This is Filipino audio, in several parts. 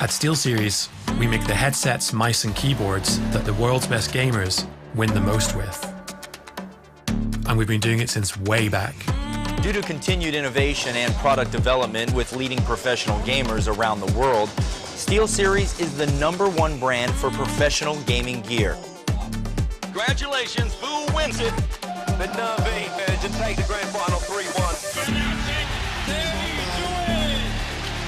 At SteelSeries, we make the headsets, mice and keyboards that the world's best gamers win the most with. And we've been doing it since way back. Due to continued innovation and product development with leading professional gamers around the world, SteelSeries is the #1 brand for professional gaming gear. Congratulations, who wins it? The Navi to take the grand final 3-1.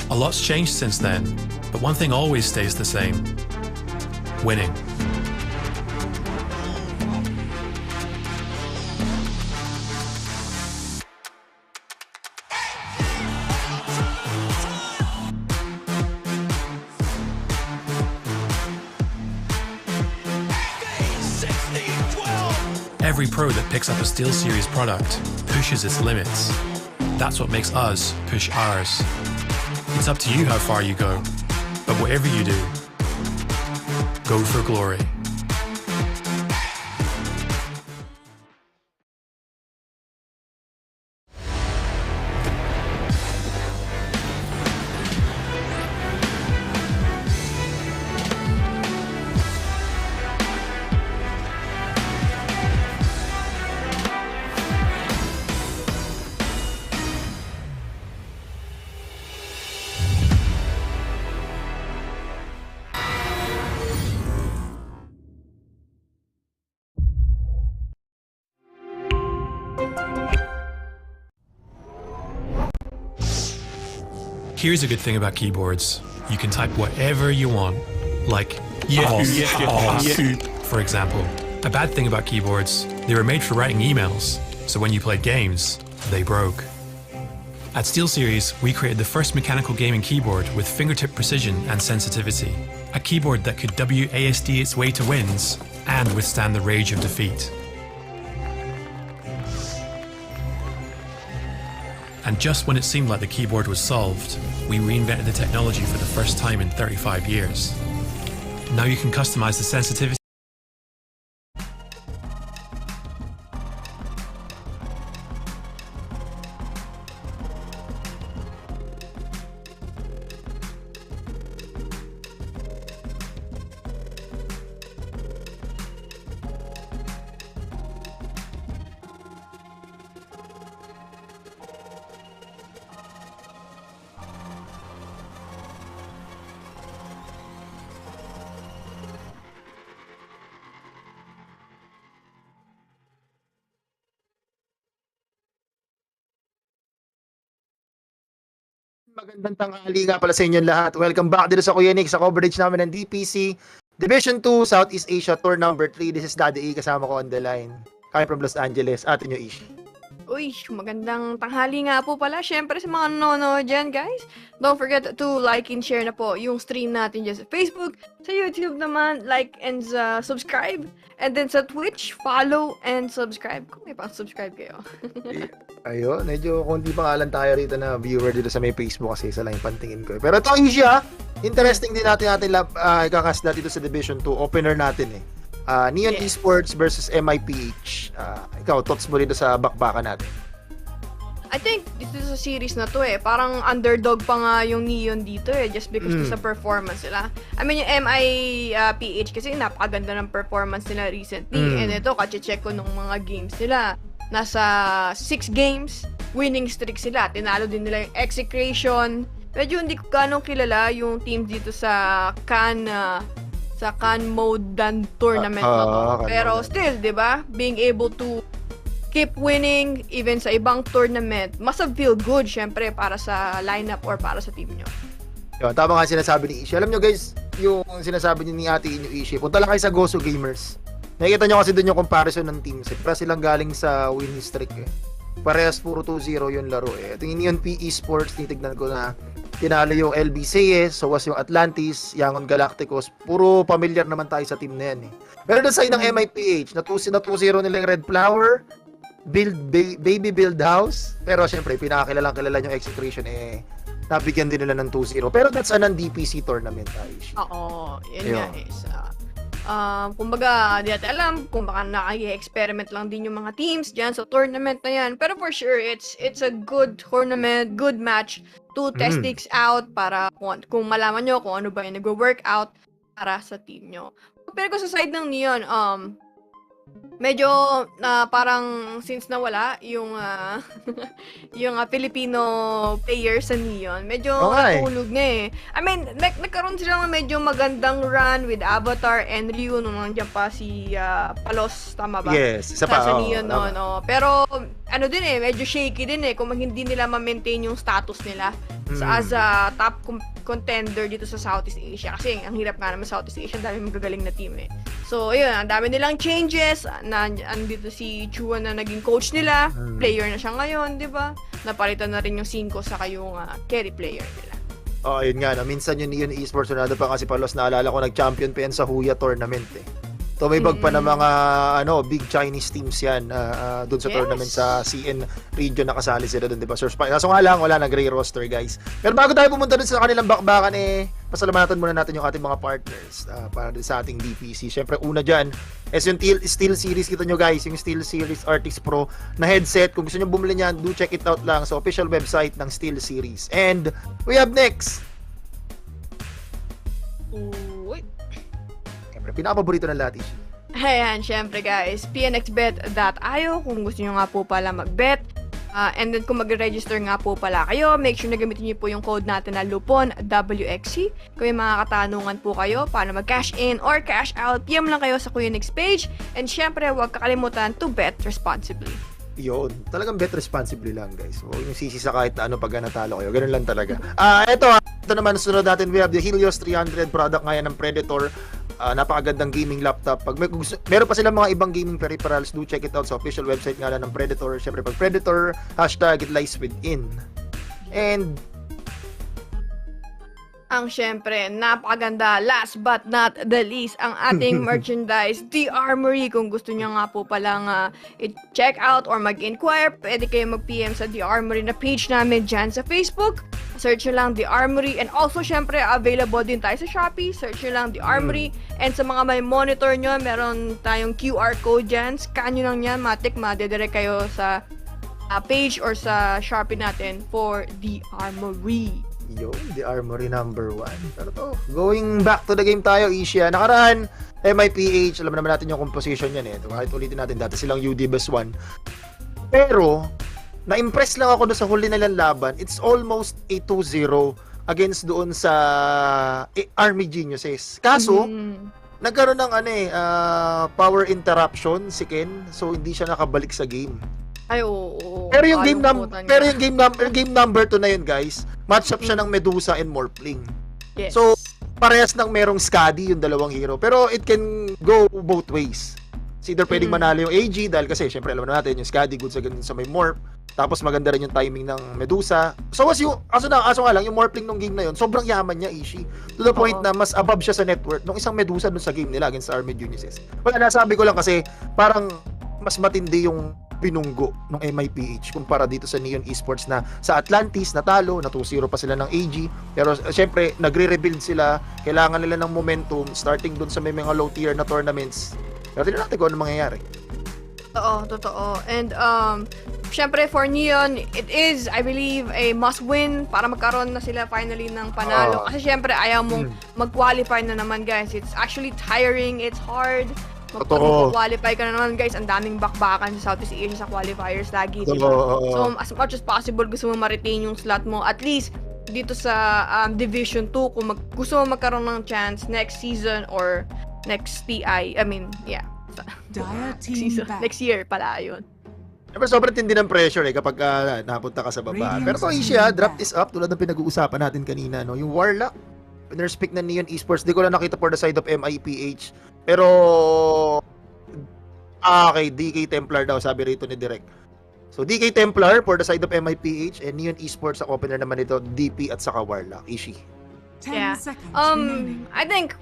A lot's changed since then, but one thing always stays the same: winning. Every pro that picks up a SteelSeries product pushes its limits. That's what makes us push ours. It's up to you how far you go, but whatever you do, go for glory. Here's a good thing about keyboards. You can type whatever you want, like for example. A bad thing about keyboards, they were made for writing emails, so when you played games, they broke. At SteelSeries, we created the first mechanical gaming keyboard with fingertip precision and sensitivity. A keyboard that could WASD its way to wins and withstand the rage of defeat. And just when it seemed like the keyboard was solved, we reinvented the technology for the first time in 35 years. Now you can customize the sensitivity. Magandang tanghali nga pala sa inyo lahat. Welcome back dito sa Kuya Nick sa coverage namin ng DPC Division 2 Southeast Asia Tour number 3. This is Daddy E, kasama ko on the line. Kami from Los Angeles, Ate nyo Ishi. Uy, magandang tanghali nga po pala. Syempre sa mga nanonood dyan, guys. Don't forget to like and share na po yung stream natin dyan sa Facebook. Sa YouTube naman, like and subscribe. And then sa Twitch, follow and subscribe. Kung may pang-subscribe kayo. Ayun, medyo konti pangalan tayo rito na viewer dito sa may Facebook kasi isa lang yung pantingin ko. Pero ito Ishi interesting din natin ikakasda dito sa Division 2. Opener natin eh. Neon Esports versus MIPH. Ikaw, thoughts mo dito sa bakbakan natin? I think dito sa series na to parang underdog pa nga yung Neon dito just because sa performance nila. I mean, yung MIPH kasi napakaganda ng performance nila recently. And ito, kache-check ko nung mga games nila. Nasa 6 games, winning streak sila. Tinalo din nila yung Execration. Medyo hindi ko ganong kilala yung team dito sa Can mode dan tournament na to. Pero still, 'di ba? Being able to keep winning even sa ibang tournament, must feel good syempre para sa lineup or para sa team nyo. Yun, tama nga sinasabi ni Ishi. Alam nyo guys, yung sinasabi ni Ate Inyo Ishi, punta lang kayo sa Gosu Gamers. Nakikita nyo kasi doon yung comparison ng teams. Para silang galing sa winning streak Parehas puro 2-0 yung laro Ito yung Neon Esports, titignan ko na tinalo yung LBCS, so was yung Atlantis, Yangon Galacticos. Puro familiar naman tayo sa team na yan Pero doon side ng MIPH, na 2-0 nila yung Red Flower, Baby Build House. Pero syempre, pinakakilalang yung Execration nabigyan din nila ng 2-0. Pero that's an DPC tournament, Aish. Oo, yun nga is. Kumbaga, di natin alam kung baka naka-experiment lang din yung mga teams dyan sa tournament na yan. Pero for sure, it's a good tournament, good match to test things out para kung malaman nyo kung ano ba yung nag-workout para sa team nyo. Pero kung sa side ng Neon, medyo parang since nawala yung yung Filipino player sa Neon, medyo natulog na eh. I mean, nagkaroon sila ng medyo magandang run with Avatar and Ryu nung nandiyan pa si Palos, tama ba? Yes, isa pa. Sa Neon no. Pero ano din eh, medyo shaky din eh kung hindi nila ma-maintain yung status nila as a top contender dito sa Southeast Asia. Kasi ang hirap nga naman sa Southeast Asia, dami magagaling na team eh. So, ayun, ang dami nilang changes. Andito si Chua na naging coach nila. Player na siya ngayon, di ba? Napalitan na rin yung 5 saka yung carry player nila. Ayun nga, no? Minsan yun Esports, nado pa kasi Palos, naalala ko, nag-champion pa yan sa Huya tournament eh. Tumibag pa ng mga big Chinese teams yan doon sa tournament sa CN region, nakasali sila doon, di ba? Kaso nga lang, wala na gray roster, guys. Pero bago tayo pumunta doon sa kanilang bakbakan, pasalamatan muna natin yung ating mga partners para din sa ating DPC. Siyempre, una dyan is yung SteelSeries. Kita nyo, guys, yung SteelSeries Arctis Pro na headset. Kung gusto nyo bumili niyan, do check it out lang sa official website ng SteelSeries. And we have next. Pinakapaborito ng lahat, Ishi. Ayan, syempre guys, pnxbet.io kung gusto nyo nga po pala mag-bet. And then kung mag-register nga po pala kayo, make sure na gamitin nyo po yung code natin na Lupon WXC. Kung may mga katanungan po kayo paano mag-cash in or cash out, PM lang kayo sa Kuya Nix page. And syempre, huwag kakalimutan to bet responsibly. Yun, talagang bet responsibly lang, guys. Huwag yung sisi sa kahit na ano pag natalo kayo. Ganun lang talaga. Ito naman, sunod natin, we have the Helios 300 product ngayon ng Predator. Napakagandang gaming laptop. Pag meron pa silang mga ibang gaming peripherals, do check it out sa official website nga lang ng Predator. Siyempre, pag Predator, hashtag it lies within. And ang syempre, napakaganda, last but not the least, ang ating merchandise, The Armory. Kung gusto nyo nga po palang i-check out or mag-inquire, pwede kayo mag-PM sa The Armory na page namin dyan sa Facebook. Search nyo lang The Armory. And also, syempre, available din tayo sa Shopee. Search nyo lang The Armory. And sa mga may monitor nyo, meron tayong QR code dyan. Scan nyo lang yan, matik, madedirect kayo sa page or sa Shopee natin for The Armory. Yo, The Armory number 1. Pero to, going back to the game tayo, Isha. Nakaraan, MIPH, alam naman natin yung composition yan eh. Kahit ulitin natin, dati silang UD Best 1. Pero, na-impress lang ako doon sa huli nilang laban. It's almost a 2-0 against doon sa Army Geniuses. Kaso, nagkaroon ng power interruption si Ken. So, hindi siya nakabalik sa game. Ay, oo. Pero yung game number 2 na yun, guys, match up siya ng Medusa and Morphling. Yes. So, parehas ng merong Skadi yung dalawang hero. Pero it can go both ways. It's either pwedeng manalo yung AG dahil kasi syempre alam natin yung Skadi good sa may Morph. Tapos maganda rin yung timing ng Medusa. So aso nga lang yung Morphling nung game na yun, sobrang yaman niya, Ishi. To the point na mas above siya sa net worth nung isang Medusa dun sa game nila against Army Geniuses. Wala, nasabi ko lang kasi parang mas matindi yung binunggo ng MIPH kumpara dito sa Neon Esports na sa Atlantis natalo, na 2-0 pa sila ng AG. Pero syempre, nagre-rebuild sila. Kailangan nila ng momentum starting dun sa may mga low tier na tournaments. Pero tingnan natin kung ano mangyayari. Totoo. And syempre for Neon, it is, I believe, a must-win para magkaroon na sila finally ng panalo. Kasi syempre, ayaw mong mag-qualify na naman, guys. It's actually tiring, it's hard. Mag-qualify ka na naman, guys. Ang daming bakbakan sa Southeast Asia sa qualifiers lagi, diba? So, as much as possible, gusto mo ma-retain yung slot mo. At least, dito sa Division 2, kung gusto mo magkaroon ng chance next season or next TI, I mean, yeah. Next year pala yun. Pero sobrang tindi ng pressure kapag napunta ka sa baba. Pero to Asia, draft is up tulad ng pinag-uusapan natin kanina, no? Yung Warlock, winners pick ng Neon Esports, di ko lang nakita for the side of MIPH. Pero okay, DK Templar daw sabi rito ni Direk. So DK Templar for the side of MIPH and Neon Esports sa opener naman nito DP at saka Warlock. Ishi. Yeah. I think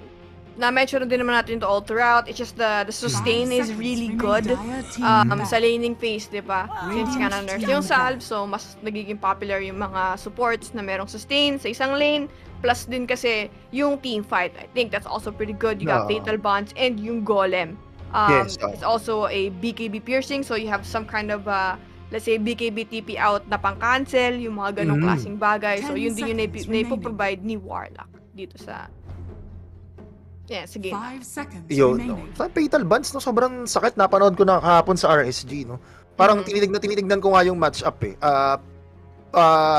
na-mention din naman natin ito all throughout. It's just the sustain is really good sa laning phase, di ba? Since nga na-nerf yung salve, so mas nagiging popular yung mga supports na merong sustain sa isang lane. Plus din kasi yung teamfight, I think that's also pretty good. You got fatal bonds and yung golem. It's also a BKB piercing, so you have some kind of let's say BKB TP out na pang-cancel, yung mga ganong klaseng bagay. So yun din yung na-provide ni Warlock dito sa sige. 5 seconds Yo, remaining. fatal bonds, no, sobrang sakit. Napanood ko na kahapon sa RSG, no. Parang tinitignan ko nga yung match up eh.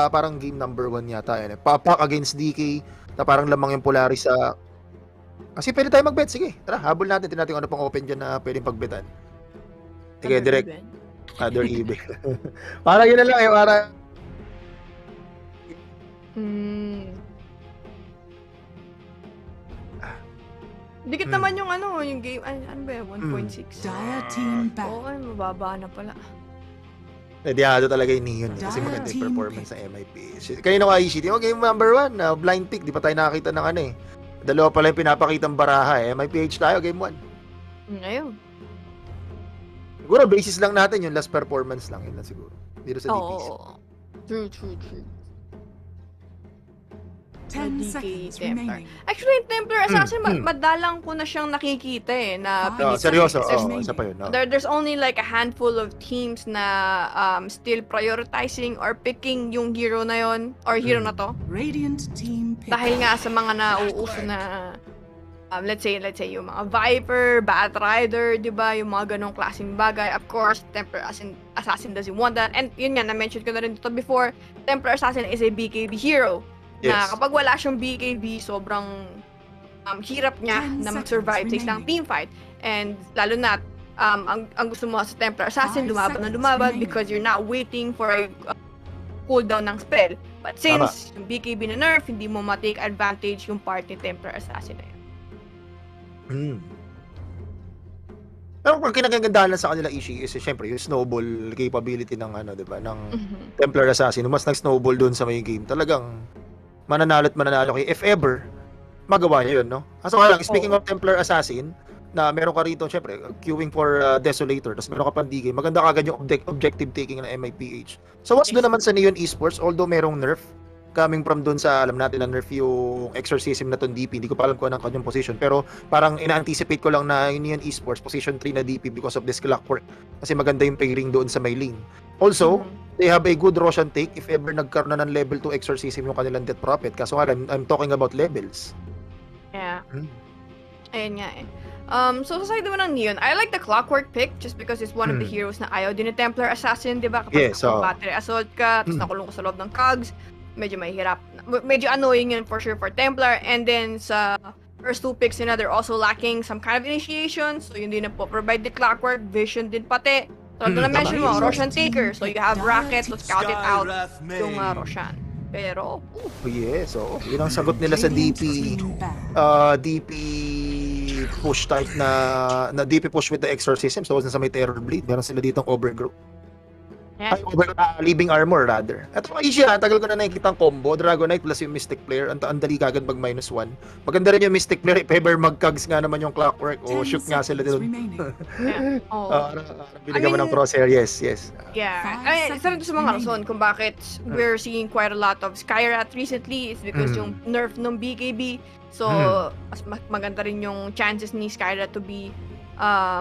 Parang game number 1 yata yan eh. Papak against DK na parang lamang yung Polaris sa... Kasi pwede tayo mag-bet. Sige, tara, habol natin. Tingnan natin kung ano pang open dyan na pwedeng pagbetan. Sige, direct. Other eBay. Parang yun na lang eh. Parang... Dikit naman yung yung game. Ano ba yun? 1.6. Dire team back. Oo, mababa na pala. Dediado talaga yung Neon eh, kasi maganda yung performance sa MIP. Kanina ko Aishi, game number 1, blind pick, di pa tayo nakakita ng eh. Dalawa pala yung pinapakitang baraha eh. MIPH tayo, game 1. Ngayon. Siguro basis lang natin yung last performance lang, yun lang siguro. Dito sa DPC. True. 10 seconds remaining. Actually, Templar Assassin, madalang ko na siyang nakikita eh. Na seryoso, isa pa yun. There's only like a handful of teams na still prioritizing or picking yung hero na yon or hero na to. Radiant team pick. Dahil nga sa mga nauuso na let's say yung mga Viper, Batrider, 'di ba, yung mga ganong klaseng bagay. Of course, Templar Assassin doesn't want that. And yun nga, na-mention ko na rin ito before, Templar Assassin is a BKB hero. Na kapag wala siyang BKB, sobrang hirap niya na mag-survive sa isang teamfight. And lalo na, ang gusto mo sa Templar Assassin, lumaban because you're not waiting for a cooldown ng spell. But since yung BKB na nerf, hindi mo ma-take advantage yung part ni Templar Assassin na yun. Pero kung kinagandaan lang sa kanila issue is syempre yung snowball capability ng diba, ng Templar Assassin, mas nag-snowball doon sa may game. Talagang mananalo kayo. If ever, magawa niya yun, no? Kaso nga lang, speaking of Templar Assassin, na meron ka rito, syempre, queuing for Desolator, tapos meron ka pang DK, maganda kagad yung objective taking ng MIPH. So, what's doon naman sa Neon Esports, although merong nerf, coming from doon sa, alam natin na nerf yung exorcism na ton DP, hindi ko pa alam kung anong kanyang position, pero parang ina-anticipate ko lang na yung Neon Esports, position 3 na DP because of this clockwork, kasi maganda yung pairing doon sa may lane. Also, they have a good Roshan take if ever nagkaroon na ng level 2 exorcism yung kanilang Death Prophet. Kaso nga, I'm talking about levels. Yeah. Ayun nga eh. So sa side naman ng Neon, I like the Clockwork pick just because it's one of the heroes na ayaw din ni Templar Assassin, di ba? Kapag battery assault ka, tapos nakulong ka sa loob ng cogs, medyo mahirap. Medyo annoying yun for sure for Templar. And then sa first 2 picks nila, they're also lacking some kind of initiation. So yun din na po provide the Clockwork, Vision din pati. So, doon na-mention mo, Roshan Taker. So, you have Rocket to scout it out yung Roshan. Pero, So, yun ang sagot nila sa DP push type na DP push with the Exorcism. So, sa may Terror Blade, meron sila ditong Overgrowth. Leaving Armor rather. Ito ang easy tagal ko na nakikita ang combo. Dragonite plus yung Mystic Player. Ang dali kagad mag -1. Maganda rin yung Mystic Player. If ever mag-cogs nga naman yung Clockwork. Shoot nga sila doon. Binigyan mo ng crosshair. Yes. Yeah. Isa rin sa mga rason kung bakit we're seeing quite a lot of Skyrat recently is because yung nerf ng BKB. So, mas maganda rin yung chances ni Skyrat to be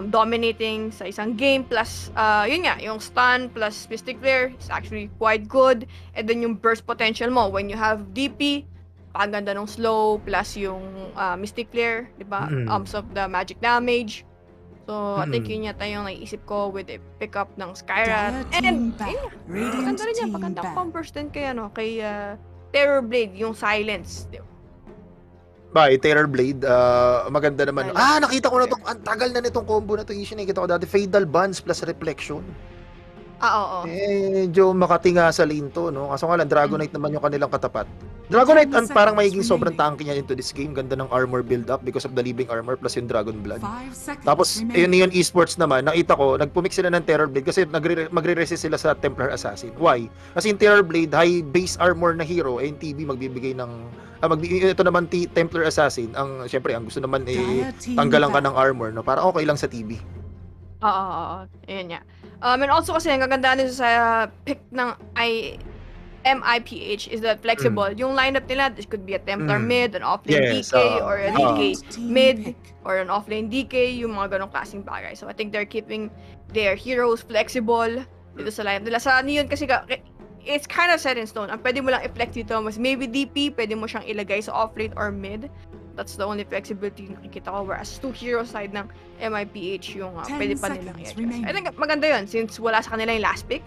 dominating sa isang game plus yun nga, yung stun plus Mystic Flare is actually quite good. And then yung burst potential mo when you have DP, paganda ng slow plus yung Mystic Flare, di ba? Ups of the magic damage. So I think yun yata yung naiisip ko with the pickup ng Skyrat. And maganda rin yan, maganda combers din kay Terror Blade, yung silence, di ba? Terror Blade, maganda naman. Nakita ko na itong, ang tagal na nitong combo na ito. Nakita ko dati, Fatal Bonds plus Reflection. Oo. Medyo makatinga sa lane to, no? Kaso nga lang, Dragonite naman yung kanilang katapat. Dragonite, parang magiging sobrang tanky niya into this game. Ganda ng armor build-up because of the living armor plus yung Dragon Blood. 5 seconds Tapos, remaining. yun Esports naman, nakita ko, nagpumix sila ng Terror Blade kasi magre-resist sila sa Templar Assassin. Why? Kasi yung Terror Blade, high base armor na hero, yung TB magbibigay ng... ito naman, Templar Assassin, syempre, ang gusto naman, tanggalan ka ng armor, no? Para okay lang sa TB. Oo. Ayan nga. And also kasi, ang gagandaan nila sa pick ng MIPH is that flexible. Yung lineup nila, this could be a Templar mid, an offlane Yes, DK, or a DK Team mid, pick. or an offlane DK, yung mga ganong klaseng bagay. So I think they're keeping their heroes flexible dito sa lineup nila. Sa Neon kasi, it's kind of set in stone. Ang pwede mo lang i-flex dito, mas maybe DP, pwede mo siyang ilagay sa offlane or mid. That's the only flexibility nakikita ko. Whereas 2 hero side ng MIPH yung 10 pwede pa nilang seconds i-adjust. remaining. I think maganda yun since wala sa kanila yung last pick.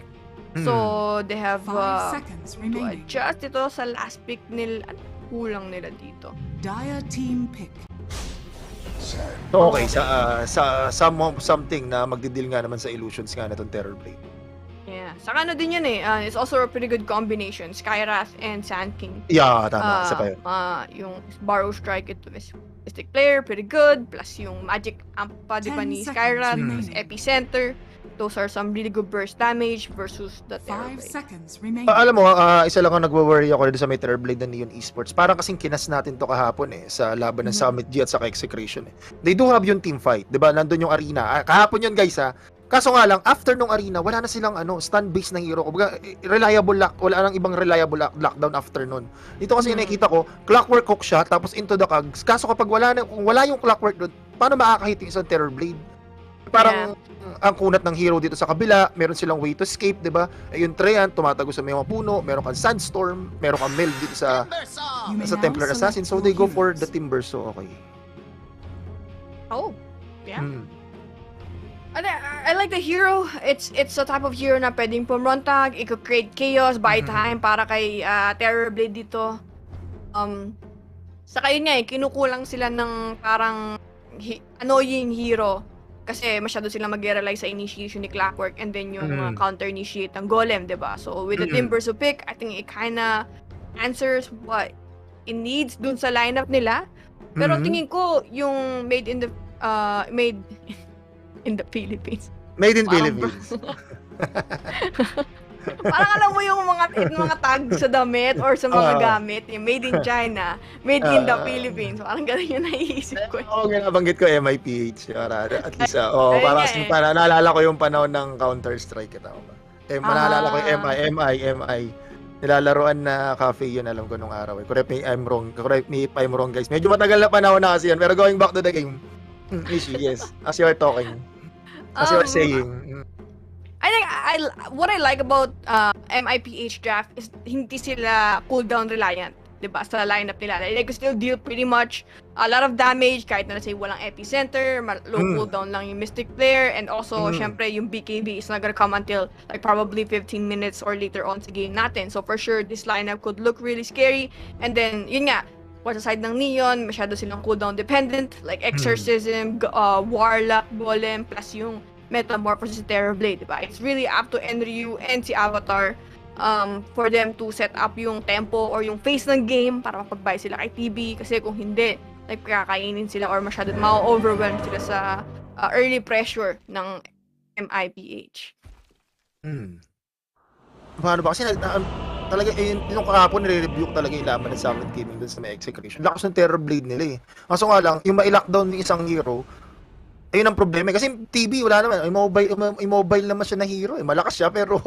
So, they have 5 seconds to remaining. adjust ito sa last pick nila. Ano kulang nila dito? Dire team pick. So, okay, something na magdi-deal nga naman sa illusions nga na itong Terror Blade. Yeah. Saka ano din yun eh. It's also a pretty good combination. Skywrath and Sand King. Yeah, tama. Isa pa yun. Yung Barrow Strike ito is Mystic Player, pretty good. Plus yung Magic Amp pa, di ba, 10 ni seconds Skywrath. remaining. Epicenter. Those are some really good burst damage versus the Terror 5 Blade. seconds remaining. Alam mo, isa lang ang nagwo-worry ako dito sa may Terror Blade na Neon Esports. Parang kasing kinas natin to kahapon sa laban ng Summit G at sa Execration. They do have yung Teamfight, 'di ba? Nandun yung arena. Kahapon yun, guys, ha. Kaso nga lang, after nung arena, wala na silang stand base ng hero. Kumbaga, reliable lock, wala nang ibang reliable lockdown after nun. Dito kasi nakikita ko, clockwork hook siya, tapos into the cogs. Kaso kapag kung wala yung clockwork doon, paano makakahit yung isang Terror Blade? Parang ang kunat ng hero dito sa kabila, meron silang way to escape, 'di ba? Yung Treant tumatago sa mga puno, meron kang Sandstorm, meron kang Meld dito sa You may now Templar select Assassin. So your they go for heroes. the Timber, so okay. Oh, yeah. Mm. I like the hero. It's a type of hero na pwedeng pumrontag, it could create chaos, buy time para kay Terror Blade dito. Saka yun nga kinukulang sila ng parang annoying hero kasi masyado silang mag-rely sa initiation ni Clockwork and then yung counter-initiate ng Golem, diba? So with the Timbers to pick, I think it kinda answers what it needs dun sa lineup nila. Pero tingin ko yung made in the Philippines. Made in Parang Philippines. Parang alam mo yung mga tag sa damit or sa mga gamit, yung made in China, made in the Philippines. Parang ganun yung naiisip ko. Oo, ginabanggit ko MIPH. At least, Ayun para nga para naalala ko yung panahon ng Counter-Strike. Naalala ko yung MI. Nilalaroan na cafe yun, alam ko nung araw. Correct me if I'm wrong, guys. Medyo matagal na panahon na kasi yan. Pero going back to the game. Ishi, yes. As you are talking. As you are saying. I think what I like about MIPH draft is hindi sila cooldown reliant, 'di ba? Sa lineup nila. They can still deal pretty much a lot of damage kahit na say walang epicenter, low cooldown lang yung Mystic Player, and also syempre yung BKB is not gonna come until like probably 15 minutes or later on sa game natin. So for sure this lineup could look really scary, and then yun nga, sa side ng Neon, masyado silang cooldown dependent, like Exorcism, Warlock, Golem, plus yung Metamorphosis Terror Blade, diba? It's really up to Enryu and si Avatar for them to set up yung tempo or yung phase ng game para mapag-buy sila kay TB, kasi kung hindi, like kakainin sila or masyado ma-overwhelm sila sa early pressure ng MIPH. Paano ba? Kasi talaga, yung kahapon nire-review ko talaga yung laman ng Summit Gaming dun sa may Execration. Lakas ng Terror Blade nila eh. Kaso nga lang, yung ma-lockdown ng isang hero, ayun ang problema. Kasi TB, wala naman. Immobile naman siya na hero. Malakas siya, pero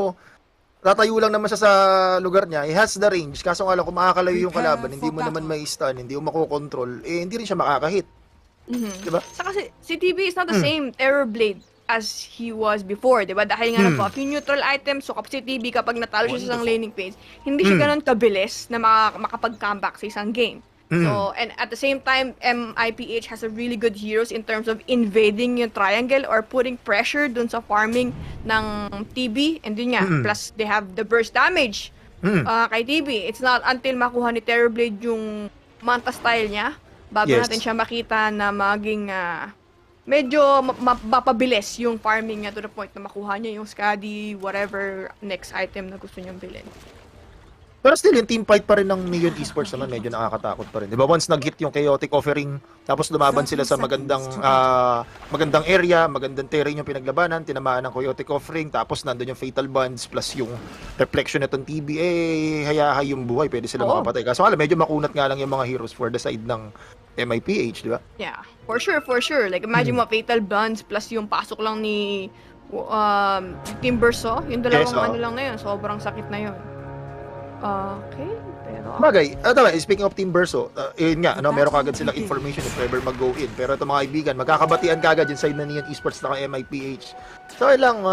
tatayo lang naman siya sa lugar niya. He has the range. Kaso nga lang, kung makakalayo yung kalaban, hindi mo naman may stun, hindi mo makokontrol, hindi rin siya makakahit. Diba? Saka si TB is not the same Terror Blade as he was before, diba? Dahil nga nag-buff yung neutral item, so kapag si TB, kapag natalo siya sa isang laning phase, hindi siya ganun kabilis na makapag-comeback sa isang game. So, and at the same time, MIPH has a really good heroes in terms of invading yung triangle or putting pressure dun sa farming ng TB. And dun nga, plus they have the burst damage kay TB. It's not until makuha ni Terrorblade yung Manta style niya, bago natin siya makita na maging medyo mapabilis yung farming niya to the point na makuha niya yung Skadi, whatever next item na gusto niyang bilhin. Pero still, yung teamfight pa rin ng Neon Esports naman, medyo nakakatakot pa rin. Di ba? Once nag-hit yung chaotic offering, tapos lumaban sila sa magandang area, magandang terrain yung pinaglabanan, tinamaan ng chaotic offering, tapos nandun yung fatal bonds, plus yung reflection nitong TB, hayahay yung buhay, pwede sila makapatay. Kaso medyo makunat nga lang yung mga heroes for the side ng MIPH, di ba? Yeah, for sure. Like, imagine mo, fatal bonds, plus yung pasok lang ni Timberso, yung dalawang lang na yun, sobrang sakit na yun. Okay, pero... Bagay, tama, speaking of Team Verso, yun nga, meron kagad silang information if ever mag-go in. Pero ito mga kaibigan, magkakabatian kagad yung side na Neon Esports na MIPH. So, lang,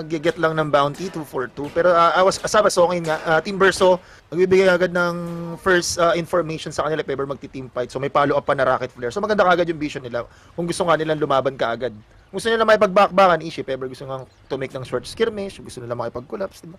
get lang ng bounty, 242. Pero okay nga, Team Verso, magbibigay agad ng first information sa kanila if ever magti-teamfight. So, may follow-up pa na rocket flare. So, maganda kagad yung vision nila kung gusto nga nilang lumaban kaagad. Gusto nila makipag-backbackan, if ever gusto nga to make ng short skirmish, gusto nila makipag-collapse, diba?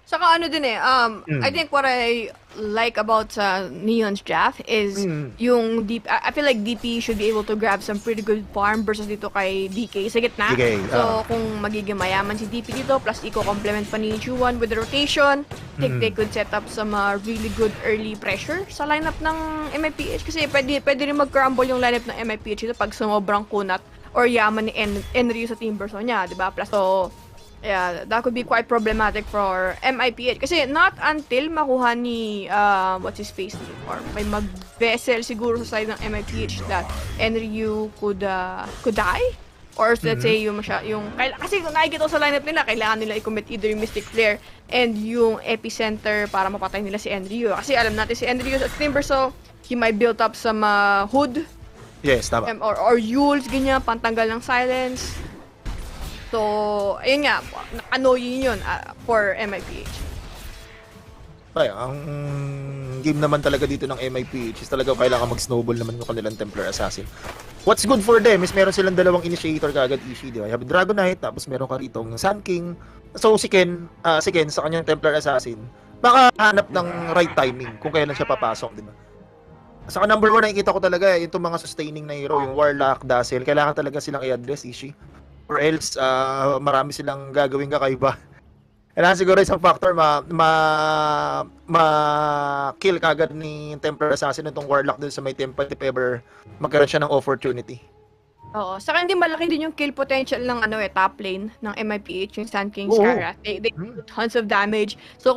Saka ano din I think what I like about Neon's draft is yung I feel like DP should be able to grab some pretty good farm versus dito kay DK sa gitna. So kung magiging mayaman si DP dito plus i-complement pa ni Chuan with the rotation, I think they could set up some really good early pressure sa lineup ng MIPH kasi pwede rin mag-crumble yung lineup ng MIPH dito pag sumobrang kunat or yaman ni Enryu sa team version niya, di ba? Plus yeah, that could be quite problematic for MIPH. Kasi not until makuha ni, what's his face, or may mag-vessel siguro sa side ng MIPH that Enryu could die. Or let's say, kasi kung nakikita ko sa lineup nila, kailangan nila i-commit either yung Mystic Flare and yung Epicenter para mapatay nila si Enryu. Kasi alam natin si Enryu sa Timber, so he might build up some hood. Yes, tama. Or Yules, ganyan, pantanggal ng silence. So, ayun nga, annoying yun for MIPH. Ay, ang game naman talaga dito ng MIPH is talaga kailangan mag-snowball naman yung kanilang Templar Assassin. What's good for them is meron silang dalawang initiator kagad Ishi, di ba? You have Dragon Knight, tapos meron ka rito ng Sun King. So, si Ken sa kanyang Templar Assassin, baka hanap ng right timing kung kailan siya papasok, di ba? Saka number 1 nakikita ko talaga, itong mga sustaining na hero, yung Warlock, Dazzle, kailangan talaga silang i-address, Ishi. Or else, marami silang gagawin kakaiba. Kailangan siguro isang factor, ma-kill kagad ni Templar Assassin itong Warlock dun sa may temple if ever magkaroon siya ng opportunity. Oo. Saka hindi malaki din yung kill potential ng top lane ng MIPH, yung Sand King Scarra. They do tons of damage. So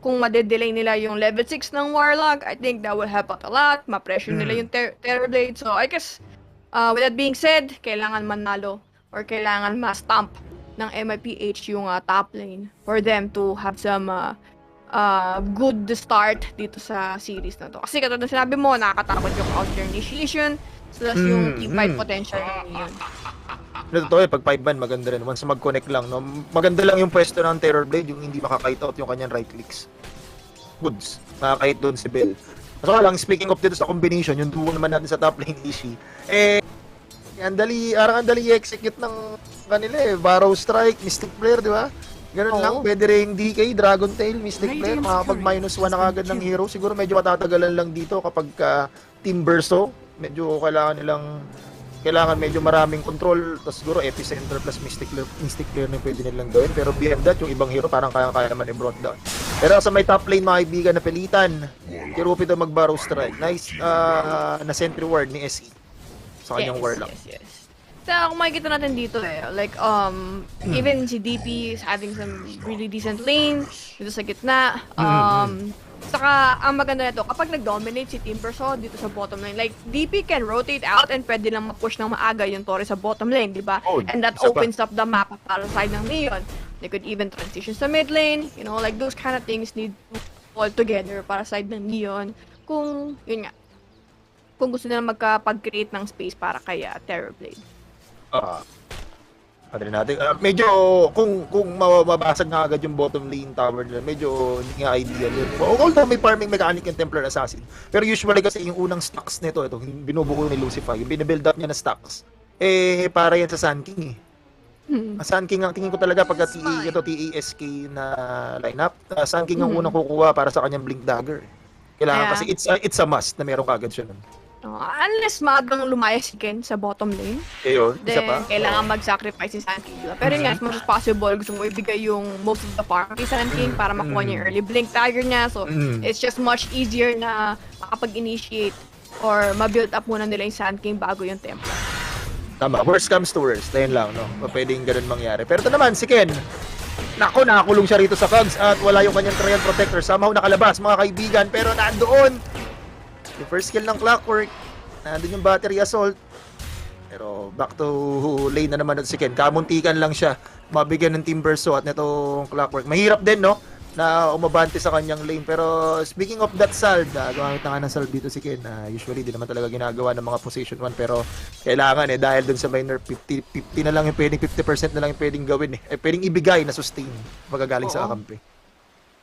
kung madedelay nila yung level 6 ng Warlock, I think that will help out a lot. Ma-pressure nila yung Terror Blade. So I guess, with that being said, kailangan manalo or kailangan ma-stomp ng MIPH yung top lane for them to have some good start dito sa series na to. Kasi katulad ng sinabi mo, nakakatakot yung counter initiation plus yung teamfight potential yun. Totoo pag 5-man maganda rin. Once mag-connect lang, no? Maganda lang yung pwesto ng Terror Blade, yung hindi makakite out yung kanyang right clicks. Goods. Makakite doon si Bell. So lang, speaking of dito sa combination, yung duo naman natin sa top lane Ishi, ang dali i-execute ng kanila Barrow Strike, Mystic Flare, di ba? Ganun lang, pwede rin DK, Dragon Tail, Mystic Flare, makakapag -1 na kagad ng hero. Siguro medyo matatagalan lang dito kapag Team Verso, medyo kailangan medyo maraming control, tapos siguro Epicenter plus Mystic Flare na pwede nilang gawin. Pero beyond that, yung ibang hero parang kaya naman i-brought down. Pero sa may top lane mga kaibigan na pilitan, Kirupido mag-Barrow Strike. Nice na sentry ward ni SE. Sa kanyang Warlock. Yes. So, kung makikita natin dito like, even si DP is having some really decent lane dito sa gitna. Saka, ang maganda nito, kapag nag-dominate si Team Perso dito sa bottom lane, like, DP can rotate out and pwede lang ma-push ng maaga yung Torre sa bottom lane, di ba? And that opens up the map para sa side ng Neon. They could even transition sa mid lane, like, those kind of things need to fall together para sa side ng Neon. Kung, yun nga, kung gusto nila magkapag-create ng space para kay Terror Blade. Natin. Medyo, kung mabasag nga agad yung bottom lane tower nila, medyo hindi nga ideal yun. Although may farming mechanic yung Templar Assassin. Pero usually kasi yung unang stacks nito, ito, binubuo ni Lucify, yung binabuild up niya na stacks, para yan sa Sun King Sun King ang tingin ko talaga pagka TASK na lineup, Sun King ang unang kukuha para sa kanyang Blink Dagger. Kailangan kasi it's a must na meron kagad siya nun. Unless maagang lumayas si Ken sa bottom lane, Ayun, isa pa. then kailangan mag-sacrifice si Sand King. Diba? Pero yun, as much as possible, gusto mo ibigay yung most of the farm kay Sand King para makuha niya yung early blink dagger niya. So, it's just much easier na makapag-initiate or ma-build up muna nila yung Sand King bago yung tempo. Tama, worst comes to worst. Ayun lang, no? Pwedeng ganun mangyari. Pero ito naman, si Ken. Nako, nakakulong siya rito sa Cogs at wala yung kanyang Trial Protector. Somehow nakalabas, mga kaibigan. Pero nandoon yung first kill ng Clockwork. Nandun yung battery assault. Pero back to lane na naman si Ken. Kamuntikan lang siya mabigyan ng Timber Saw at netong Clockwork. Mahirap din, no? Na umabante sa kanyang lane. Pero speaking of that salve, gumamit na nga ng salve dito si Ken. Usually, di naman talaga ginagawa ng mga position 1. Pero kailangan dahil dun sa minor 50 na lang yung pwedeng, 50% na lang yung pwedeng gawin pwedeng ibigay na sustain magagaling sa akampi.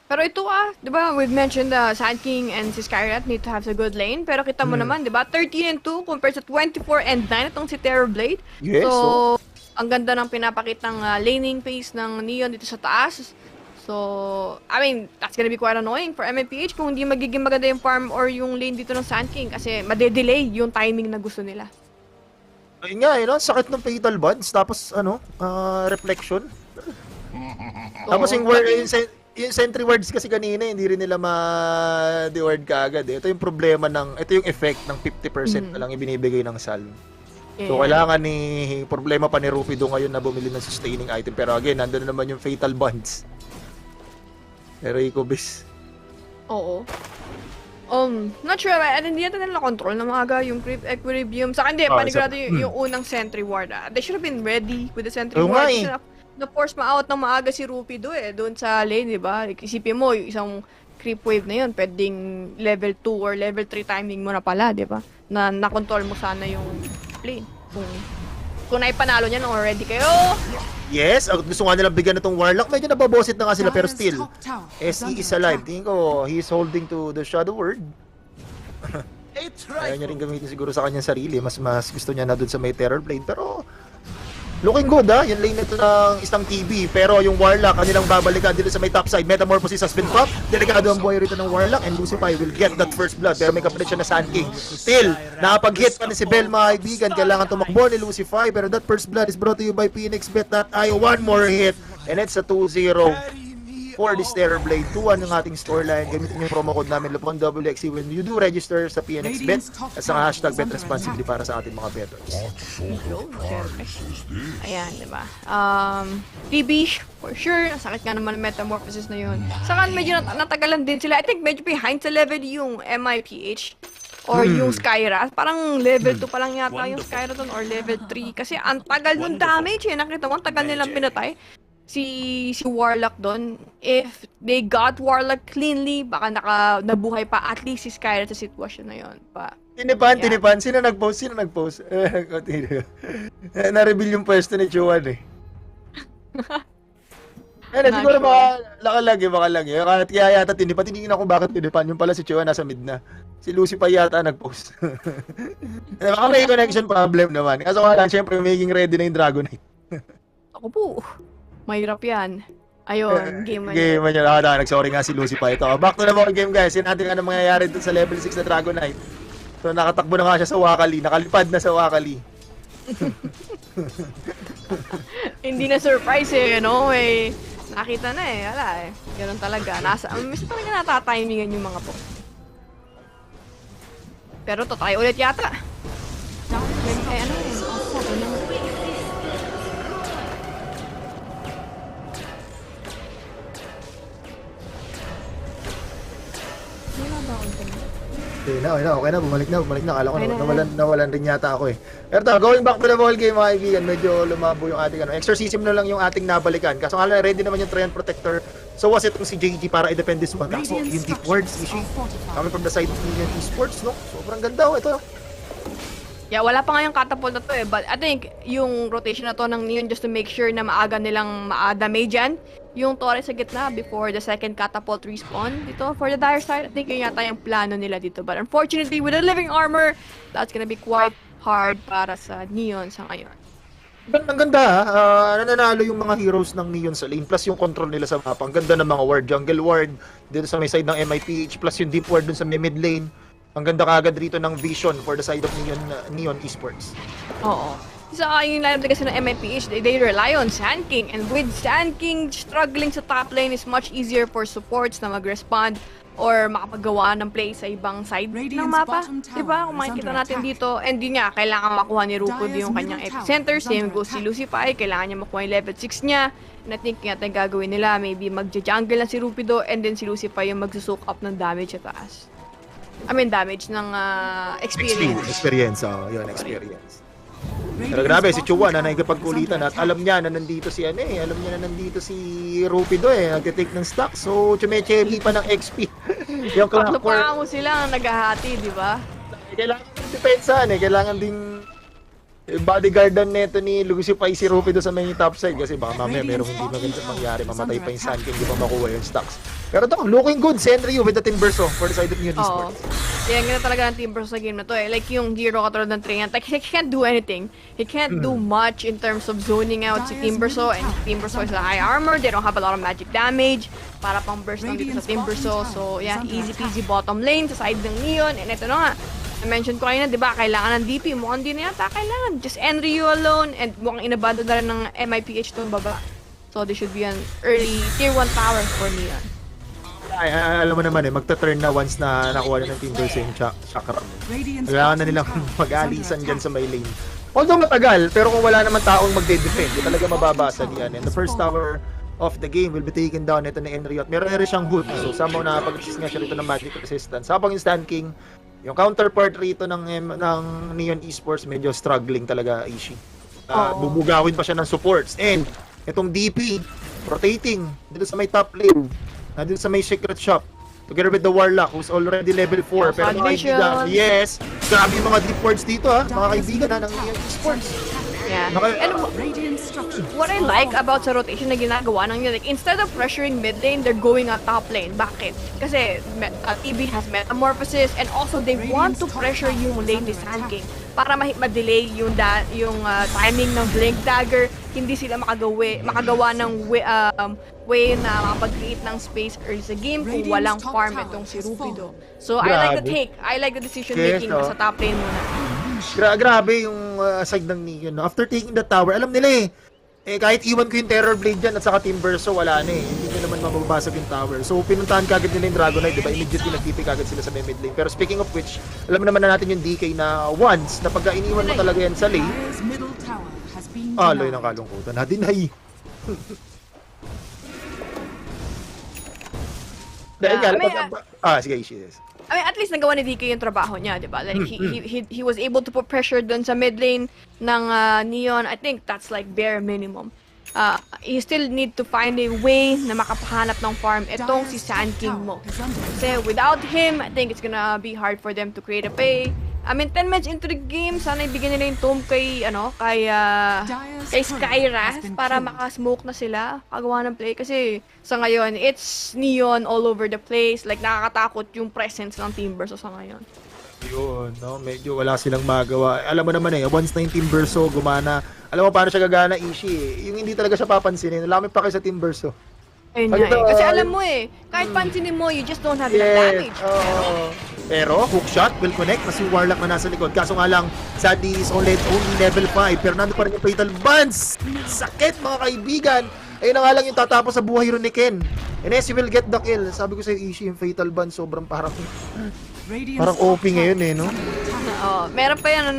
Pero ito di ba, we've mentioned Sand King and si Skyrat need to have a good lane. Pero kita mo naman, di ba, 13-2 compared sa 24-9 itong si Terrorblade. Yes, so, ang ganda ng pinapakitang laning pace ng Neon dito sa taas. So, I mean, that's gonna be quite annoying for MMPH kung hindi magiging maganda yung farm or yung lane dito ng Sand King kasi madedelay yung timing na gusto nila. Ayun nga, no? Sakit ng fatal bonds, tapos reflection. Tapos yung sentry wards kasi kanina, hindi rin nila ma-de-ward kaagad. Ito yung problema ito yung effect ng 50% na lang ibinibigay ng salve. So, kailangan problema pa ni Rufido ngayon na bumili ng sustaining item. Pero again, nandun na naman yung fatal bonds. Pero Ecobis. Oo. Not sure, hindi natin nila control na maaga yung creep equilibrium. Sa akin, panigurado yung unang sentry ward. They should have been ready with the sentry ward. Na-force ma-out ng maaga si Rufido doon sa lane, di ba? Isipin mo, yung isang creep wave na yun, pwedeng level 2 or level 3 timing mo na pala, di ba? Na nakontrol mo sana yung lane. Kung naipanalo niya nung already kayo. Yes, gusto nga nilang bigyan na itong Warlock. Medyo nababosit na nga sila, pero still, SE is alive. Tingin ko, he's holding to the Shadow Word. Ayaw niya rin gamitin siguro sa kanyang sarili. Mas gusto niya na dun sa may Terrorblade. Pero, looking good yung lane nito ng isang TB. Pero yung Warlock, kanilang babalikan dito sa may top side. Metamorphosis has been popped. Delikado ang buhay rito ng Warlock. And Lucify will get that first blood. Pero may kapalit siya na Sand King. Still, nakapag-hit pa ni si Bell, mga kaibigan. Kailangan tumakbo ni Lucify. Pero that first blood is brought to you by Phoenix Bet. That ay one more hit. And it's a 2-0 for this Terrorblade. 2-1 yung ating scoreline. Gamitin yung promo code namin, LuponWXC, when you do register sa PNX Bet at sa hashtag Bet responsibly para sa ating mga bettors. Ayan, diba? TB, for sure. Sakit nga naman ang metamorphosis na yun. Saka medyo natagalan din sila. I think medyo behind sa level yung MIPH or yung Skyra. Parang level 2 pa lang yata yung Skyra dun or level 3. Kasi ang tagal ng damage Nakita mo, ang tagal nilang pinatay. Si Warlock doon, if they got Warlock cleanly, baka nabuhay pa at least si Skyra sa sitwasyon na yon pa. Tinipan. Sino nag-post? Na-reveal yung pwesto ni Chuan siguro baka lagi. Kaya yata tinipan. Tinignan ako bakit tinipan. Yung pala si Chuan nasa mid na. Si Lucy pa yata nag-post. Baka may connection problem naman. Kaso nga lang, syempre, making ready na yung Dragonite. Ako po. Mahirap yan. Ayun, game man Game man yun. Nag-sorry nga si Lucy pa ito. Back to the ball game, guys. Yan natin ano mangyayari dun sa level 6 na Dragonite. So, nakatakbo na nga siya sa Wakali. Nakalipad na sa Wakali. Hindi na surprise no? Nakita na wala Ganun talaga. Minsan talaga natatimingan yung mga po. Pero to tayo ulit yata. Okay na, bumalik na. Kala ko nawalan rin yata ako Pero going back to the ball game, mga kaibigan, medyo lumabo yung ating exorcism na lang yung ating nabalikan. Kaso nga lang, ready naman yung Treant Protector. So was itong si JG para i-defend this one. Kaso yung deep wards, coming from the side of Neon Esports, no? Sobrang ganda ito. Yeah, wala pa nga yung catapult na to but I think yung rotation na to ng Neon just to make sure na maaga nilang ma-damage yan yung Torres sa gitna before the second catapult respawn dito for the dire side. I think yun yata yung plano nila dito. But unfortunately, with the living armor, that's gonna be quite hard para sa Neon sa ngayon. Ang ganda nananalo yung mga heroes ng Neon sa lane plus yung control nila sa mapa. Ang ganda ng mga ward, jungle ward dito sa may side ng MIPH plus yung deep ward dun sa mid lane. Ang ganda kaagad rito ng vision for the side of Neon Esports. Oo. So, yung lineup kasi ng MIPH, they rely on Sand King. And with Sand King struggling sa top lane, it's much easier for supports na mag-respond or makapagawa ng play sa ibang side ng mapa. Diba? Kung makikita natin dito. And yun nga, kailangan makuha ni Rupo yung kanyang epicenter. Same goes si Lucify. Kailangan niya makuha yung level 6 niya. And I think yata yung gagawin nila, maybe magja-jungle lang si Rupido and then si Lucify yung magsusoak up ng damage sa taas. I mean, damage ng experience. Experience, yun, experience. Pero grabe, si Chua na nagkapagkulitan at alam niya na nandito si alam niya na nandito si Rupido nagte-take ng stock. So, chumecherry pa ng XP. Yung Tatlo clockwork. pa mo sila ang naghahati, di ba? Kailangan din depensahan kailangan din bodyguardan neto ni Lucify si Rupido sa may top side kasi baka mamaya merong hindi magandang mangyari, mamatay pa yung Sand King, hindi pa makuha yung stocks. Pero to, looking good, Senryu with the Timbersaw for the side of Neon Esports. Kaya ganda talaga ng Timbersaw sa game na to Like yung hero katulad ng Triant, like he can't do anything. He can't do much in terms of zoning out si Timbersaw, and Timbersaw is a high armor, they don't have a lot of magic damage para pang burst lang dito sa Timbersaw. So yeah, easy peasy bottom lane sa side ng Neon. And ito na nga, I-mention ko kanina, di ba, kailangan ng DP. Mukhang di na yata kailangan. Just Enryu alone, and mukhang inabandon na rin ng MIPH itong baba. So, this should be an early tier 1 tower for Neon. Ay, alam mo naman magta-turn na once na nakuha na ng Timbersaw yung chakra. Kailangan na nilang mag-alisan dyan sa may lane. Although matagal, pero kung wala naman taong magde-defend, di talaga mababasag yan. And the first tower of the game will be taken down ito ni Enryu. At meron na rin siyang hood. So, somehow nakapag-resist nga siya rito ng magic resistance. Habang yung Sand King, yung counterpart rito ng Neon Esports, medyo struggling talaga, Ishi. Bubugawin pa siya ng supports. And itong DP, rotating dito sa may top lane, dito sa may secret shop, together with the Warlock, who's already level 4. Pero mga kaibigan, yes, grabe yung mga deep words dito mga kaibigan ng Neon Esports. Yeah. And what I like about sa rotation na ginagawa ng yun, like instead of pressuring mid lane, they're going at top lane. Bakit? Kasi TB has Metamorphosis, and also they want to pressure yung lane ni Sand King para ma-delay yung timing ng Blink Dagger. Hindi sila makagawa ng way na makapag-create ng space early sa game kung walang farm itong si Rupido. So I like the decision making sa top lane muna. Grabe yung side ng Neon. No? After taking the tower, alam nila kahit iwan ko yung Terror Blade dyan at saka Timbersaw, wala na hindi ko naman mababasag yung tower. So pinuntahan kagad nila yung Dragonite, diba? Immediately nag-TP kagad sila sa mid lane. Pero speaking of which, alam naman na natin yung DK na once na pagka iniwan mo talaga yan sa lane, loy ng kalungkutan. Dinay. Dahil nga, sige, Ishi. I mean, at least nagawa ni DK yung trabaho niya, di ba? Like, he was able to put pressure dun sa mid lane ng Neon. I think that's like bare minimum. You still need to find a way na makapahanap ng farm itong si Sand King mo. Kasi without him, I think it's gonna be hard for them to create a play. I mean, 10 minutes into the game, sana ibigyan nila yung tomb kay Skyras para makasmoke na sila, kagawa ng play. Kasi sa ngayon, it's Neon all over the place. Like, nakakatakot yung presence ng Timbersaw sa ngayon. Yun, medyo wala silang magawa. Alam mo naman once na yung Timbersaw gumana, alam mo paano siya gagana, Ishi. Yung hindi talaga siya papansinin, alamit pa kayo sa Timbersaw. Ayun nga kasi alam mo kahit pansinin mo, you just don't have enough damage. Pero hook shot will connect kasi Warlock na nasa likod. Kaso nga lang, sadly is only level 5. Pero nando pa rin yung Fatal Buns. Sakit mga kaibigan. Ayun na nga lang yung tatapos sa buhay rin ni Ken. And yes, you will get the kill. Sabi ko sa Ishi, yung Fatal Buns sobrang parang OP ngayon no? Meron pa yan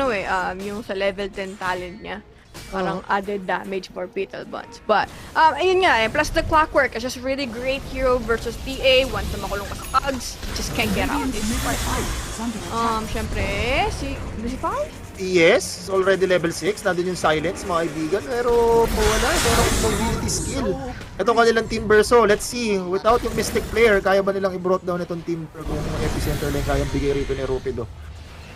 yung sa level 10 talent niya. Parang added damage for Fatal Buns. But, ayun nga plus the clockwork is just really great hero versus TA. Once na makulong ka sa cogs, just can't get out. This part. Syempre, si Lucify? Yes, it's already level 6. Nandun yung silence, mga kaibigan. Pero, wala. Pero mobility skill. Itong kanilang Timbersaw. Let's see. Without yung Mystic player, kaya ba nilang i-brought down itong Timber kung epicenter lang kayang bigay rito ni Rupido?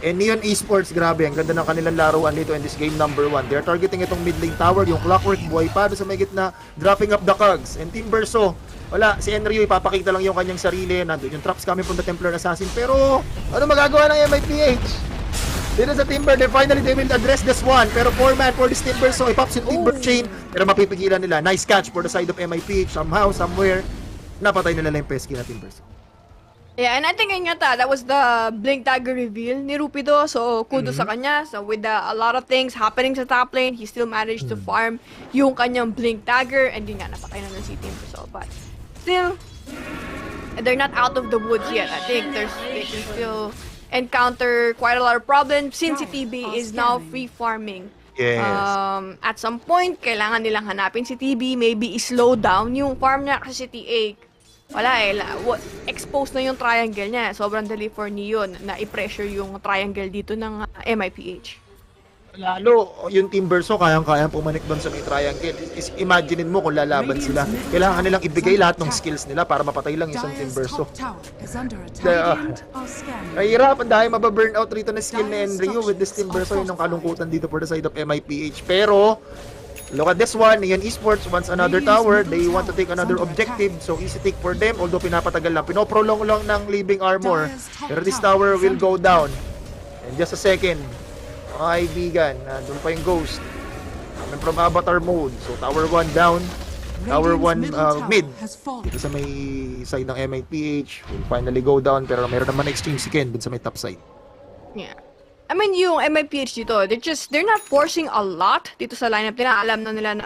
And Neon Esports, grabe, ang ganda ng kanilang laruan dito in this game number 1. They're targeting itong mid lane tower, yung clockwork buhay pa sa may gitna, dropping up the cogs. And Timbersaw, wala, si Enryu ipapakita lang yung kanyang sarili. Nandun yung traps coming from the Templar Assassin. Pero, ano magagawa ng MIPH? Dito sa Timber, they will address this one. Pero 4-man for this Timbersaw, ipops yung Timber Chain. Pero mapipigilan nila. Nice catch for the side of MIPH. Somehow, somewhere, napatay nila yung pesky na Timbersaw. Yeah, and I think that was the Blink Dagger reveal ni Rupido. So, kudos sa kanya. So, with a lot of things happening sa top lane, he still managed to farm yung kanyang Blink Dagger. And yun nga, napakay na ng si Team Brazil. But, still, they're not out of the woods yet. I think they can still encounter quite a lot of problems since si TB is now free farming. Yes. At some point, kailangan nilang hanapin si TB, maybe i-slow down yung farm niya kasi si TA, wala exposed na yung triangle niya. Sobrang dali for Neon na i-pressure yung triangle dito ng MIPH. Lalo, yung Team Verso, kayang-kayang pumanik doon sa may triangle. Imaginein mo kung lalaban sila. Kailangan nilang ibigay lahat ng skills nila para mapatay lang isang Team Verso. Ay, hirapan dahil mababurnout rito na skill ni Enryu with this Team Verso. Yun ang kalungkutan dito for the side of MIPH. Pero, look at this one. Yan Esports wants another tower. They want to take another objective. So, easy take for them. Although pinapatagal lang. Pinoprolong lang ng Living Armor. Pero this tower will go down. In just a second. Mga kaibigan, doon pa yung Ghost. Coming from Avatar mode. So, Tower 1 down. Tower 1 mid. Dito sa may side ng MIPH. Will finally go down. Pero meron naman exchange si Ken dun sa may top side. Yeah. I mean, yung MIPH dito, they're not forcing a lot dito sa lineup nila.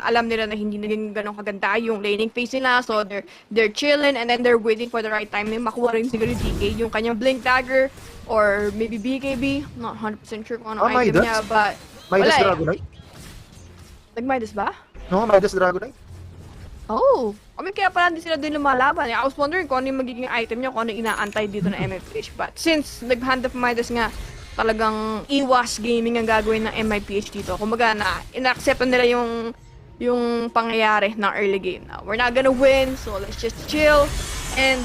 Alam nila na hindi naging ganun kaganda yung laning phase nila. So, they're chilling and then they're waiting for the right time na makuha rin siguro DK yung kanyang Blink Dagger or maybe BKB. Not 100% sure kung ano item niya, but Midas wala Dragonite? Nag-Midas ba? No, Midas Dragonite? Oh, I mean, kaya pala hindi sila din lumalaban. I was wondering kung ano yung magiging item niya, kung ano yung inaantay dito ng MIPH. But since nag-hand of Midas nga, talagang iwas gaming ang gagawin ng MIPH dito. Kumbaga na ina-accept nila yung pangyayari ng early game na we're not gonna win, so let's just chill and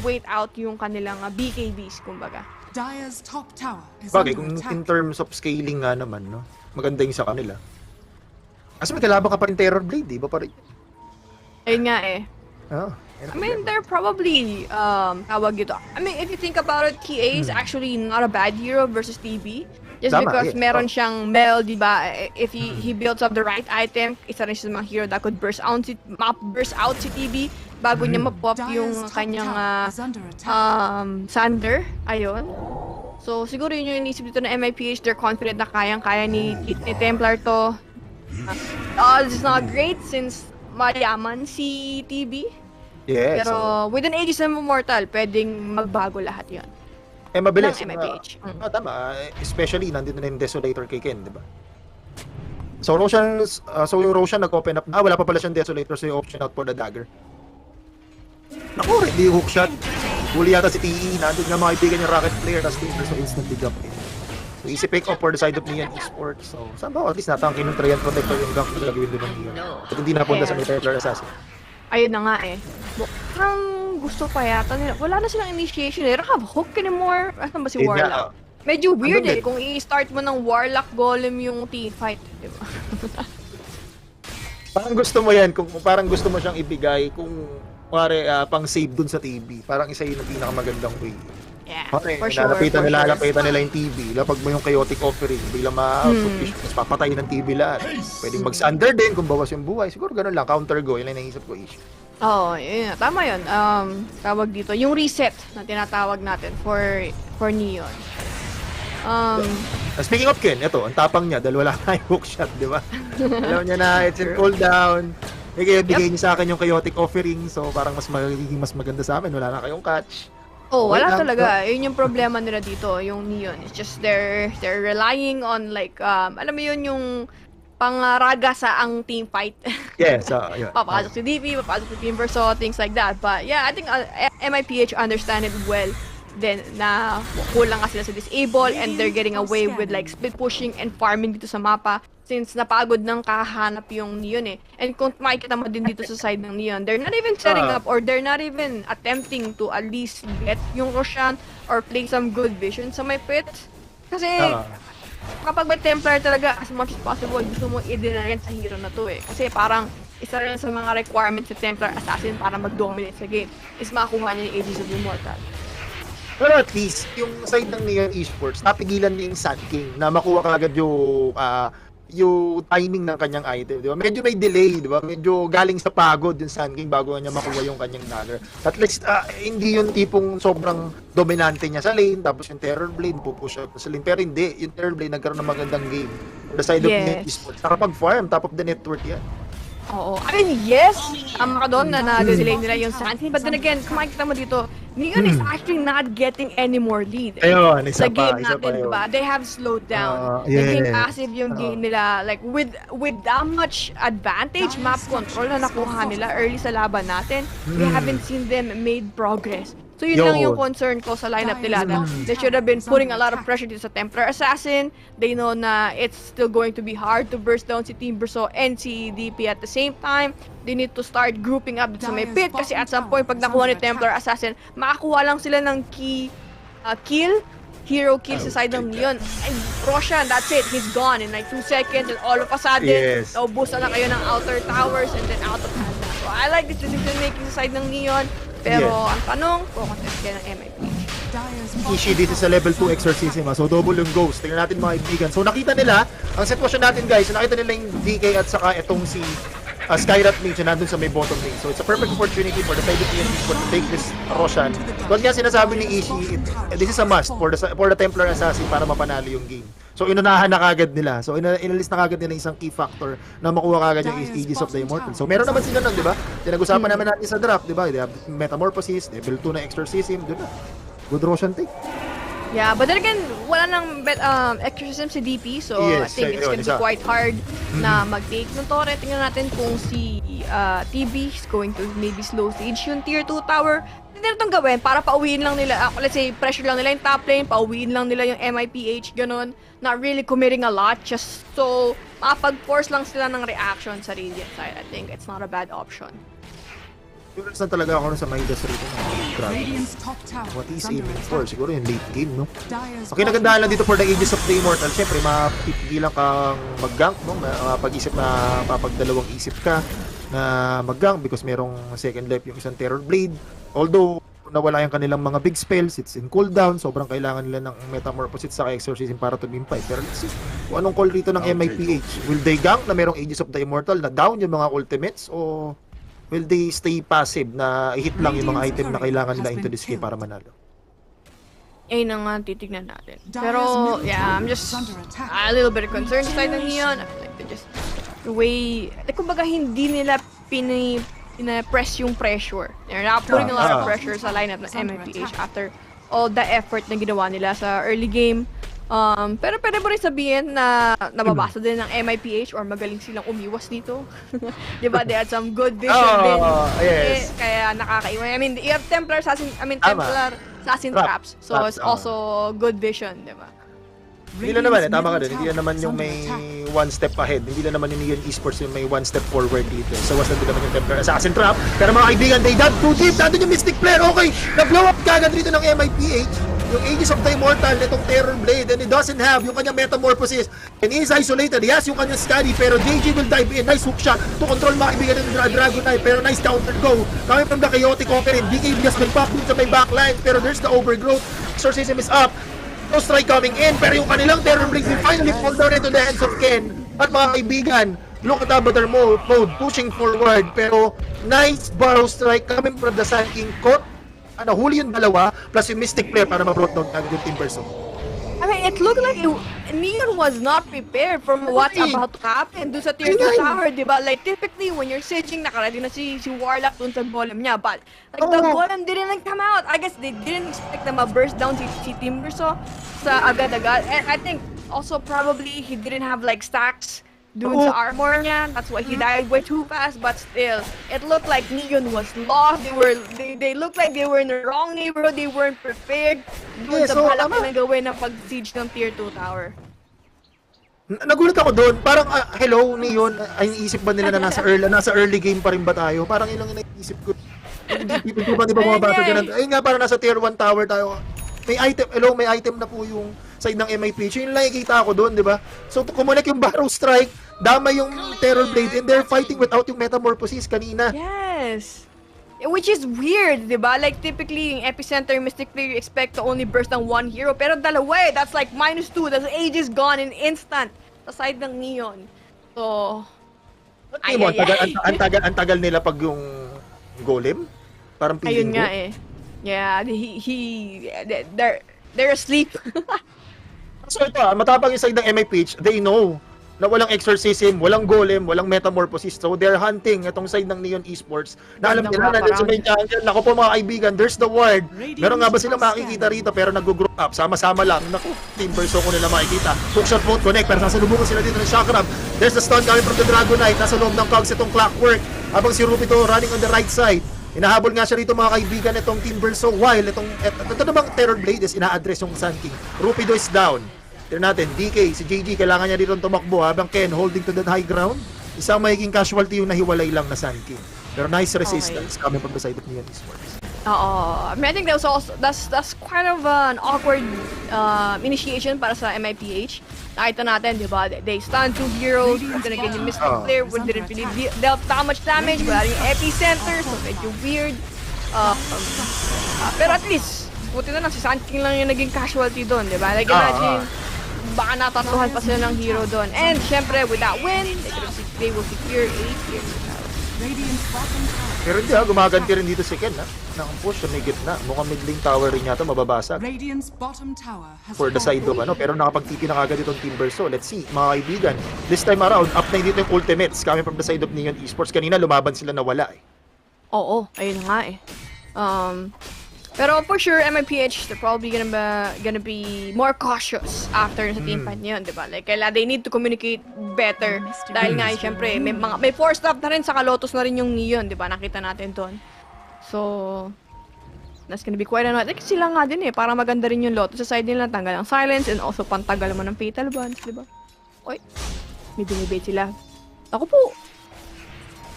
wait out yung kanilang BKBs, kumbaga. Dire's top tower is Bagay, under kung attack. in terms of scaling nga naman, no? Maganda yung sa kanila. Kasi may kalaban ka pa rin Terror Blade, di ba pa rin? Ayun nga eh. Oh, I mean, they're probably, tawag ito. I mean, if you think about it, TA is actually not a bad hero versus TB. Just Tama, because yes. meron siyang Mel, di ba? If he builds up the right item, isa rin siya sa mga hero that could burst out si TB bago niya mapop yung Dire's top kanyang tower is under attack. Sander. Ayun. So, siguro yun yung inisip dito ng MIPH. They're confident na kayang-kaya ni Templar to. This is not great since mayaman si TB. Yes. Pero with an Aegis of Immortal, pwedeng magbago lahat yon. Mabilis. ng MIPH. Tama. Especially, nandito na yung Desolator kay Ken, di ba? So, yung Roshan nag-open up na. Wala pa pala siyang Desolator, so yung option out for the dagger. Naku, ready yung hookshot. Huli yata si TE. Nandun nga mga kaibigan yung rocket player, tapos Templar so instantly jump in. So, easy pick up for the side of Neon Esports. So, saan ba? At least natangkin yung Trian Protector yung gank na gagawin doon ng Neon. At hindi napunta sa may Templar Assassin. Ayun na nga eh. Parang gusto pa yata nila. Wala na silang initiation eh. They don't have hook anymore. Asan ba si Yun nga, Warlock? Medyo weird ano eh. din? Kung i-start mo ng Warlock Golem yung Teamfight. Diba? Parang gusto mo yan, kung parang gusto mo siyang ibigay kung pang save dun sa TV. Parang isa yun ang pinakamagandang way. Yeah, Okay, for sure. lalapitan nila yung TV. Lapag mo yung chaotic offering, biglang ma-output tapos papatay ng TV lahat. Pwedeng mag-sunder din kung bawas yung buhay. Siguro ganun lang, counter go. Yun ang naisip ko, Ish. Oo, yun. Tama yun. Tawag dito. Yung reset na tinatawag natin for Neon. Speaking of Ken, ito, ang tapang niya dahil wala na yung hookshot, di ba? Alam niya na, it's in cooldown. Bigay niyo sa akin yung chaotic offering, so parang mas maganda sa amin. Wala na kayong catch. Oh, Okay wala lang. talaga. Yun yung problema nila dito, yung Neon. It's just they're relying on like, alam mo yun yung pangaraga sa ang team fight. Yes, yun. Papasok si DP, papasok si Team Verso, things like that. But yeah, I think MIPH understand it well. Then, na kulang nga sila sa disable and they're getting away with like split pushing and farming dito sa mapa since napagod ng kahanap yung Neon eh. And kung makikita mo din dito sa side ng Neon, they're not even setting up or they're not even attempting to at least get yung Roshan or play some good vision sa may pit. Kasi kapag may Templar talaga, as much as possible, gusto mo i-deny sa hero na to eh. Kasi parang isa rin sa mga requirements sa Templar Assassin para mag-dominate sa game is makakuha niya yung Aegis of Immortal. Pero at least, yung side ng Neon Esports, napigilan niya yung Sand King na makuha kagad yung yung timing ng kanyang item, di ba? Medyo may delay, di ba? Medyo galing sa pagod yung Sun King bago niya makuha yung kanyang dagger. At least, hindi yung tipong sobrang dominante niya sa lane, tapos yung Terror Blade, pupush out sa lane. Pero hindi, yung Terror Blade nagkaroon ng magandang game. On the side of Esports. Nakapag-farm, top of the network yan. Oo. I mean, yes, ka doon na na-delay nila yung Sun King. But then again, kung makikita mo dito, Neon is actually not getting any more lead. Ayun, isa Sa pa, game isa pa natin, yun. diba? They have slowed down. Yes. Naging passive yung game nila. Like, with that much advantage, map control na nakuha nila early sa laban natin, we haven't seen them made progress. So yun lang yung concern ko sa lineup nila. Na they should have been putting a lot of pressure dito sa Templar Assassin. They know na it's still going to be hard to burst down si Team Berso and si DP at the same time. They need to start grouping up sa may pit kasi at some point pag nakuha ni Templar Assassin, makakuha lang sila ng hero kill sa side ng Leon. And Roshan, that's it. He's gone in like 2 seconds and all of a sudden, naubos na kayo ng outer towers and then out of hand na. So I like this decision making sa side ng Leon. Pero ang tanong, contest kaya ng MIP. Ishi dito sa level 2 exorcism. So double yung ghost. Tingnan natin mga kaibigan. So nakita nila, ang sitwasyon natin guys, so nakita nila yung DK at saka itong si Skyrat Mage na nandun sa may bottom lane. So it's a perfect opportunity for the side of TNT to take this Roshan. Kung nga sinasabi ni Ishi, this is a must for the Templar Assassin para mapanalo yung game. So inunahan na kagad nila. So inalis na kagad nila isang key factor na makuha kagad yung Aegis of the Immortal. So meron naman sila nun, di ba? Pinag-usapan naman natin sa draft, di ba? They have Metamorphosis, level 2 na Exorcism, di ba? Good Roshan take. Yeah, but then again, wala nang exorcism si DP, so I think it's gonna be quite hard na mag-take ng Torre. Tingnan natin kung si TB is going to maybe slow siege yung tier 2 tower. Hindi na itong gawin para pauwiin lang nila, let's say pressure lang nila yung top lane, pauwiin lang nila yung MIPH, ganun. Not really committing a lot, just so makapag-force lang sila ng reaction sa Radiant side. I think it's not a bad option. Curious na talaga ako sa Midas rito. Grabe. What is aiming for? Siguro yung late game, no? Okay, nagandahan lang dito for the Aegis of the Immortal. Siyempre, mapipigilan kang mag-gank, no? Pag-isip na papagdalawang isip ka na mag-gank because merong second life yung isang Terror Blade. Although, nawala yung kanilang mga big spells, it's in cooldown, sobrang kailangan nila ng Metamorphosis sa Exorcism para to Teamfight. Pero let's see, kung anong call rito ng MIPH. Will they gank na merong Aegis of the Immortal na down yung mga ultimates o will they stay passive na hit lang yung mga item na kailangan nila into this game para manalo? Ayun ang titignan natin. Pero, yeah, I'm just a little bit concerned sa side ng Neon. I feel like they just, the way, kumbaga hindi nila pina-press yung pressure. They're not putting a lot of pressure sa lineup ng MIPH after all the effort na ginawa nila sa early game. Pero pwede mo rin sabihin na nababasa din ng MIPH or magaling silang umiwas dito. Diba? They had some good vision din. Yes. Kaya nakakaiwan. I mean, you have Templar Assassin, Templar Assassin Traps. So it's also good vision, diba? Hindi na naman tama ka doon. Hindi na naman yung may one step ahead. Hindi na naman yung Esports yung may one step forward dito. So was nandun naman yung Templar Assassin Trap. Pero mga kaibigan, they dug too deep. Nandun yung Mystic Flare. Okay, na-blow up kagad rito ng MIPH. Yung Aegis of the Immortal, itong Terror Blade, and he doesn't have yung kanyang Metamorphosis. And he is isolated. He has yung kanyang Scuddy, pero JG will dive in. Nice hook shot to control mga kaibigan ng Dragon Knight, pero nice counter go. Coming from the Chaotic Offering. DK just will pop dun sa may backline, pero there's the overgrowth. Exorcism is up. No strike coming in, pero yung kanilang Terror Blade will finally fall down into the hands of Ken. At mga kaibigan, look at Avatar mode, pushing forward, pero nice barrow strike coming from the Sun King Court. Huli yung dalawa, plus yung Mystic Flare para ma-brought down kagad yung Team Berso. I mean, it looked like Neon was not prepared from what's about to happen dun sa tier 2 tower, diba? Like, typically, when you're sieging, naka-ready na si Warlock dun sa golem niya, but like, the golem didn't come out. I guess they didn't expect na ma-burst down si Team Berso sa agad-agad. And I think, also, probably, he didn't have, like, stacks dun sa armor niya. That's why he died way too fast, but still, it looked like Neon was lost. They looked like they were in the wrong neighborhood. They weren't prepared dun sa balak na gawin ng pag-siege ng tier 2 tower. Nagulat ako doon. Parang, hello, Neon, ay iniisip ba nila na nasa early game pa rin ba tayo? Parang ilang iniisip ko. Hindi ba mga bata ganun? Ayun nga, parang nasa tier 1 tower tayo. May item, may item na po yung side ng MIPH. Yun lang nakikita ko doon, di ba? So, kumunik yung Barrow Strike, dama yung Terror Blade, and they're fighting without yung Metamorphosis kanina. Yes! Which is weird, di ba? Like, typically, yung Epicenter, Mystic Flare, you expect to only burst ng one hero, pero dalawa eh. That's like -2. That's Aegis gone in instant. sa side ng Neon. So, Ay, mo, ang tagal nila pag yung golem. Parang ayun feeling nga ko. eh. Yeah, they're asleep. So ito, matapang yung side ng MIPH, they know na walang exorcism, walang golem, walang metamorphosis. So they're hunting itong side ng Neon Esports. Na alam nila na sa main jungle. Naku po mga kaibigan, there's the ward. Meron nga ba silang makikita rito pero nag-group up, sama-sama lang. Naku, team verso ko nila makikita. Hookshot won't connect pero sasalubungan sila dito ng Chakram. There's the stun coming from the Dragon Knight. Nasa loob ng cogs itong Clockwork. Habang si Rupito running on the right side. Inahabol nga siya rito mga kaibigan itong Team Verso while ito namang Terror Blade is ina-address yung Sun King. Rupido is down. Tignan natin, DK, si JG, kailangan niya dito tumakbo habang Ken holding to the high ground. Isang magiging casualty yung nahiwalay lang na Sun King. Pero nice resistance coming from the side of Neon Esports. I mean, I think that was also, that's kind of an awkward initiation para sa MIPH. Nakita natin, di ba? They stunned 2 heroes, then again yung Mystic Player didn't really dealt that much damage, wala yung epicenter, so medyo weird. Pero at least, buti na lang, si Sun King lang yung naging casualty doon, di ba? Like, imagine, baka natatuhan pa sila ng hero doon. And, syempre, with that win, they will secure 8 years. Pero hindi gumaganti rin dito si Ken Nakapush sa may gitna. Mukhang mid lane tower rin yata mababasag. For the side of pero nakapag-TP na kagad itong Team Verso. Let's see, mga kaibigan. This time around, up na dito yung ultimates coming from the side of Neon Esports. Kanina lumaban sila nawala Oo, ayun nga eh. Pero for sure, MIPH, they're probably gonna be more cautious after sa teamfight niyon, di ba? Like, they need to communicate better. Dahil nga, syempre, may 4 staff na rin, saka Lotus na rin yung Neon, di ba? Nakita natin doon. So, that's gonna be quite annoying. Like, sila nga din eh, para maganda rin yung Lotus. Sa side nila, tanggal ang silence, and also pantagal mo ng fatal bonds, di ba? Oy, may binibait sila. Ako po!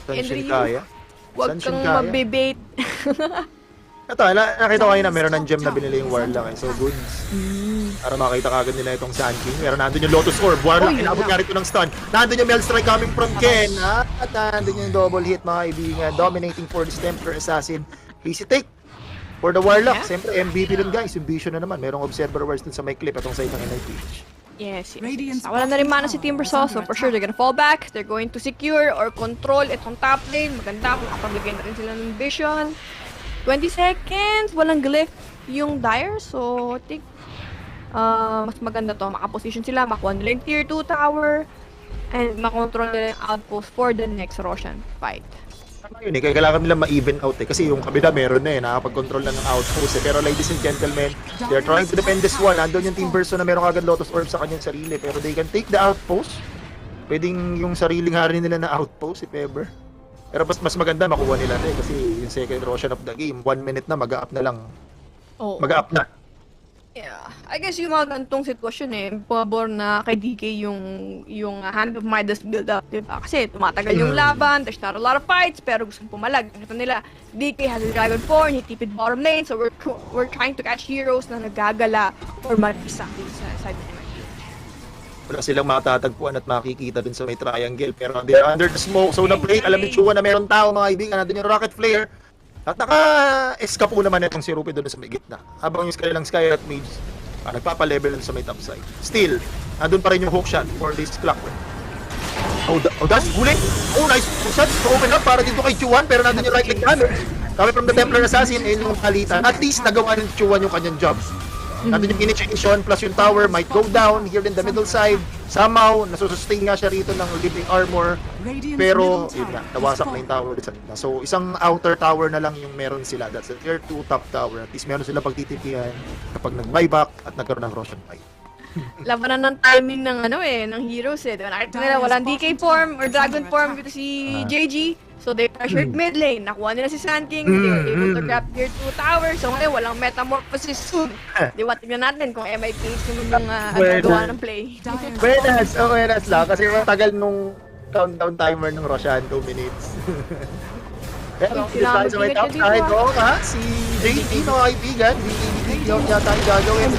Sanction kaya. Huwag kang mabibait. Ito, nakita ko kayo na meron ng gem na binili yung Warlock so good. Para makita kagad nila itong Sun King. Meron nandun yung Lotus Orb, Warlock, inabot nga rito ng stun. Nandun yung Mel Strike coming from Ken, at nandun yung double hit mga kaibigan. Dominating for this Templar Assassin. Easy take for the Warlock. Siyempre, MVP dun guys, yung Vision na naman. Merong Observer Wars dun sa may clip itong side ng NIPH. Yes. Wala na rin mana si Team Verso, so for sure they're gonna fall back. They're going to secure or control itong top lane. Maganda kung kapaglagay na rin sila ng Vision. 20 seconds, walang glyph yung Dire, so I think mas maganda to, makaposition sila, makuha nila yung tier 2 tower, and makontrol nila yung outpost for the next Roshan fight. Tama yun kaya kailangan nila ma-even out kasi yung kabila meron na nakapag-control na ng outpost pero ladies and gentlemen, they're trying to defend this one. Andun yung Team Verso na meron kagad Lotus Orb sa kanyang sarili, pero they can take the outpost. Pwedeng yung sariling hari nila na outpost if ever. Pero mas maganda makuha nila kasi yung second Roshan of the game, 1 minute na, mag-up na lang. Mag-up na. Yeah. I guess yung mga ganitong sitwasyon pabor na kay DK yung Hand of Midas build up, diba? Kasi tumatagal yung laban, there's not a lot of fights, pero gustong pumalag. Nakita nila, DK has a Dragon 4, he tipid bottom lane, so we're trying to catch heroes na nagagala or marisa sa side ng wala silang matatagpuan at makikita dun sa may triangle pero they're under the smoke so na-break alam ni Chua na meron tao mga kaibigan nandun yung rocket flare at naka-escape po naman itong si Rupi dun sa may gitna habang yung Skylang Skyrat Mage nagpapa-level dun sa may top side still nandun pa rin yung hook shot for this Clockwork that's guling nice hook shot to open up para dito kay Chuan pero nandun yung right leg damage kami from the Templar Assassin yung palitan at least nagawa ng Chuan yung kanyang job. Nandun yung initiation plus yung tower might go down here in the middle side. Somehow, nasusustain nga siya rito ng living armor. Pero, yun nga, nawasak na yung tower. So, isang outer tower na lang yung meron sila. That's the tier 2 top tower. At least meron sila pagtitipihan kapag nag-buyback at nagkaroon ng Roshan fight. Labanan ng timing ng ng heroes Nakita nila walang DK form or Dragon form dito si JG. So they pressured mid lane. Nakuha nila si Sun King. They were able to grab tier 2 tower. So ngayon walang metamorphosis soon. Di ba tingnan natin kung MIPH naman yung gawa ng play. Buenas lang. Kasi matagal nung countdown timer ng Roshan 2 minutes. Pero tayo sa may top side. Si JT mga kaibigan. Hindi yata yung gagawin.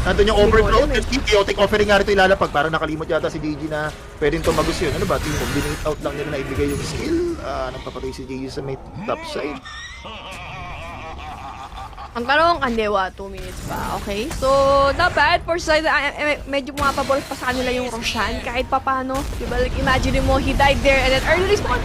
Nandun yung overgrowth, chaotic offering nga rito ilalapag para nakalimot yata si JG na pwedeng tumagus yun. Ano ba? Team combinate out lang nila na ibigay yung skill. Nagpapatay si JG sa may top side. Ang tanong, kandewa, 2 minutes pa, okay? So, not bad for side, medyo pumapabol pa sa kanila yung Roshan kahit papano. Diba, like, imagine mo, he died there and then early respawn.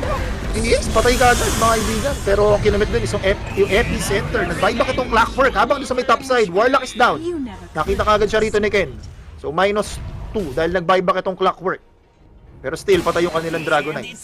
Yes, patay ka agad mga kaibigan. Pero ang kinamit dun is yung epicenter. Nag-buyback itong Clockwork habang doon sa may top side. Warlock is down. Nakita ka agad siya rito ni Ken. So, -2 dahil nag-buyback itong Clockwork. Pero still, patay yung kanilang Dragonite.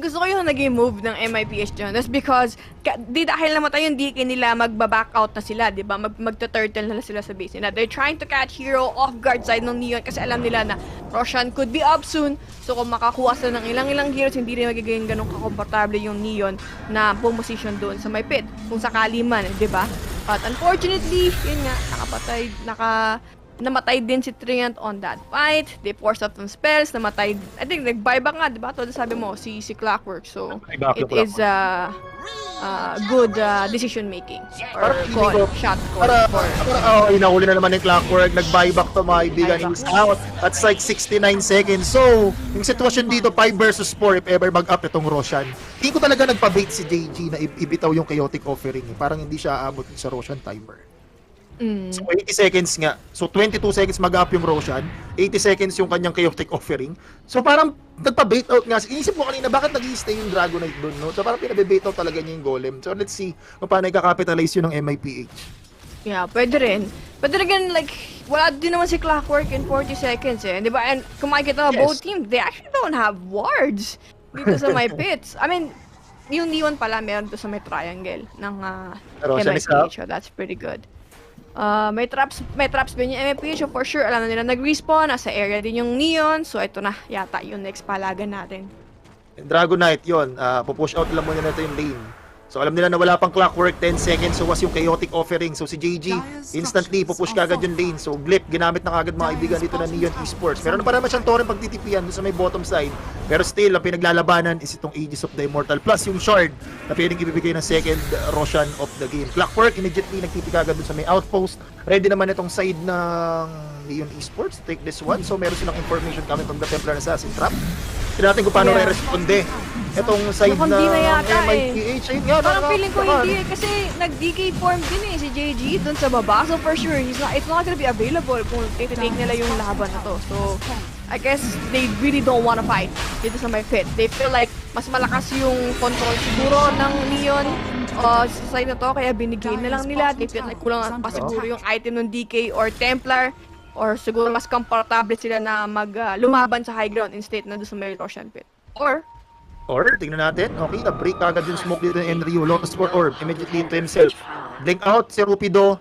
Gusto ko yung naging move ng MIPH dyan. That's because, dahil namatay yung DK nila, magbaback out na sila, di ba? Magta-turtle na sila sa base nila. They're trying to catch hero off guard side ng Neon kasi alam nila na Roshan could be up soon. So kung makakuha sila ng ilang heroes, hindi rin magiging ganun kakomportable yung Neon na position doon sa may pit. Kung sakali man, di ba? But unfortunately, yun nga, namatay din si Triant on that fight. They forced out some spells. Namatay. I think nag-buyback nga, di ba? Todo sabi mo, si Clockwork. So, it is good decision making. Or shot call. Inahuli na naman yung Clockwork. Nag-buyback to mga kaibigan. He's out. That's like 69 seconds. So, yung sitwasyon dito, 5 versus 4 if ever mag-up itong Roshan. Hindi ko talaga nagpa-bait si JG na ibitaw yung chaotic offering. Parang hindi siya aabot sa Roshan timer. So 80 seconds nga. So 22 seconds mag-up yung Roshan, 80 seconds yung kanyang chaotic offering. So parang nagpa-bait out nga. Inisip ko kanina bakit nag-i-stay yung Dragonite doon, no? So parang pinabe-bait out talaga niya yung Golem. So let's see kung paano i-capitalize yun ng MIPH. Yeah, pwede rin. But then again, like, wala din naman si Clockwork in 40 seconds eh. Di ba? And kung makikita na both teams, they actually don't have wards dito sa my pits. I mean, yung Neon pala meron to sa may triangle ng MIPH. So that's pretty good. May traps ba yung MPH? So for sure, alam na nila nag-respawn. Nasa area din yung Neon. So ito na, yata yung next palagan natin. Dragonite yun. Pupush out lang muna natin yung lane. So alam nila na wala pang Clockwork, 10 seconds. So was yung chaotic offering. So si JG, instantly pupush ka agad yung lane. So Blip, ginamit na kagad mga kaibigan dito na Neon Esports. Meron pa naman siyang torrent pagtitipian doon sa may bottom side. Pero still, ang pinaglalabanan is itong Aegis of the Immortal. Plus yung shard na pwedeng ibibigay ng second Roshan of the game. Clockwork, immediately nagtipika agad doon sa may outpost. Ready naman itong side ng Neon Esports to take this one. So meron silang information coming from the Templar Assassin Trap. Tignan natin kung paano re-responde itong side na MIPH. Ayun nga, parang feeling ko hindi eh. Kasi nag-DK form din eh si JG dun sa baba. So for sure, it's not gonna be available kung take nila yung laban na to. So I guess they really don't wanna fight dito sa may pit. They feel like mas malakas yung control siguro ng Neon sa side na to. Kaya binigay na lang nila. They feel like kulang pa siguro yung item ng DK or Templar. Or siguro mas komportable sila na lumaban sa high ground instead na doon sa may Roshan pit. Or, tingnan natin. Okay, na-break agad yung smoke dito ng Enryu. Lotus for Orb, immediately into himself. Blink out si Rupido.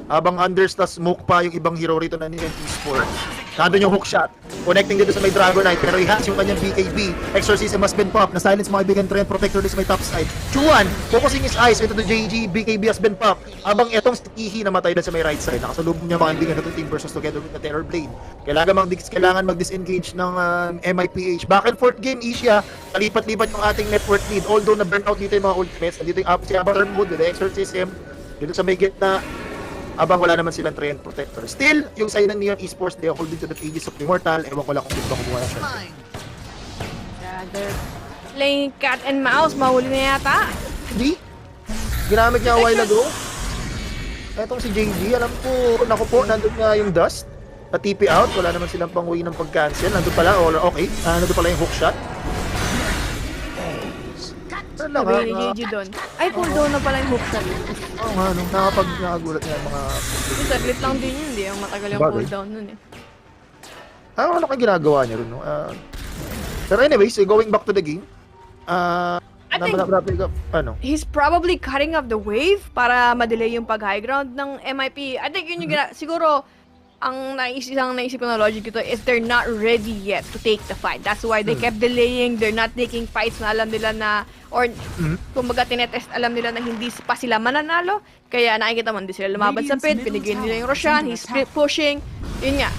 Habang unders na smoke pa yung ibang hero rito na Neon Esports. Nandun yung hook shot. Connecting dito sa may Dragonite. Pero i-hatch yung kanyang BKB. Exorcism has been popped. Na-silence mga ibigan Trend Protector dito sa may top side. Chuan, focusing his eyes into the JG. BKB has been popped. Habang etong Sticky namatay dito sa may right side. Nakasalubong niya mga ibigan na team versus together with the Terror Blade. Kailangan mag-disengage ng MIPH. Back and forth game, Isha. Kalipat-lipat yung ating network need. Although na-burnout dito yung mga ultimates. Dito yung si Abang Hermwood with the Exorcism. Dito sa may gitna. Abang wala naman silang Treant Protector. Still, yung side ng Neon Esports, they are holding to the Aegis of the Immortal. Ewan ko lang kung dito kumuha siya. Yeah, they're playing cat and mouse. Mahuli na yata. Hindi. Ginamit niya a while ago. Etong si JG, alam ko, naku po, nandun nga yung dust. TP out, wala naman silang pang way ng pag-cancel. Nandun pala, okay. Nandun pala yung hook shot. Sabi ni JG doon. Ay, cooldown na pala yung hook shot. Oo nga, nakagulat niya mga... Yung saglit lang din yun, hindi yung matagal yung cooldown nun eh. Ano kayo ginagawa niya ron, no? Pero anyways, going back to the game, I think he's probably cutting off the wave para ma-delay yung pag-high ground ng MIP. I think yun yung siguro, ang naisip ko na logic ito is they're not ready yet to take the fight. That's why they kept delaying. They're not taking fights na alam nila na, or kumbaga tinetest, alam nila na hindi pa sila mananalo. Kaya nakikita mo, hindi sila lumaban sa pit, pinigyan nila yung Roshan, he's split pushing. Yun nga,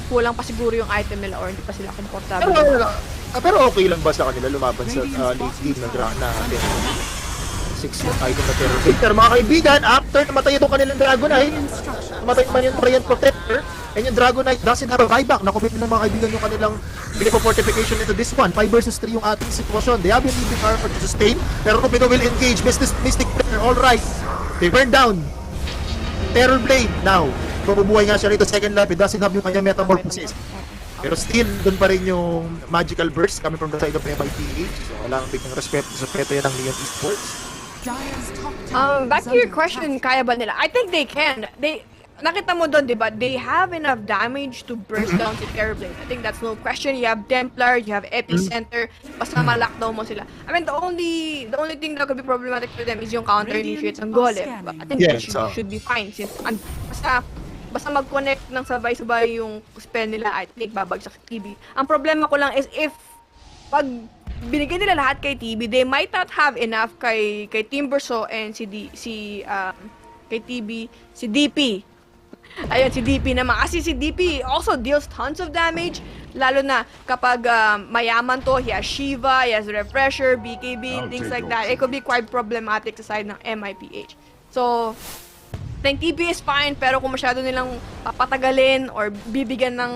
kulang pa siguro yung item nila or hindi pa sila komportable. Pero okay lang ba sa kanila lumaban sa late game na 6 yung item na Terror Blade. Pero mga kaibigan, after namatay itong kanilang Dragonite, namatay man yung Variant Protector, and yung Dragonite doesn't have a buyback. Nakumit na mga kaibigan yung kanilang Bilip of Fortification into this one. 5 versus 3 yung ating sitwasyon. They have been leaving armor to sustain, pero Rupido will engage. Mystic Player, alright. They burn down. Terror Blade, now. Mabubuhay nga siya rito, second lap. It doesn't have yung kanyang Metamorphosis. Pero still, dun pa rin yung magical burst coming from the side of MIPH. So, kailangan bigyan respeto yan ng Neon Esports. Back to your question, kaya ba nila? I think they can. Nakita mo doon, di ba? They have enough damage to burst down si Terror Blade. I think that's no question. You have Templar, you have Epicenter, basta ma-lockdown mo sila. I mean, the only thing that could be problematic for them is yung counter-initiates ng Golem. But I think that should be fine since basta mag-connect ng sabay-sabay yung spell nila, I think babagsak sa TB. Ang problema ko lang is if pag binigay nila lahat kay TB, they might not have enough kay Timbersaw and kay TB, si DP. Ayun, si DP naman. Kasi si DP also deals tons of damage. Lalo na kapag mayaman to, he has Shiva, he has Refresher, BKB, things like that. It could be quite problematic sa side ng MIPH. So, I think TP is fine, pero kung masyado nilang papatagalin or bibigyan ng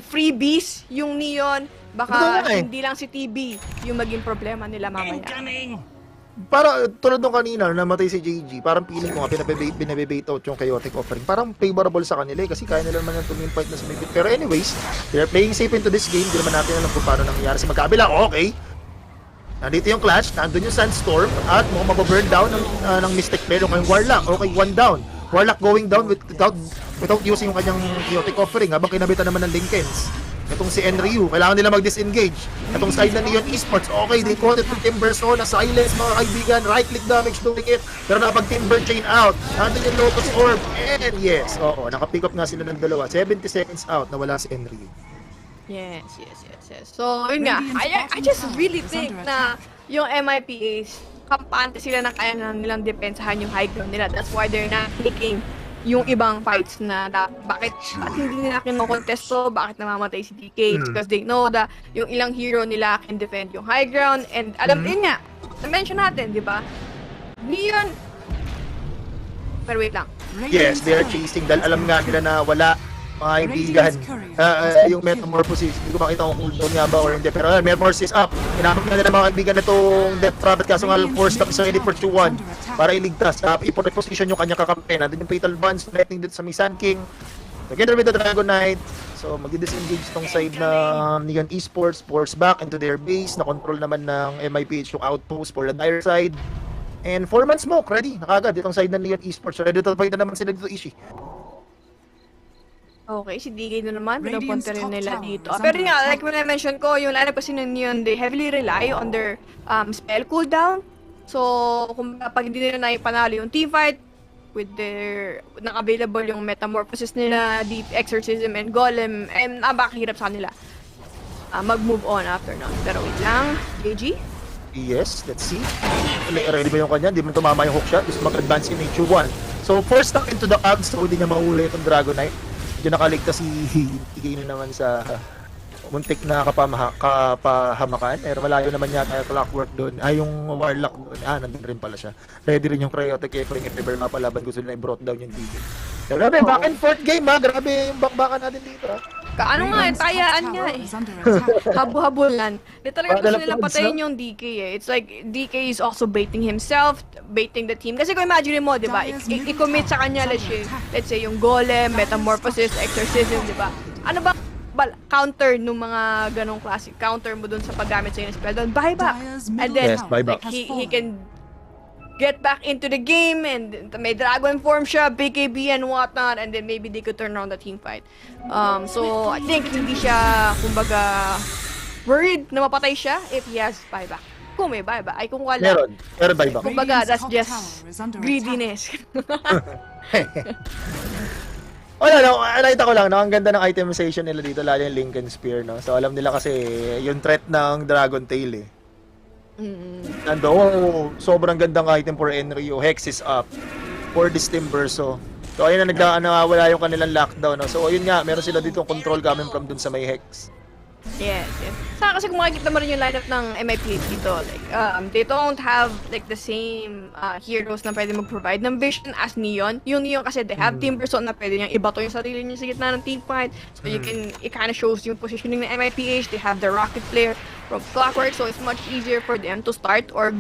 freebies yung Neon, baka hindi lang si TB yung maging problema nila mamaya. Para tulad nung kanina namatay si JG, parang feeling ko nga binabebait out yung chaotic offering. Parang favorable sa kanila kasi kaya nila naman yung Teamfight na sumipit. Pero anyways, they're playing safe into this game. Hindi naman natin alam kung paano nangyayari sa magkabila. Okay. Nandito yung Clash, nandun yung Sandstorm at mukhang mababurn down ng Mystic Player yung kanyang Warlock. Okay, 1 down. Warlock going down without using yung kanyang chaotic offering habang kinabitan naman ng Linkens. Itong si Enryu, kailangan nila mag-disengage. Itong side na Neon Esports, okay, they caught it with Timbersaw na silence mga kaibigan, right-click damage doing it, pero nakapag-Timber chain out. Nandun yung Lotus Orb, and yes, nakapick up nga sila ng dalawa. 70 seconds out, nawala si Enryu. Yes. So, yun nga, I just really think na yung MIPAs, kampante sila na kaya na nilang depensahan yung high ground nila. That's why they're not taking yung ibang fights na bakit hindi nila kinokontest to, bakit namamatay si DK, because they know that yung ilang hero nila can defend yung high ground, and alam din nga, na-mention natin, di ba? Neon, pero wait lang. Yes, they are chasing dahil alam nga nila na wala mga kaibigan. Yung Metamorphosis, hindi ko makita kung cooldown nga ba or hindi, pero Metamorphosis up. Hinapag na nila mga kaibigan na itong Death Trap at kaso nga force up sa edit for 2-1 para iligtas. Ipo-reposition yung kanyang kakampi. Nandun yung Fatal Bonds, threatening dito sa may Sun King. Together with the Dragonite, so mag-disengage tong side na Neon Esports, force back into their base, na-control naman ng MIPH yung outpost for the dire side. And 4-man smoke, ready, nakagad itong side ng Neon Esports. So ready to fight na naman sila dito, Ishi. Okay, si DK na naman, pinapunta rin nila dito. Pero nga, like when I mentioned ko, yung lineup kasi ng Neon, they heavily rely on their spell cooldown. So, kung pag hindi nila naipanalo yung Teamfight, with their, naka-available yung Metamorphosis nila, Deep Exorcism, and Golem, and napakahirap sa kanila mag-move on after nun. Pero wait lang, JG? Yes, let's see. Ready ba yung kanya? Hindi mo tumama yung hook shot. Gusto mag-advance in Nature 1. So, first stop into the Ags, so hindi niya mahuli itong Dragonite. Diyan nakaligtas si Igay na naman sa muntik na kapahamakan. Pero malayo naman yata yung clockwork doon. Yung warlock doon. Nandun rin pala siya. Ready rin yung chaotic offering if ever mapalaban. Gusto nila i-brought down yung DK. Grabe, back and forth game Grabe yung bakbakan natin dito Kaano nga tayaan nga Habu-habulan. Di talaga gusto nila patayin yung DK It's like DK is also baiting himself, baiting the team. Kasi kung imagine mo, di ba? I-commit sa kanya, let's say yung Golem, Metamorphosis, Exorcism, di ba? Ano ba counter nung mga ganong classic? Counter mo dun sa paggamit sa yung spell doon, buyback. And then, like, he can get back into the game, and may dragon form siya, BKB and whatnot, and then maybe they could turn around the team fight. So, I think hindi siya, kumbaga, worried na mapatay siya if he has buyback. Kung may buyback, ay kung wala. Meron buyback. Kumbaga, that's just greediness. Nakita ko lang, ang ganda ng itemization nila dito, lalo yung Lincoln Spear, no? So, alam nila kasi yung threat ng Dragon Tail, sobrang gandang item for Enryu. Hex is up for this Timbersaw. So ayun na nawawala yung kanilang lockdown. So ayun nga, meron sila dito control coming from dun sa may Hex. Yes, yes. Saka kasi kung makikita mo rin yung lineup ng MIPH dito, like, they don't have like the same heroes na pwede mag-provide ng vision as Neon. Yung Neon kasi they have Timbersaw na pwede niyang ibato yung sarili niya sa gitna ng teamfight. So it kind of shows yung positioning ng MIPH. They have the rocket player from Clockwork, so it's much easier for them to start or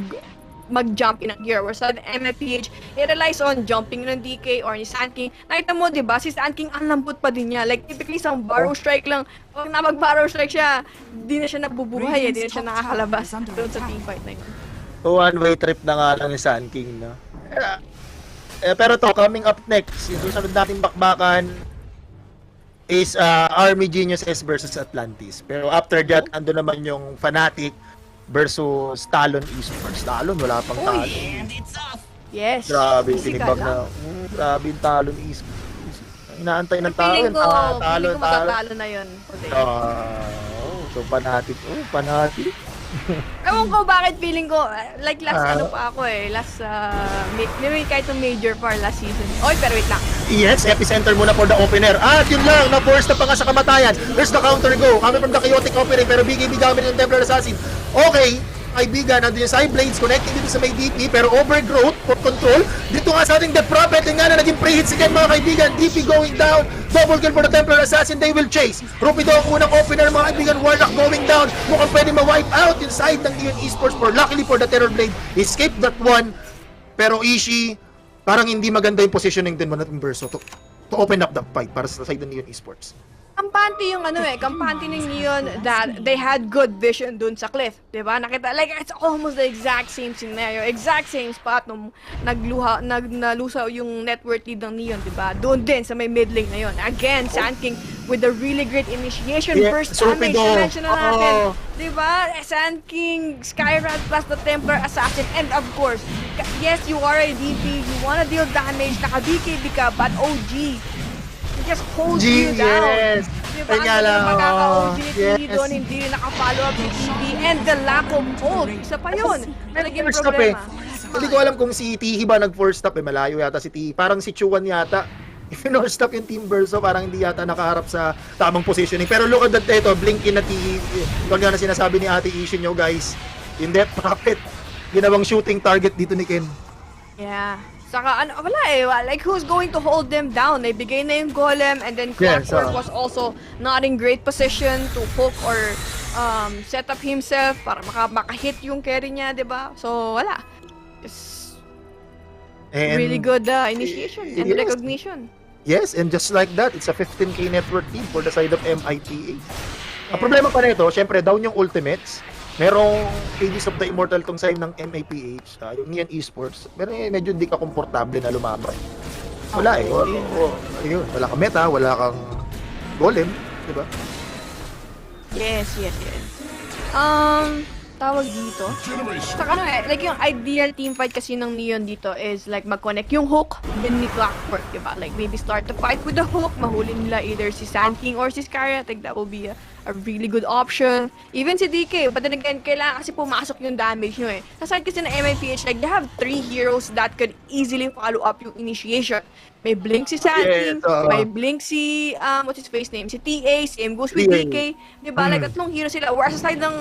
mag-jump in a gear. Whereas sa MFPH, it relies on jumping ng DK or ni Sand King. Nakita mo, di ba? Si Sand King, ang lambot pa din niya. Like, typically, isang barrow strike lang. Pag na mag-barrow strike siya, di na siya nabubuhay, di na siya nakakalabas doon sa teamfight na yun. One-way trip na nga lang ni Sand King, no? Pero to, coming up next, yung susunod natin bakbakan is Army Genius S versus Atlantis. Pero after that, ando naman yung Fnatic versus Talon Esports. Talon, wala pang Talon. Yes. Grabe, Physical sinibag na. Grabe yung Talon Esports. Inaantay ng Feeling ko, Talon. matatalo na yun. So, Fnatic. Fnatic. Ewan ko bakit feeling ko, like last ano pa ako last, may kahit yung major pa last season. Oy, pero wait lang. Yes, epicenter muna for the opener. At yun lang, na-force na pa nga sa kamatayan. There's the counter go. Coming from the chaotic opening, pero BKB gamit yung Templar Assassin. Okay, kaibigan, nandun yung side blades, connecting dito sa may DP, pero overgrowth for control. Dito nga sa ating The Prophet, yung nga na naging pre-hits again mga kaibigan. DP going down, double kill for the Templar Assassin, they will chase. Rupido ang unang opener mga kaibigan, Warlock going down. Mukhang pwede ma-wipe out yung side ng Neon Esports, for luckily for the Terror Blade, escape that one. Pero Ishii, parang hindi maganda yung positioning din mo natin Verso to open up the fight para sa side ng Neon Esports. Kampante yung kampante ng Neon that they had good vision dun sa cliff, 'di ba? Nakita like it's almost the exact same scenario, exact same spot nung nalusaw yung network lead ng Neon, 'di ba? Doon din sa may mid lane na yon. Again, Sand King with a really great initiation, first damage mention na natin. 'Di ba? Sand King, Skyrat plus the Templar Assassin, and of course, yes, you are a DP, you wanna deal damage, naka-BKB ka, but OG just hold you down. Yes. Diba? Magkaka-OG ni doon, hindi naka-follow up ni ED, and the lack of hold. Isa pa yun. Nalaging problema. Hindi ko alam kung si Tihi ba nag-force stop malayo yata si Tihi. Parang si Chuan yata. If-force stop yung Team Verso, parang hindi yata nakaharap sa tamang positioning. Pero look at that, ito, blinkin na Tihi. Pag na sinasabi ni Ate Ishin nyo, guys. Yung Death Prophet, ginawang shooting target dito ni Ken. Yeah. Saka wala like who's going to hold them down? Naibigay na yung golem, and then Clockwork was also not in great position to hook or set up himself para maka-hit yung carry niya, 'di ba? So wala. It's really good initiation and recognition. Yes, and just like that, it's a 15k network team for the side of MIPA. Ang problema pa nito, syempre down yung ultimates. Merong Aegis of the Immortal tong side ng MAPH, yung Neon Esports. Pero medyo hindi ka komportable na lumaban. Wala Ayun, wala kang meta, wala kang golem, di ba? Yes. Tawag dito. Saka like yung ideal team fight kasi ng Neon dito is like mag-connect yung hook din ni Clockwork, diba? Like maybe start the fight with the hook, mahuli nila either si Sand King or si Skyra. I think that will be a really good option. Even si DK, but then again, kailangan kasi pumasok yung damage nyo Sa side kasi ng MIPH, like they have 3 heroes that could easily follow up yung initiation. May blink si Sand King, may blink si, what's his face name? Si TA, same goes with DK. Diba? Like, tatlong hero sila. Whereas sa side ng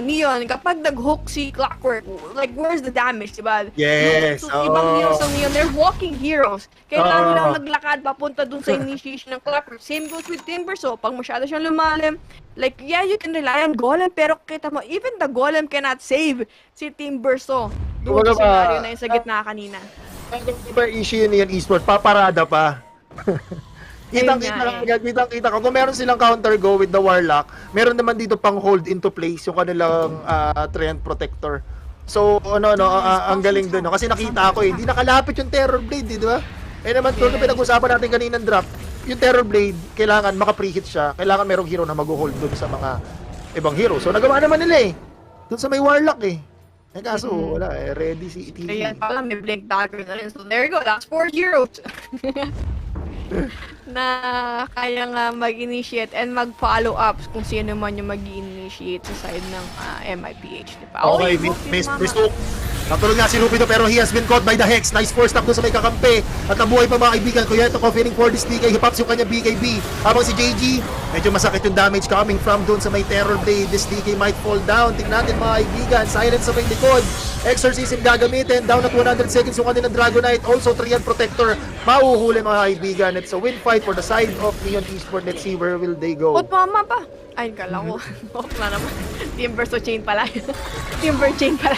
Neon, kapag nag-hook si Clockwork, like, where's the damage, diba? Yes. Yung ibang heroes ng Neon, they're walking heroes. Kailangan nilang naglakad papunta dun sa initiation ng Clockwork. Same goes with Timber, so pag masyado siyang lumalim, like, yeah, you can rely on Golem, pero kita mo, even the Golem cannot save si Timber, so doon sa scenario na yun sa gitna kanina. Diba issue yun yung esports, paparada pa. Kitang-kita ko. Kung meron silang counter go with the Warlock, meron naman dito pang hold into place yung kanilang Treant Protector. So, ang galing dun. Kasi nakita ko hindi nakalapit yung Terror Blade, di ba? Naman, kung pinag-usapan natin kaninang draft, yung Terror Blade, kailangan maka-pre-hit siya. Kailangan merong hero na mag-hold dun sa mga ibang hero. So, nagawa naman nila dun sa may Warlock kaso, wala ready si ET. Ayan, pala may blink dagger na rin. So, there you go. That's 4 heroes. Na kaya nga mag-initiate and mag-follow up kung sino man yung mag-initiate sa side ng MIPH, di ba? Okay, Natulog nga si Rupido pero he has been caught by the Hex. Nice force stop doon sa may kakampi. At nabuhay pa mga kaibigan. Kuya ito feeling for this DK. Hipops yung kanya BKB. Habang si JG, medyo masakit yung damage coming from doon sa may Terror Blade. This DK might fall down. Tingnan natin mga kaibigan. Silence sa may likod. Exorcism gagamitin. Down at 100 seconds yung kanilang Dragonite. Also Triad Protector. Mauhuli mga kaibigan. It's a win fight for the side of Neon Esports. Let's see where will they go. Hot mama pa. Ay, kala ko. Hook na naman. Timber so chain pala. Timber chain pala.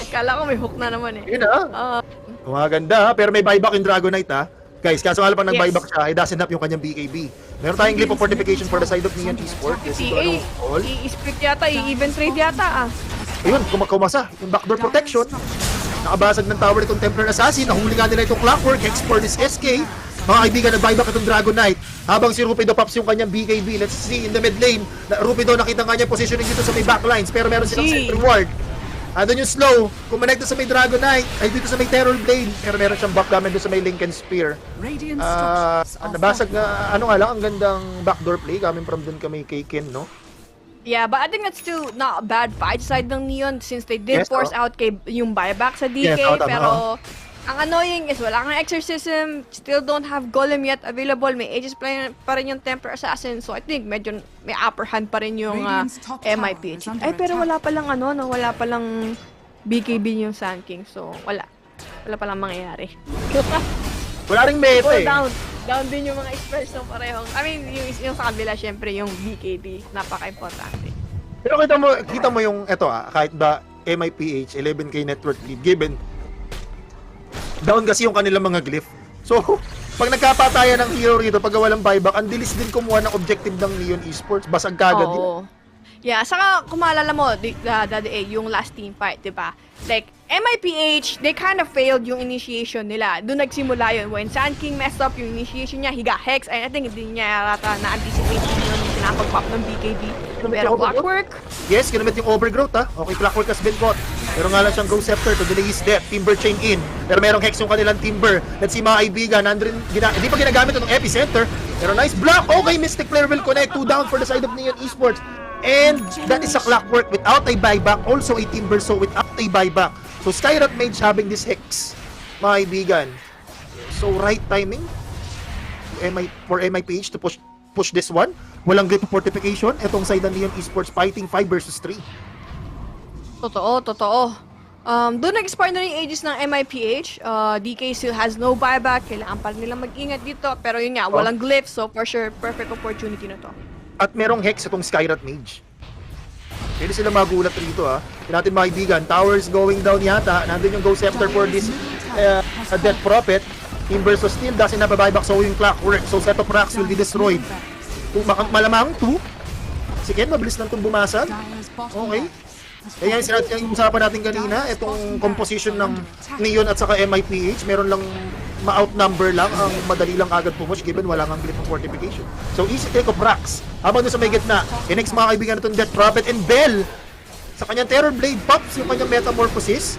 Kala ko may hook na naman eh. Yun Gumaganda ha. Pero may buyback yung Dragonite ha. Guys, kaso nga lang pag nag-buyback siya, it doesn't up yung kanyang BKB. Meron tayong clip of fortification for the side of Neon Esports. I-split yata, i-even trade yata Ayun, kumasa. Yung backdoor protection. Nakabasag ng tower itong Templar Assassin. Nahuli nga nila itong Clockwork. Hex for this SK. Mga kaibigan, nag-buyback itong Dragonite. Habang si Rupido pops yung kanyang BKB. Let's see in the mid lane. Rupido nakita nga niya positioning dito sa may backlines. Pero meron silang set reward. Andun yung slow. Kumonekta sa may Dragonite. Ay dito sa may Terror Blade. Pero meron siyang back damage doon sa may Lincoln Spear. Nabasag nga, ano nga lang, ang gandang backdoor play. Coming from dun kami kay Ken, no? Yeah, but I think that's still not a bad fight side ng Neon since they did force out kay yung buyback sa DK. Pero ang annoying is wala kang exorcism, still don't have golem yet available. May Aegis pa rin yung Templar Assassin. So I think medyo may upper hand pa rin yung MIPH. Ay, pero wala pa lang wala pa lang BKB yung Sand King. So wala pa lang mangyayari. Wala ring meta eh. Down din yung mga experts ng parehong. I mean, yung sa kabila, syempre, yung BKB, napaka-importante. Pero kita mo yung, kahit ba MIPH, 11k network lead, given, down kasi yung kanilang mga glyph. So, pag nagkapatayan ng hero rito, pag walang buyback, ang dilis din kumuha ng objective ng Neon Esports, basag kagad din. Yeah, saka kung maalala mo, yung last team fight, di ba? Like, MIPH, they kind of failed yung initiation nila. Doon nagsimula yun. When Sand King messed up yung initiation niya, he got Hex. I think hindi niya rata na-anticipate yung pinapag-pop ng BKB. Pero Clockwork? Yes, kinamit yung Overgrowth ha. Okay, Clockwork has been caught. Pero nga lang siyang Ghost Scepter to delay his death. Timber chain in. Pero merong Hex yung kanilang Timber. Let's see mga kaibigan. Hindi pa ginagamit itong Epicenter. Pero nice block. Okay, Mystic Player will connect. 2 down for the side of Neon Esports. And that is a Clockwork without a buyback. Also a Timber so without a buyback. So Skyrat Mage having this Hex, mga kaibigan. So right timing for MIPH to push this one. Walang grip fortification. Etong side ng Neon Esports fighting 5 versus 3. Totoo. Doon nag-expire na yung ages ng MIPH. DK still has no buyback. Kailangan pa nilang mag-ingat dito. Pero yun nga, walang glyph. So for sure, perfect opportunity na to. At merong Hex itong Skyrat Mage. Pwede sila magulat rito ha. Hindi natin mga kaibigan. Towers going down yata. Nandun yung Ghost Scepter for this Death Prophet. Timber so still doesn't have a buyback. So yung Clockwork. So set of racks will be destroyed. Malamang 2. Si Ken, mabilis lang itong bumasag. Okay. Kaya yung usapan natin kanina, itong composition ng Neon at saka MIPH, meron lang ma-outnumber lang, ang madali lang agad pumush given wala nang glyph of fortification. So easy take of racks. Habang doon sa may gitna, next mga kaibigan itong Death Prophet and Bell. Sa kanyang Terror Blade pops yung kanyang Metamorphosis.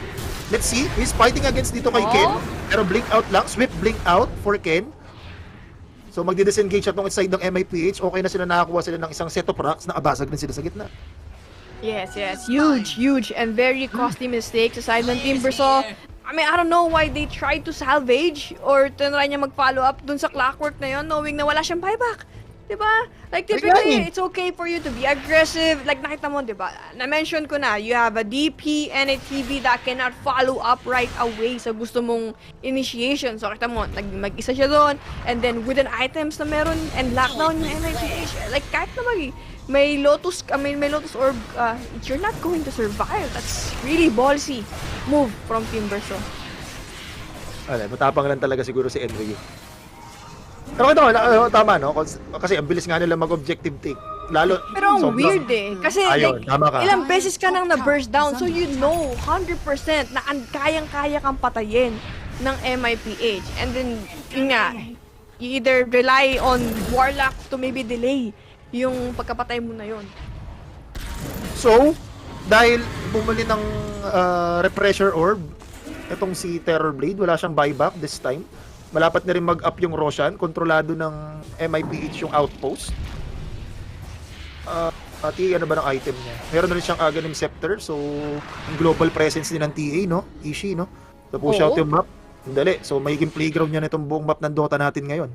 Let's see, he's fighting against dito kay Ken. Pero blink out lang, swift blink out for Ken. So magdi-disengage at nung side ng MIPH, okay na sila, nakakuha sila ng isang set of racks, nakabasag din sila sa gitna. Yes. Huge and very costly mistake sa side ng Timber. So, I mean, I don't know why they tried to salvage or tinry niya mag-follow up dun sa Clockwork na yon, knowing na wala siyang buyback. Diba? Like, typically, it's okay for you to be aggressive. Like, nakita mo, diba? Na-mention ko na, you have a DP and a TV that cannot follow up right away sa gusto mong initiation. So, kita mo, mag-isa siya doon, and then with an items na meron, and lockdown yung MIPH. Like, kahit na may Lotus Orb, you're not going to survive. That's really ballsy move from Timber. So, matapang lang talaga siguro si Enrique. Pero tama no? Kasi ang bilis nga nila mag-objective take. Pero ang weird eh. Kasi ilang beses ka nang na-burst down. So you know 100% na kayang-kaya kang patayin ng MIPH. And then, yun nga, you either rely on Warlock to maybe delay yung pagkapatay mo na yon. So, dahil bumuli ng Repressor Orb, itong si Terror Blade, wala siyang buyback this time. Malapat na rin mag-up yung Roshan. Kontrolado ng MIPH yung outpost. TA, ano ba ng item niya? Meron rin siyang Aghanim Scepter, so yung global presence din ng TA, no? Ishi, no? So push out yung map. Dali. So magiging playground niya na itong buong map ng Dota natin ngayon.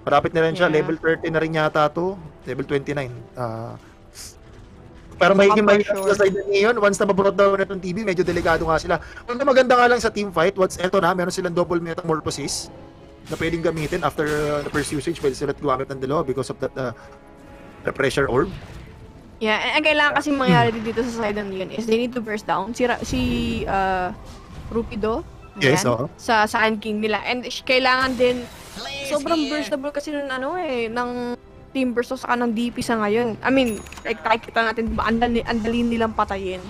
Marapit na rin siya, level 30 na rin yata to, level 29. Pero magiging mahirap sa side ngayon, once na maburot daw na itong TV, medyo delikado nga sila. Ang maganda nga lang sa Teamfight, eto na, meron silang double metamorphosis na pwedeng gamitin after the first usage, pwede sila gumamit ng dalawa because of that the pressure orb. Yeah, and ang kailangan kasi mangyari dito sa side ng yun is they need to burst down si Rupido. Yes, sa Sand King nila. And kailangan din sobrang burstable kasi ng ng team burst sa kanang DP sa ngayon. I mean, like kita natin ang dali nilang patayin.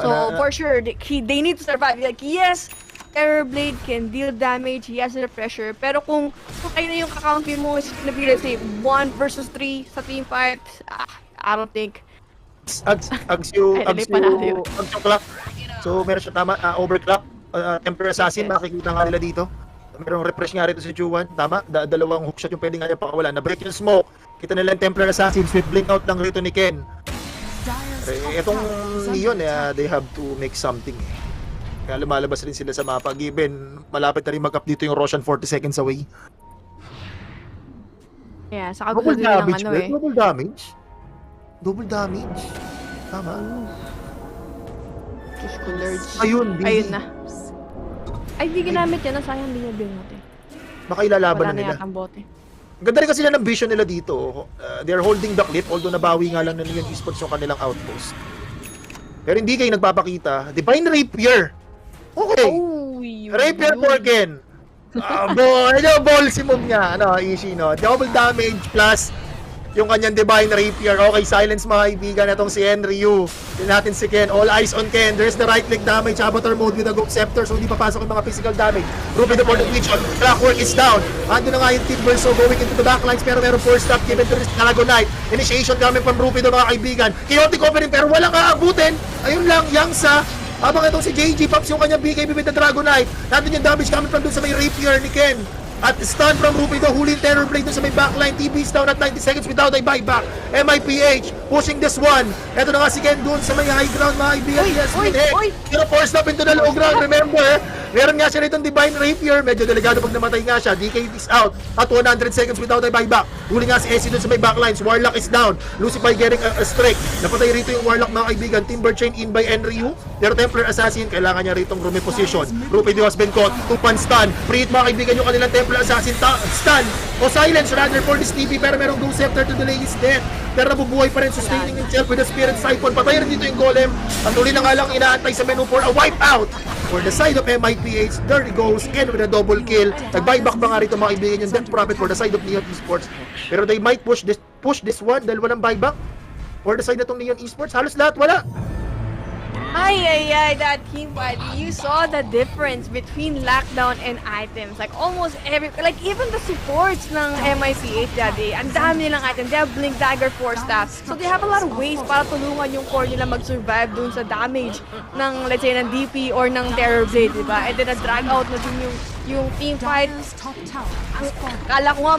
So for sure they need to survive. Like yes, Terrorblade can deal damage, he has the pressure. Pero kung kayo na yung kakampi mo is gonna be, let's say, 1 versus 3 sa teamfight, I don't think. Ags yung clock. So meron siya tama, overclock, Temper Assassin, makikita nga nila dito. Merong refresh nga rito si Juwan, tama? Dalawang hookshot yung pwede nga niya pakawala. Na-break yung smoke. Kita nila yung Templar Assassin, swift blink out lang rito ni Ken. Itong Neon, they have to make something. Kaya lumalabas rin sila sa mapa. Given, malapit na rin mag-up dito yung Roshan 40 seconds away. Yeah, sa kagulo lang Double damage? Double damage? Tama. Diyos ko, Lord. Ayun na. Ay, di ginamit yan. Sayang hindi niya bingote. Baka ilalaban na nila. Wala na yatang bote. Ganda rin kasi ng vision nila dito. They're holding the clip, although nabawi nga lang na yung Esports yung kanilang outpost. Pero hindi kayo nagpapakita. Divine Rapier! Okay! Rapier Morgan! Ballsy move niya. Ishi, no? Double damage plus yung kanyang Divine Rapier. Okay, silence mga kaibigan. Itong si Henry Yu. Din natin si Ken. All eyes on Ken. There's the right click damage. Avatar mode with a Ghost Scepter. So hindi papasok yung mga physical damage. Ruby the board of Legion. Clockwork is down. Ando na nga yung Timber. So going into the backlines. Pero meron 4 stop given to Dragonite. Initiation coming from Ruby the mga kaibigan. Chaotic opening pero walang aabutin. Ayun lang. Yangsa. Habang itong si JG Pops yung kanyang BKB with the Dragonite. Natin yung damage coming from dun sa may Rapier ni Ken. At stun from Rupido, huli Terrorblade dun sa may backline. TB's down at 90 seconds without a buyback. MIPH pushing this one. Ito na nga si Ken dun sa may high ground, mga kaibigan. Yes, pero forced up into the low ground. Remember, meron nga siya rito Divine Rapier. Medyo delikado pag namatay nga siya. DK is out at 100 seconds without a buyback. Huli nga si Essie dun sa may backlines. Warlock is down. Lucify getting a strike. Napatay rito yung Warlock, mga kaibigan. Timber chain in by Enryu. Pero Templar Assassin, kailangan niya rito position. Rupido has been caught. 2-pan stun. Pre-hit, mga kaibigan, yung kanilang Templar Assassin stun o silence rather for this TP, pero merong Ghost Scepter to delay his death. Pero nabubuhay pa rin, sustaining himself with a Spirit Siphon. Patay rin dito yung Golem. Ang tuloy na nga lang inaantay sa menu for a wipeout. For the side of MIPH, there he goes, and with a double kill. Nag-buyback ba nga rito, mga kaibigan, yung death profit for the side of Neon Esports. Pero they might push this one dahil walang buyback. For the side na itong Neon Esports, halos lahat wala. That Teamfight, you saw the difference between lockdown and items. Like almost even the supports ng MIPH that day, ang dami nilang item. They have Blink Dagger 4 staff. So they have a lot of ways para tulungan yung core nila mag-survive dun sa damage ng, let's say, ng DP or ng Terrorblade, diba? And then na-drag out na dun yung Teamfight. Kala ko nga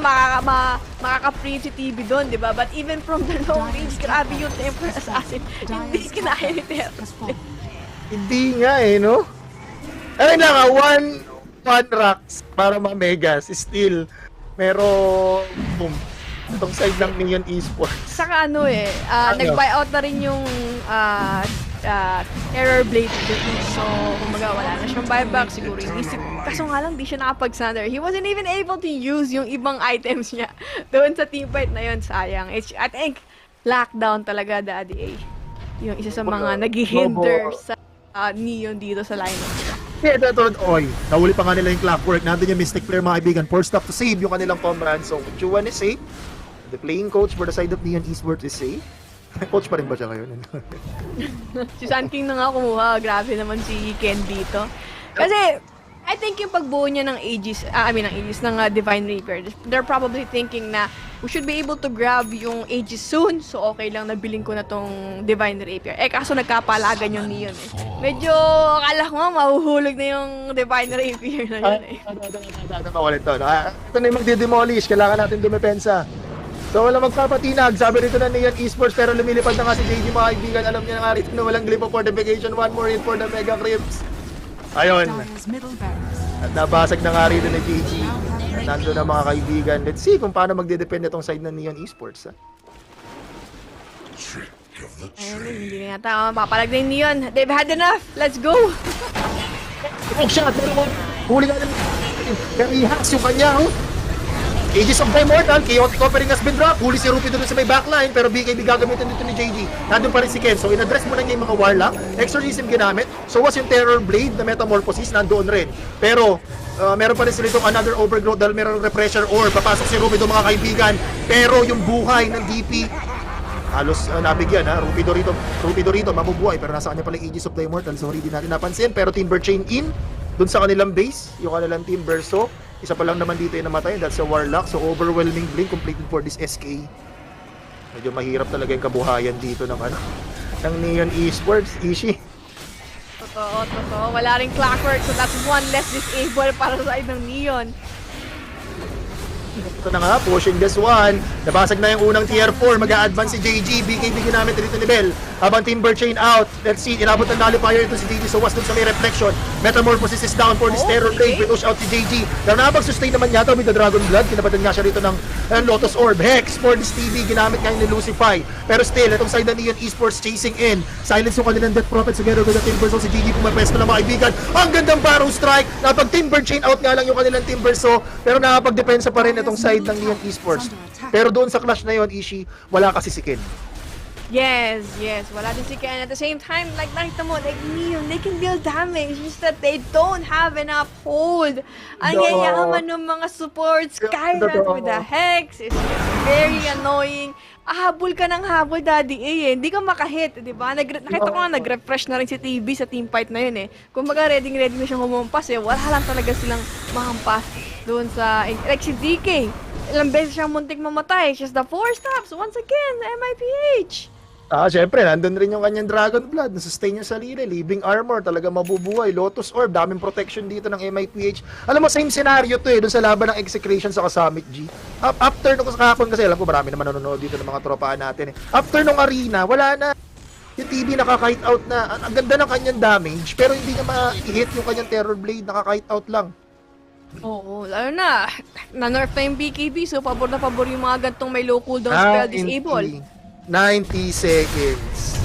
makaka-free si TV doon, diba? But even from the long range, grabe yung Temper Assassin. Hindi kinaya ni Terrorblade. Hindi nga no? Ayun lang one rocks para ma-megas. Still, meron itong side ng Neon Esports. Saka nag-buyout na rin yung Terrorblade. So, kumaga wala na siyang buyback. Siguro inisip. Kaso nga lang, di siya nakapag-sander. He wasn't even able to use yung ibang items niya doon sa teamfight na yun. Sayang. I think, lockdown talaga, Daddy A. Yung isa sa mga nag-hinder sa Neon dito sa lineup. Yeah, nahuli pa nga nila yung Clockwork. Nandun yung Mystic Player, mga kaibigan. Forced up to save yung kanilang comrade. So, Juwan is safe. The playing coach for the side of Neon Esports is safe. Coach pa rin ba siya ngayon? Si Sun King na nga kumuha. Grabe naman si Ken dito. Kasi, I think yung pagbuo niya ng Aegis, ng Divine Rapier, they're probably thinking na we should be able to grab yung Aegis soon, so okay lang na bilhin ko na tong Divine Rapier. Kaso nagkapalagan yung Neon Medyo, akala ko nga mahuhulog na yung Divine Rapier na yun Ito na yung magdidemolish. Kailangan natin dumepensa. So wala magpapatinag, sabi rito na Neon Esports pero lumilipad na nga si JG mga kaibigan. Alam niya na nga rito na walang glyph of fortification. One more hit for the Mega Crypts. Ayun. Dire's middle barracks. At nabasag na nga rito ni JG. Nandun na mga kaibigan. Let's see kung paano magdedepende itong side ng Neon Esports. Ayun, hindi na yata mapapalag na yung Neon. They've had enough. Let's go. Hook shot, pero huli nga naman. Pero i-hacks yung kanya, oh. Aegis of the Immortal, chaotic offering has been dropped. Huli si Rupi doon sa may backline, pero BKB gagamitin dito ni JG. Nandun pa rin si Ken. So, in-address mo na niya yung mga Warlock. Exorcism ginamit. So, was yung Terror Blade na Metamorphosis, nandoon rin. Pero, meron pa rin sila itong another Overgrowth dahil meron Repressure Orb. Papasok si Rupi doon mga kaibigan. Pero, yung buhay ng DP, halos nabigyan ha. Rupi Dorito mabubuhay pero nasa kanya pala yung Aegis of the Immortal. So hindi natin napansin pero Timber Chain in dun sa kanilang base, yung kanilang Timber. So isa pa lang naman dito yung namatay, that's a Warlock. So overwhelming blink completed for this SK. Medyo mahirap talaga yung kabuhayan dito ng ng Neon Esports. Ishi. Totoo. Wala ring clockwork so that's one less disable para sa side ng Neon. Ito na nga, pushing this one. Nabasag na yung unang tier 4. Mag-a-advance si JG. BKB ginamit dito ni Bell. Habang Timber Chain out. Let's see, inabot ng nullifier ito si JG. So was dun sa may reflection. Metamorphosis is down for this Terror Blade. Push out si JG. Pero nakapag-sustain naman yata with the Dragon Blood. Kinabatan nga siya rito ng Lotus Orb. Hex for this TV. Ginamit nga ni Lucify. Pero still, itong side na Neon Esports chasing in. Silence yung kanilang Death Prophet together with the Timber. So si JG pumapesto na mga kaibigan. Ang gandang Barrow Strike. Napag-Timber Chain out nga lang yung kanilang Timber. So, pero nakapag-depensa pa rin itong side ng Neon Esports. Pero doon sa clash na yon, Ishi, wala kasi si Ken. Yes. Wala din si Ken. At the same time, like nakita mo, like Neon, they can deal damage. It's just that they don't have enough hold. Ang yayaman ng mga supports. Kairat with the Hex. It's just very annoying. Habol ka ng habol, Daddy A eh. Hindi ka makahit, di ba? Nakita ko nga, nag-refresh na rin si TV sa Teamfight na yun eh. Kung baga, ready na siyang humampas eh. Wala lang talaga silang mahampas doon sa, like si DK. Ilang beses siyang muntik mamatay. Just the 4 stops. Once again, MIPH. Syempre, nandun rin yung kanyang Dragon Blood. Nasustain yung sarili. Living Armor, talaga mabubuhay. Lotus Orb, daming protection dito ng MIPH. Alam mo, same scenario to eh, dun sa laban ng Execration sa Summit G. After nung kahapon kasi, alam ko marami naman nanonood dito ng mga tropaan natin eh. After nung arena, wala na. Yung TV nakaka-kite out na. Ang ganda ng kanyang damage, pero hindi niya ma-hit yung kanyang Terror Blade. Nakaka-kite out lang. Oo, lalo na. Na-nerf na yung BKB, so pabor na pabor yung mga gantong may low cooldown spell disable. 90 seconds.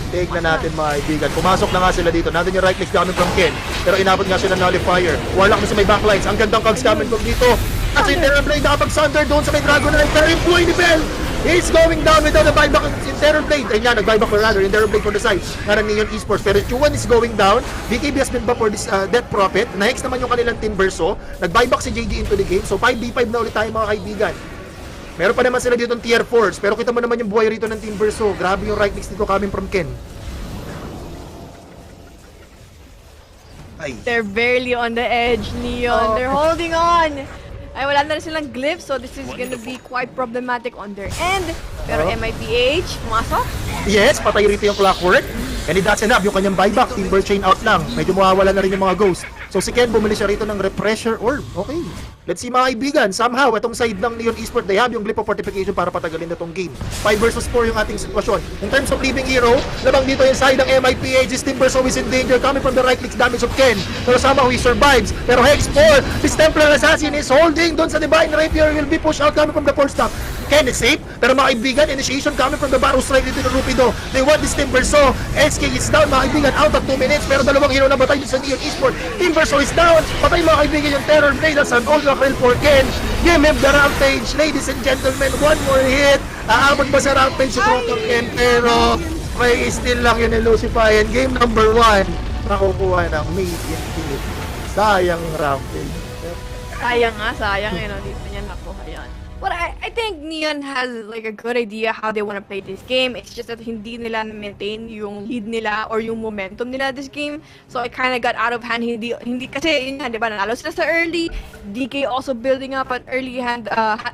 Take na natin mga kaibigan. Pumasok na nga sila dito. Nandun yung right click coming from Ken. Pero inabot nga siya ng nullifier. Warlock na sa may backlines. Ang gandang cogs coming from dito. At si Terror Blade nakapag-sunder doon sa may Dragon Knight. Pero yung buhay ni Bell. He's going down without a buyback in Terror Blade. Ayun nga, nag-buyback rather in Terror Blade for the side. Nga ng Neon Esports. Pero Chuan is going down. BKB has been buffed for this Death Prophet. Na-hex naman yung kanilang Timber. So, nag-buyback si JG into the game. So, 5v5 na ulit tayo mga kaibigan. Meron pa naman sila dito ng tier 4s, pero kita mo naman yung buhay rito ng Timber. So, grabe yung right clicks dito coming from Ken. Ay. They're barely on the edge, Neon. They're holding on. Ay, wala na rin silang glyph, so this is gonna be quite problematic on their end. Pero MIPH, pumasok. Yes, patay rito yung Clockwork. And it doesn't have yung kanyang buyback. Timber Chain out lang. Medyo mawawala na rin yung mga ghost. So si Ken bumili siya rito ng Repressure Orb. Okay. Let's see mga kaibigan. Somehow, itong side ng Neon Esports, they have yung Glyph of Fortification para patagalin na itong game. 5 versus 4 yung ating sitwasyon. In terms of Living Hero, labang dito yung side ng MIPH. This Timber so is in danger coming from the right clicks damage of Ken. Pero somehow he survives. Pero Hex 4, this Templar Assassin is holding doon sa Divine Rapier. Will be pushed out coming from the 4 stop. Ken is safe. Pero mga kaibigan, initiation coming from the Barrow Strike dito ng Rupido. They want this Timber so. SK is down mga kaibigan. Out of 2 minutes. Pero dalawang hero na batay dito sa Neon Esports. Timber so is down. Patay mga kaibigan yung Terror Blade. That's an old Rakrel for Ken. Give him the Rampage. Ladies and gentlemen, one more hit. Aabot ba sa Rampage si Proto Ken? Pero may still lang yun ni Lucify. And game number 1, nakukuha ng Made Infinite. Sayang Rampage. Sayang nga, sayang. Dito niya nakuha yan. But I think Neon has like a good idea how they want to play this game. It's just that hindi nila na-maintain yung lead nila or yung momentum nila this game. So it kind of got out of hand. Hindi kasi yun nga, di ba, nanalo sila sa early. DK also building up an early hand,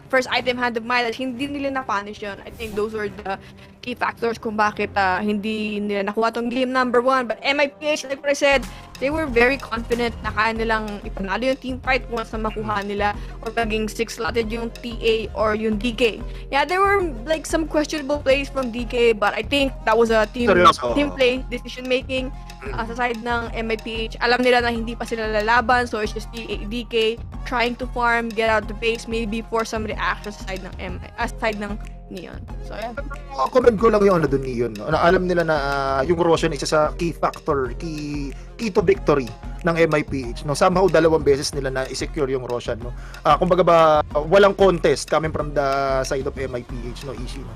first item hand of Midas. Hindi nila na-punish yun. I think those were the key factors kung bakit hindi nila nakuha tong game number 1. But MIPH, like what I said, they were very confident na kaya nilang ipanalo yung teamfight once na makuha nila or maging 6-slotted yung TA or yung DK. Yeah, there were like some questionable plays from DK, but I think that was a team play, decision making sa side ng MIPH. Alam nila na hindi pa sila lalaban, so it's just DK trying to farm, get out the base, maybe for some reaction sa side ng side ng Neon. So yeah. Comment ko lang yung ano doon Neon. No? Alam nila na yung Roshan isa sa key factor, key to victory ng MIPH. No, somehow 2 beses nila na i-secure yung Roshan, no. Kumbaga ba walang contest coming from the side of MIPH, no, Ishi, no.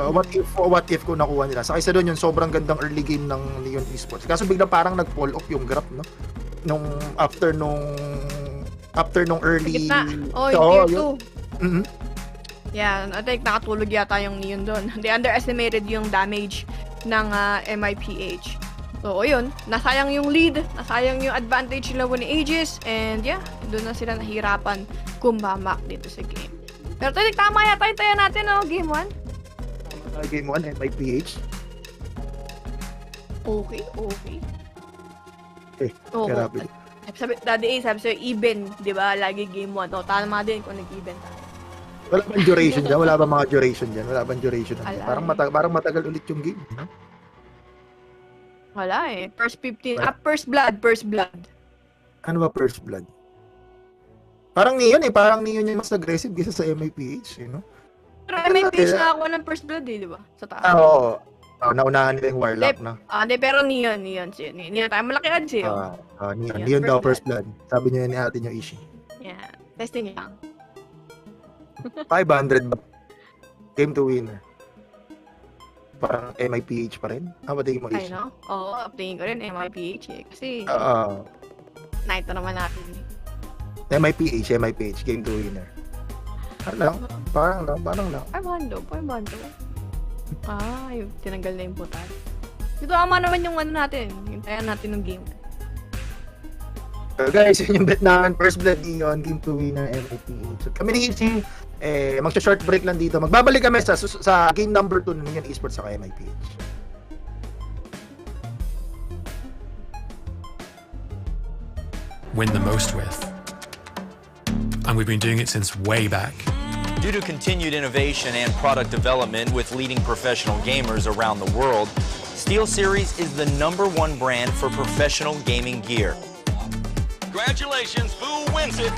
What if kung nakuha nila. Sa kaysa doon yung sobrang gandang early game ng Neon Esports. Kaso biglang parang nag-fall off yung graph, no. After nung early yung tier 2. Yeah, I think nakatulog yata yung Neon doon. They underestimated yung damage ng MIPH. So, yun. Nasayang yung lead. Nasayang yung advantage nila ni Aegis. And yeah, doon na sila nahirapan kumamak dito sa game. Pero I think tama yata yung tayo natin, no? Game 1. Game 1, MIPH. Okay. Grabe. Sabi sa'yo, even, di ba? Lagi game 1. O, tama din kung nag-even tayo. Wala bang duration dyan? Wala bang mga duration dyan? Wala bang duration dyan? Parang matagal ulit yung game. No? Wala eh. First 15. First blood. Ano ba first blood? Parang Neon eh. Parang Neon yung mas aggressive kaysa sa MIPH. You know? Pero MIPH nakakuha ng first blood eh, di ba? Sa taas. Oo. Naunahan nila yung Warlock na. Pero Neon tayo malaki odds eh. Neon daw first blood. Sabi niya ni ate niyo Ishi. Yeah. Testing lang. 500 ba? Game to winner. Parang MIPH pa rin. Ba tingin mo, Ishi? I know. Oo, tingin ko rin MIPH eh. Kasi, night naman natin eh. MIPH, game to winner. Parang lang. 500. Yung tinanggal na yung putal. Dito ama naman yung ano natin. Hintayan natin ng game. So guys, yun yung bet namin. First blood Neon, game to winner, MIPH. So kami ni Ishi, magsa-short break lang dito. Magbabalik kami sa game number 2 ng Esports sa MIPH. Win the most with. And we've been doing it since way back. Due to continued innovation and product development with leading professional gamers around the world, SteelSeries is the #1 brand for professional gaming gear. Congratulations, Boo wins it.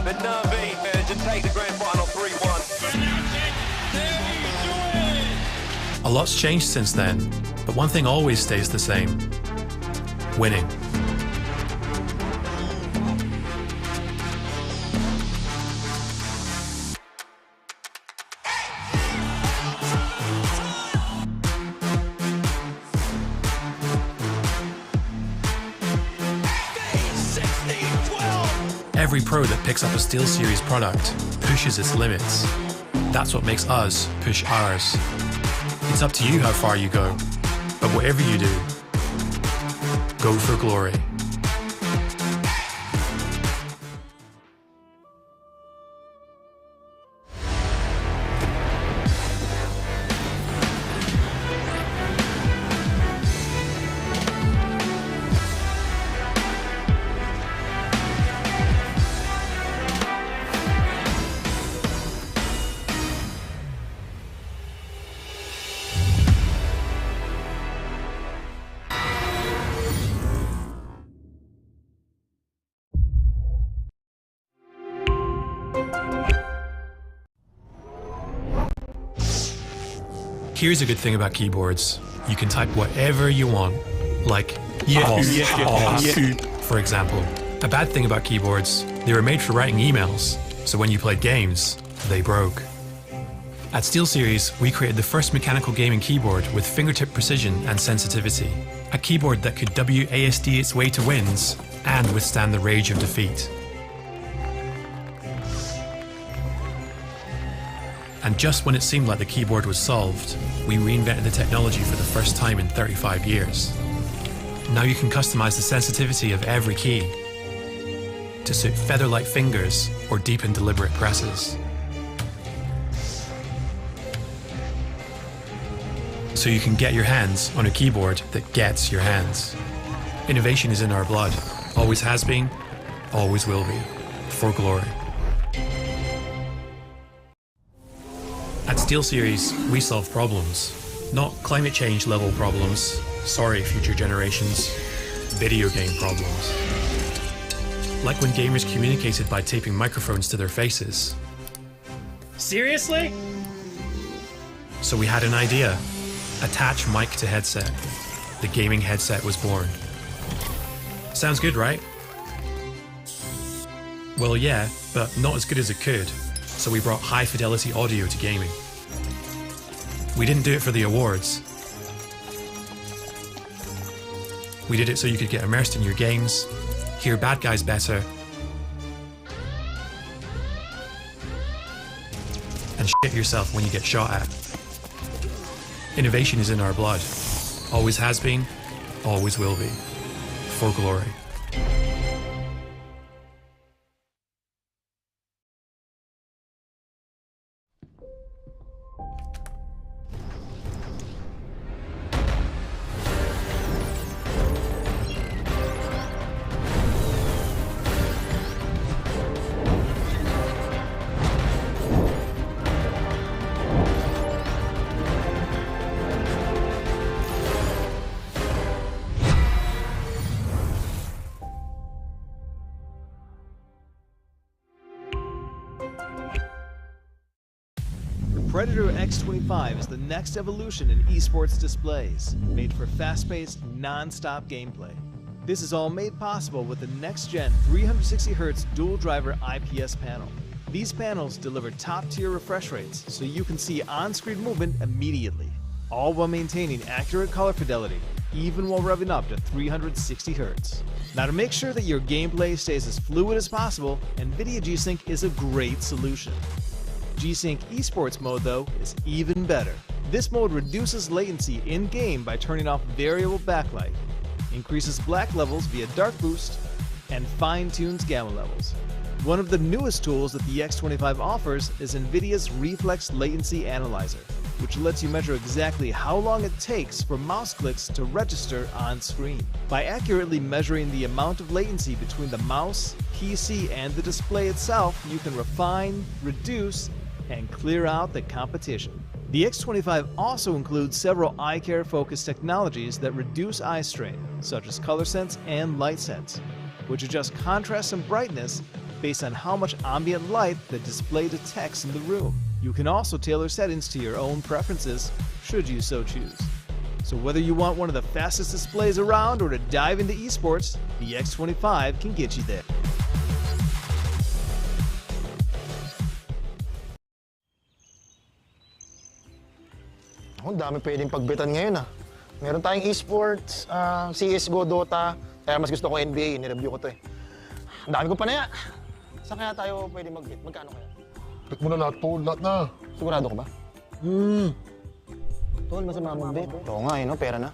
The Navi to take the grand final 3-1. A lot's changed since then, but one thing always stays the same: winning. Every pro that picks up a SteelSeries product pushes its limits. That's what makes us push ours. It's up to you how far you go, but whatever you do, go for glory. Here's a good thing about keyboards. You can type whatever you want, like for example. A bad thing about keyboards, they were made for writing emails, so when you played games, they broke. At SteelSeries, we created the first mechanical gaming keyboard with fingertip precision and sensitivity. A keyboard that could WASD its way to wins and withstand the rage of defeat. And just when it seemed like the keyboard was solved, we reinvented the technology for the first time in 35 years. Now you can customize the sensitivity of every key to suit feather-like fingers or deep and deliberate presses. so you can get your hands on a keyboard that gets your hands. Innovation is in our blood. Always has been, always will be. For glory. At SteelSeries, we solve problems. Not climate change level problems. Sorry, future generations. Video game problems. Like when gamers communicated by taping microphones to their faces. Seriously? So we had an idea. Attach mic to headset. The gaming headset was born. Sounds good, right? Well, yeah, but not as good as it could. So we brought high fidelity audio to gaming. We didn't do it for the awards. We did it so you could get immersed in your games, hear bad guys better, and shit yourself when you get shot at. Innovation is in our blood. Always has been, always will be. For glory. Predator X25 is the next evolution in esports displays, made for fast-paced, non-stop gameplay. This is all made possible with the next-gen 360Hz dual-driver IPS panel. These panels deliver top-tier refresh rates, so you can see on-screen movement immediately, all while maintaining accurate color fidelity, even while revving up to 360Hz. Now, to make sure that your gameplay stays as fluid as possible, NVIDIA G-Sync is a great solution. G-Sync Esports mode, though, is even better. This mode reduces latency in-game by turning off variable backlight, increases black levels via dark boost, and fine-tunes gamma levels. One of the newest tools that the X25 offers is NVIDIA's Reflex Latency Analyzer, which lets you measure exactly how long it takes for mouse clicks to register on screen. By accurately measuring the amount of latency between the mouse, PC, and the display itself, you can refine, reduce, and clear out the competition. The X25 also includes several eye care focused technologies that reduce eye strain, such as color sense and light sense, which adjust contrast and brightness based on how much ambient light the display detects in the room. You can also tailor settings to your own preferences, should you so choose. So whether you want one of the fastest displays around or to dive into esports, the X25 can get you there. Ang dami pwedeng pagbetan ngayon ah. Meron tayong esports, CSGO, Dota, kaya mas gusto ko NBA, nireview ko to eh. Ang dami ko pa na ya. Saan kaya tayo pwede mag-bet? Magkano kaya? Bet mo na lahat, Tol. Lahat na. Sigurado ka ba? Tol, masama mag-bet. Oo nga eh, no? Pera na.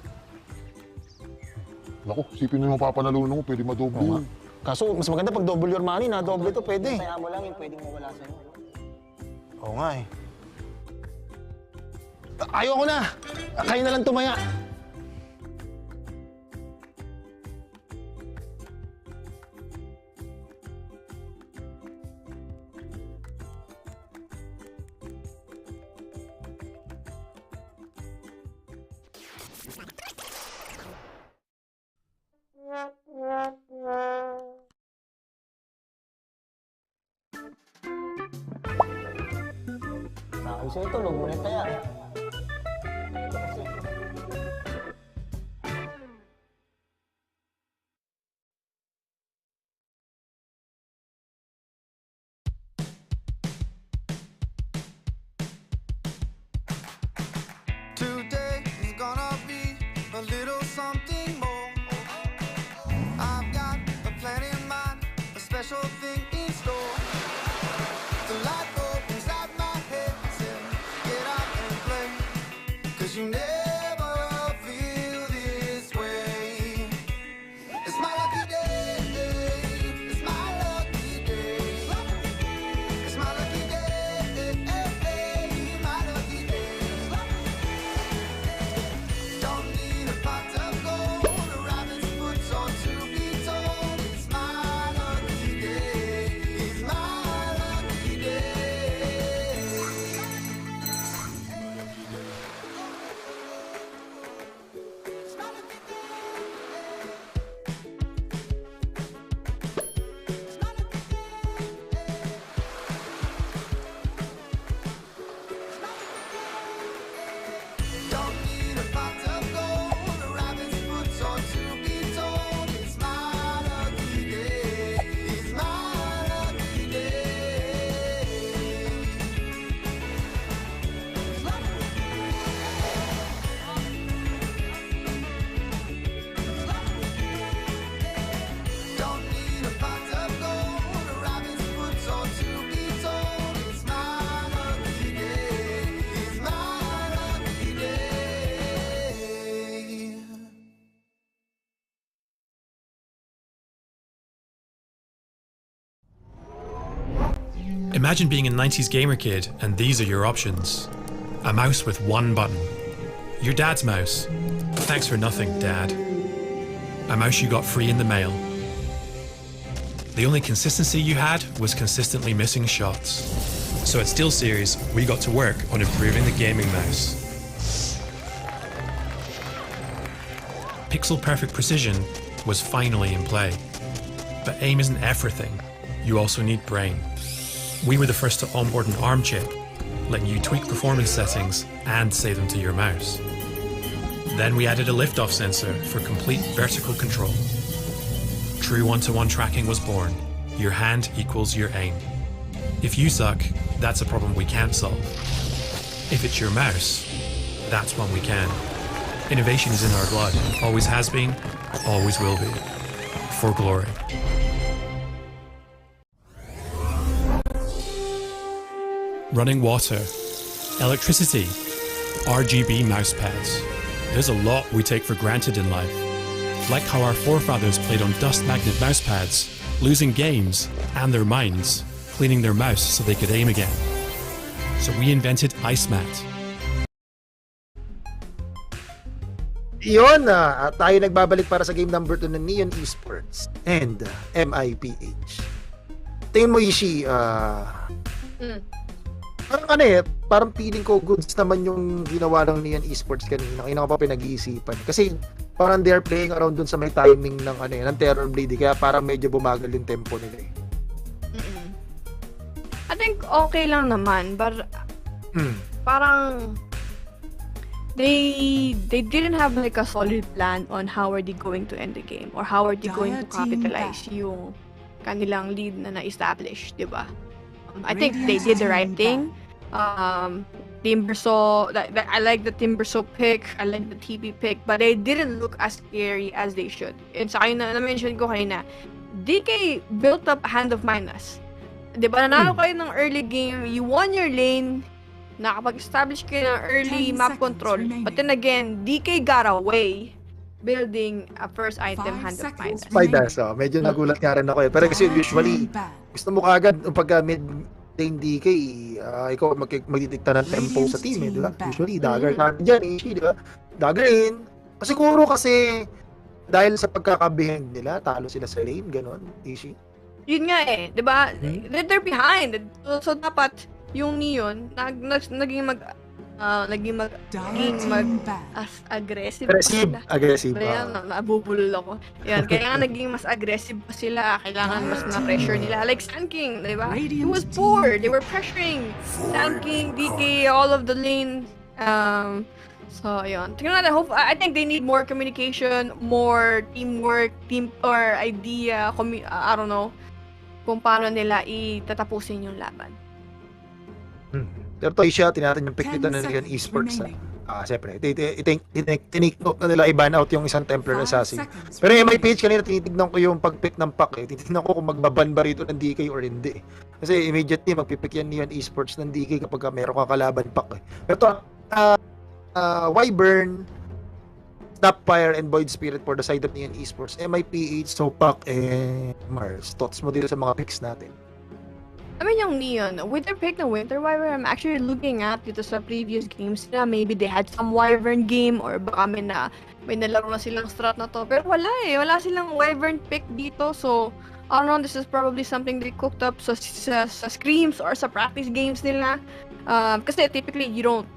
Naku, sipin mo yung mapapanalunan mo, pwede madoble yun. Kaso, mas maganda pag double your money na, doble to pwede. Kaya mo lang yung pwedeng mawala sa'yo. Oo nga eh. Ayoko na! Kayo na lang tumaya. Nakayos ito, huwag mo na kaya. Today is gonna be a little something more. I've got a plan in mind, a special thing in store. The light bulb inside my head said, get out and play, 'cause you never Imagine being a 90s gamer kid and these are your options. A mouse with one button. Your dad's mouse. Thanks for nothing, Dad. A mouse you got free in the mail. The only consistency you had was consistently missing shots. So at SteelSeries, we got to work on improving the gaming mouse. Pixel-perfect precision was finally in play. But aim isn't everything. You also need brain. We were the first to onboard an ARM chip, letting you tweak performance settings and save them to your mouse. Then we added a liftoff sensor for complete vertical control. True one-to-one tracking was born. Your hand equals your aim. If you suck, that's a problem we can't solve. If it's your mouse, that's one we can. Innovation is in our blood. Always has been, always will be. For glory. Running water, electricity, RGB mousepads. There's a lot we take for granted in life. Like how our forefathers played on dust magnet mousepads, losing games and their minds, cleaning their mouse so they could aim again. So we invented Ice Mat. Yun, tayo nagbabalik para sa game number 2 ng Neon Esports and MIPH. Tingin mo, Ishi, parang feeling ko goods naman yung ginawa ng Neon Esports kanina. Kanina ko pa pinag-iisipan. Kasi parang they're playing around dun sa may timing ng ng Terror Blade, kaya parang medyo bumagal yung tempo nila. I think okay lang naman, but parang they didn't have like a solid plan on how are they going to end the game or how are they going to capitalize yung kanilang lead na na-establish, di ba? I think they did the right thing. Timbersaw, I like the Timbersaw pick, I like the TP pick, but they didn't look as scary as they should. And sa akin na-mention ko kanina, DK built up a hand of minus. Diba, nanalo kayo ng early game, you won your lane, nakapag-establish kayo ng early map control, but then again, DK got away building a first item hand of minus. Minus, medyo nagulat nga rin ako eh. Pero kasi usually, gusto mo kagad pagka mid lane DK, ikaw magdidikta ng tempo sa team eh, di ba? Usually, dagger natin dyan, Ishi, di ba? Dagger in. Siguro kasi, dahil sa pagkakabehind nila, talo sila sa lane, ganon, Ishi. Yun nga eh, di ba? They're behind. So dapat, yung Neon, naging aggressive. Aggressive. Kaya nabubulol ako. Yan, kaya naging mas aggressive pa sila. Kailangan mas na-pressure nila. Like Sand King, di ba? He was poor. They were pressuring Sand King, DK, all of the lanes. So, yun. Tingnan natin. I think they need more communication, more teamwork, or idea, I don't know, kung paano nila itatapusin yung laban. Pero to siya, tinatin yung pick nito na Neon Esports. Siyempre, tinake note na nila i-ban out yung isang Templar Assassin. Pero yung MIPH kanina, tinitignan ko yung pag-pick ng pack eh. Tinitignan ko kung magbaban ba rito ng DK or hindi. Kasi immediately, magpipick yan Neon Esports ng DK kapag meron kang kalaban pack eh. Pero to, Wyvern, Snapfire, and Void Spirit for the side of Neon Esports. MIPH, Sopak, and Mars. Thoughts mo dito sa mga picks natin? I mean, yung Neon, with their pick ng Winter Wyvern, I'm actually looking at dito sa previous games na maybe they had some Wyvern game or baka may nalaro na silang strat na to. Pero wala eh. Wala silang Wyvern pick dito. So, I don't know, this is probably something they cooked up sa scrims or sa practice games nila. Kasi typically, you don't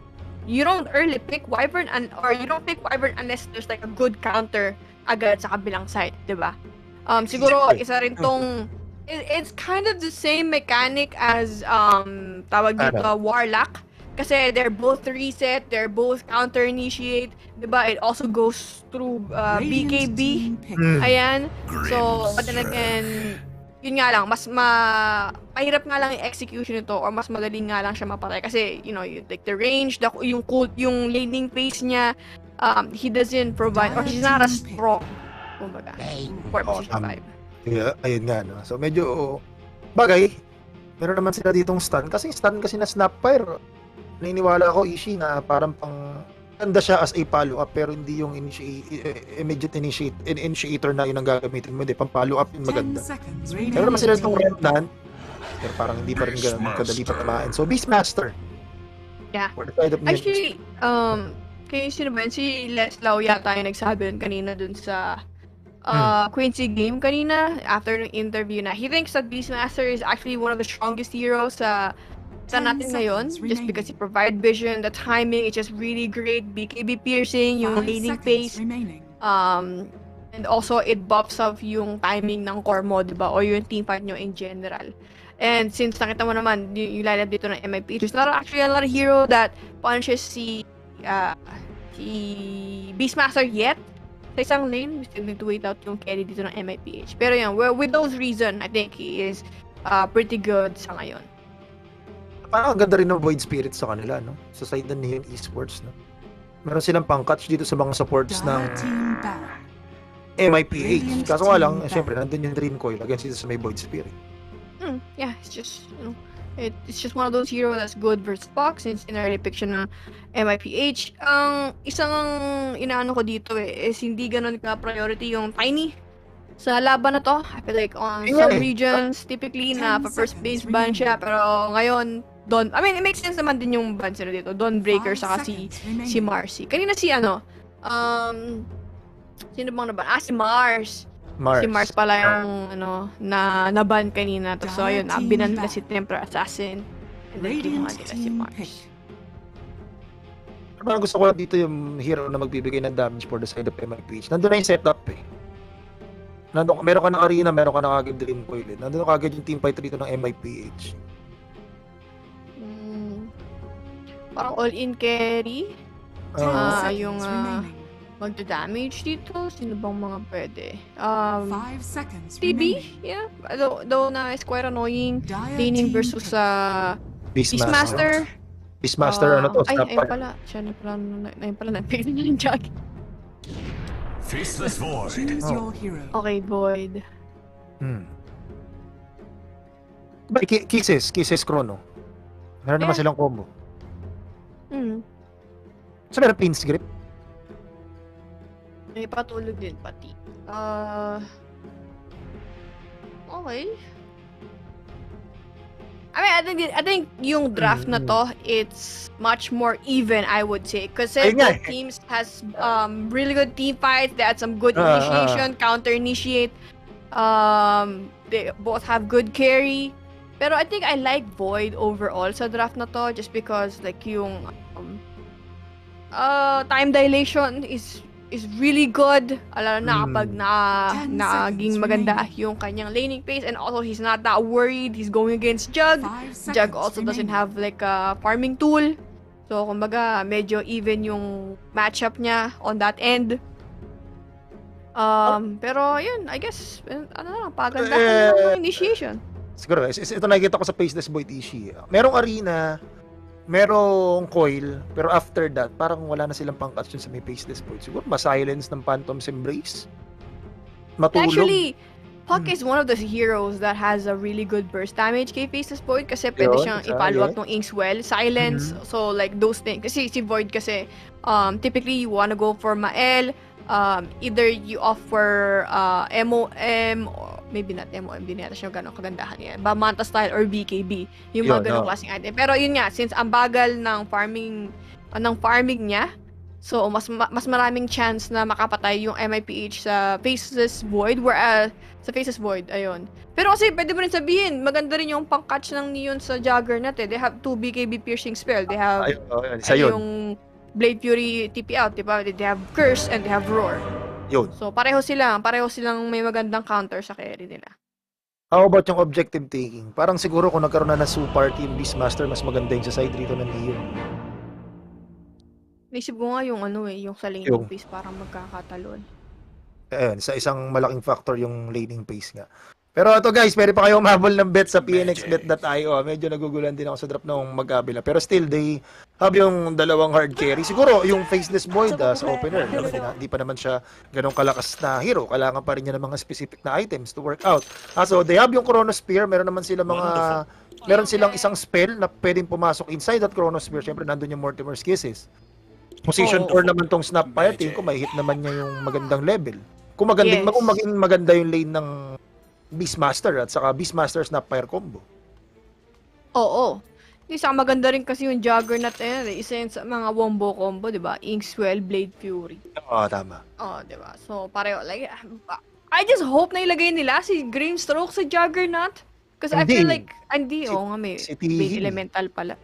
early pick Wyvern or you don't pick Wyvern unless there's like a good counter agad sa kabilang side, di ba? Siguro, isa rin tong it's kind of the same mechanic as tawag dito Warlock kasi they're both reset, they're both counter initiate, 'di ba? It also goes through BKB. Ayan. So, but then again, yun nga lang, mas mahirap nga lang yung execution nito or mas madali nga lang siya mapatay kasi like the range, yung laning phase niya, he doesn't provide or he's not as strong kumbaga for position 5. Yeah, ayun nga, no? So, medyo bagay. Meron naman sila ditong stun. Kasi na Snapfire. Naniniwala ako, Ishi, na parang ganda siya as a follow-up pero hindi yung immediate initiator na yun ang gagamitin mo. Hindi, pang follow-up yung maganda. Meron naman sila itong Remnant. Pero parang hindi pa rin ganun kadali patamaan. So, Beastmaster. Yeah. For the side of Neon Actually, kay sino ba yun? Si Leslaw yata yung nagsabi yun kanina dun sa Quincy game kanina after ng interview na he thinks that Beastmaster is actually one of the strongest heroes sa natin ngayon just because he provide vision, the timing is just really great, BKB piercing, yung laning pace, and also it buffs up yung timing ng core mo, diba? O yung teamfight nyo in general. And since nakita mo naman yung lineup dito ng MIP, there's not actually a lot of hero that punishes si Beastmaster yet sa isang lane. We still need to wait out yung carry dito ng MIPH. Pero yun, well, with those reason, I think he is pretty good sa ngayon. Parang ang ganda rin ng Void Spirit sa kanila, no? Sa side ng Neon Esports, no? Meron silang pang-catch dito sa mga supports ng MIPH. Kaso nga lang, syempre, nandun yung Dream Coil against dito sa may Void Spirit. Yeah, it's just, you know, it's just one of those heroes that's good versus Fox since in early pick siya ng MIPH. Ang isang inaano ko dito is hindi ganun ka-priority yung Tiny sa laban na to. I feel like on some regions, typically na pa-first base ban siya, pero ngayon, I mean, it makes sense naman din yung ban sila dito. Dawnbreaker saka si Marcy. Kanina si sino bang naban? Si Mars. Si Mars pala yung na-ban kanina. So ayun, binan nila si Templar Assassin. And then kinuha nila si Mars. Parang gusto ko lang dito yung hero na magbibigay ng damage for the side of MIPH. Nandun na yung setup eh. Meron ka ng arena, meron ka ng agad Dream Coil eh. Nandun na kagad yung teamfight rito ng MIPH. Parang all-in carry. Yung magda-damage dito. Sino bang mga pwede? 5 seconds TB? Yeah. Though na is quite annoying. Laning versus Beastmaster. Beastmaster, ano to? Ayun pala. Siya na pala. Nag-pick na yung jag. Faceless Void. Choose your hero. Okay, Void. Kisses Chrono. Meron naman silang combo. So, meron Pins Grip. May patulog din pati. Okay. I mean, I think yung draft na to, it's much more even, I would say. Kasi both teams has really good team fights. They had some good initiation, counter-initiate. They both have good carry. Pero I think I like Void overall sa draft na to just because like yung time dilation is really good. Alam na kapag naging maganda yung kanyang laning pace, and also he's not that worried. He's going against Jug. Jug also doesn't have like a farming tool. So kumbaga medyo even yung matchup niya on that end. Pero yun, I guess pagandahan ng initiation. Siguro, ito nakikita ko sa Faceless Void Ishii. Merong arena, merong coil, pero after that, parang wala na silang pang-catch sa may Faceless Void. Siguro, ma-silence ng Phantom's Embrace. Matulog. Actually, Puck is one of the heroes that has a really good burst damage kay Faceless Void kasi pwede siyang i-follow up ng Inkswell, silence, so like those things. Kasi si Void kasi, typically you wanna go for Mael, either you offer MOM, or maybe not MOM, din yata siya gano'ng kagandahan niya. Manta style or BKB, yung mga gano'ng klaseng item. Pero yun nga, since ang bagal ng farming niya, so mas maraming chance na makapatay yung MIPH sa Faceless Void, whereas sa Faceless Void, ayun. Pero kasi pwede mo rin sabihin, maganda rin yung pang-catch ng Neon sa Juggernaut eh. They have 2 BKB piercing spell. They have yung Blade Fury TP out, diba? They have Curse and they have Roar. Yun. So pareho silang may magandang counter sa carry nila. How about yung objective taking? Parang siguro kung nagkaroon na super team Beastmaster, mas maganda yung sa side rito ng Neon. Naisip ko nga yung yung sa laning pace parang magkakatalon. Ayun, sa isang malaking factor yung laning pace nga. Pero ito guys, pwede pa kayong mahabol ng bet sa pnxbet.io. Medyo nagugulan din ako sa drop ng magkabila. Pero still, they have yung dalawang hard carry. Siguro, yung Faceless Void sa opener. Hindi pa naman siya ganong kalakas na hero. Kailangan pa rin niya ng mga specific na items to work out. So, they have yung Chronosphere. Meron naman sila meron silang isang spell na pwedeng pumasok inside that Chronosphere. Siyempre, nandun yung Mortimer's Kisses. Position 4 naman tong Snapfire. Tingin ko, may hit naman niya yung magandang level. Kung maging maganda yung lane ng Beastmaster at saka Beastmaster Snapfire combo. Oo. Isa maganda rin kasi yung Juggernaut isa yun sa mga wombo combo, 'di ba? Inkswell, Blade Fury. Oo, tama. Oh, 'di ba? So pareho like I just hope na ilagay nila si Grimstroke sa Juggernaut because I feel like hindi nga may base elemental pala.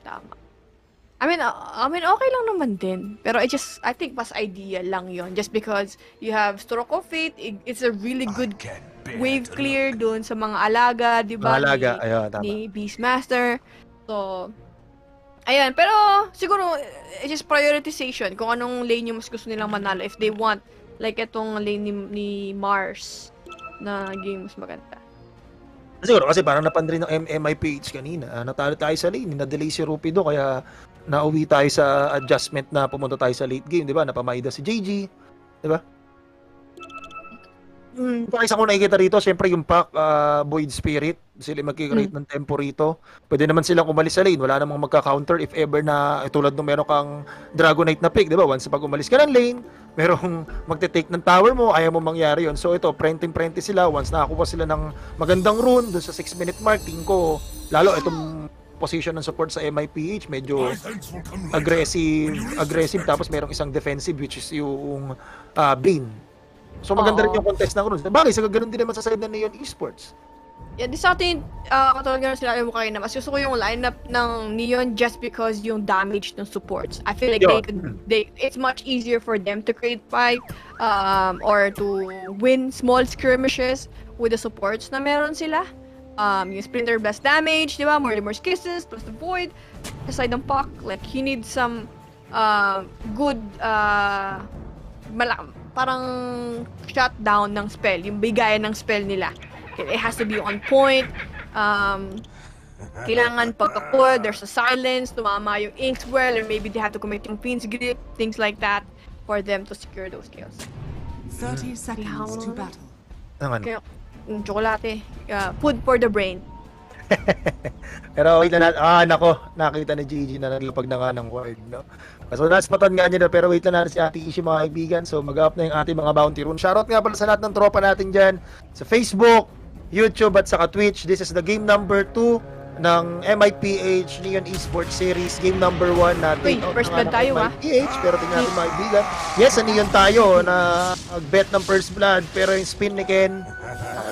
Tama. I mean okay lang naman din. Pero I think mas idea lang 'yon just because you have Stroke of Fate, it's a really good wave clear doon sa mga alaga, 'di ba? Alaga, ayun, tama. Ni Beastmaster. So, ayan. Pero, siguro, just prioritization. Kung anong lane yung mas gusto nilang manalo. If they want, like, itong lane ni Mars na game mas maganda. Siguro, kasi parang napan rin ng MIPH kanina. Natalo tayo sa lane. Na-delay si Rupido. Kaya, nauwi tayo sa adjustment na pumunta tayo sa late game. Di ba? Napamaida si JG. Di ba? Isa ko nakikita rito, syempre yung pack, Void Spirit, sila mag-create ng tempo rito. Pwede naman silang umalis sa lane, wala namang magka-counter if ever na tulad nung meron kang Dragonite na pick, di ba? Once pag umalis ka ng lane, merong magte-take ng tower mo, ayaw mo mangyari yon. So ito, prenting sila, once nakakuha sila ng magandang rune, dun sa 6-minute mark, tingin ko, lalo itong position ng support sa MIPH, medyo aggressive, tapos merong isang defensive, which is yung Bane. So maganda rin yung contest ng runes. Bagay, sa ganoon din naman sa side na Neon Esports. Yeah, di sa atin, katulad nga sila mo kanina, mas gusto ko yung lineup ng Neon just because yung damage ng supports. I feel like it's much easier for them to create fight or to win small skirmishes with the supports na meron sila. Yung Splinter Blast damage, di ba? More kisses, plus the Void. Aside ng Puck, like, he needs some good parang shutdown ng spell, yung bigayan ng spell nila. It has to be on point. Kailangan pagka-core, there's a silence, tumama yung Inkswell, or maybe they have to commit yung Fiend's Grip, things like that, for them to secure those kills. 30 seconds to battle. Kaya, chocolate, food for the brain. Pero wait lang natin. Nako, nakita ni Gigi na naglapag na nga ng ward, no? So naspatan nga niya na, pero wait lang natin si Ate Ishi, mga kaibigan. So mag-up na yung ating mga bounty rune. Shoutout nga pala sa lahat ng tropa natin dyan sa Facebook, YouTube at saka Twitch. This is the game number 2 ng MIPH Neon Esports Series. Game number 1 natin. First blood tayo, MIPH, pero tingnan natin mga kaibigan. Yes, sa Neon tayo na bet ng first blood, pero yung spin ni Ken,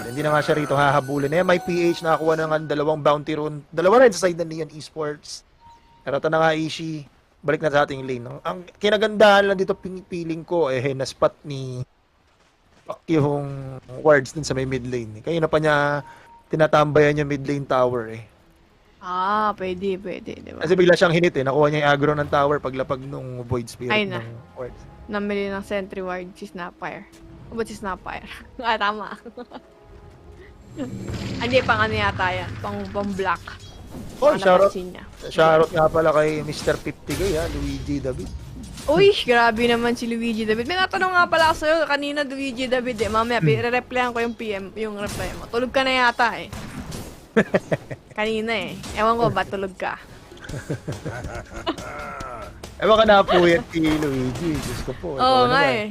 hindi na nga siya rito hahabulin. MIPH nakakuha na nga 2 bounty rune. 2 rin sa side ng Neon Esports. Pero ito na nga, Ishi. Balik na sa ating lane. Ang kinagandahan lang dito, piling ko, na-spot ni Pak yung wards dun sa may mid lane. Kaya na pa niya tinatambayan yung mid lane tower eh. Pwede, diba? Kasi bigla siyang hinit eh. Nakuha niya yung aggro ng tower paglapag nung Void Spirit ng wards. Namili ng sentry ward si Snapfire. Ba't si Snapfire? Tama. Hindi, pang ano yata yan. Pang black. Shoutout nga pala kay Mr. 50K, Luigi David. Uy, grabe naman si Luigi David. May natanong nga pala ako sa'yo kanina, Luigi David eh. Mamaya, re-replyan ko yung reply mo. Tulog ka na yata eh. Kanina eh. Ewan ko ba tulog ka? Ewan ka na po yan kay Luigi. Diyos ko po. Oo nga eh.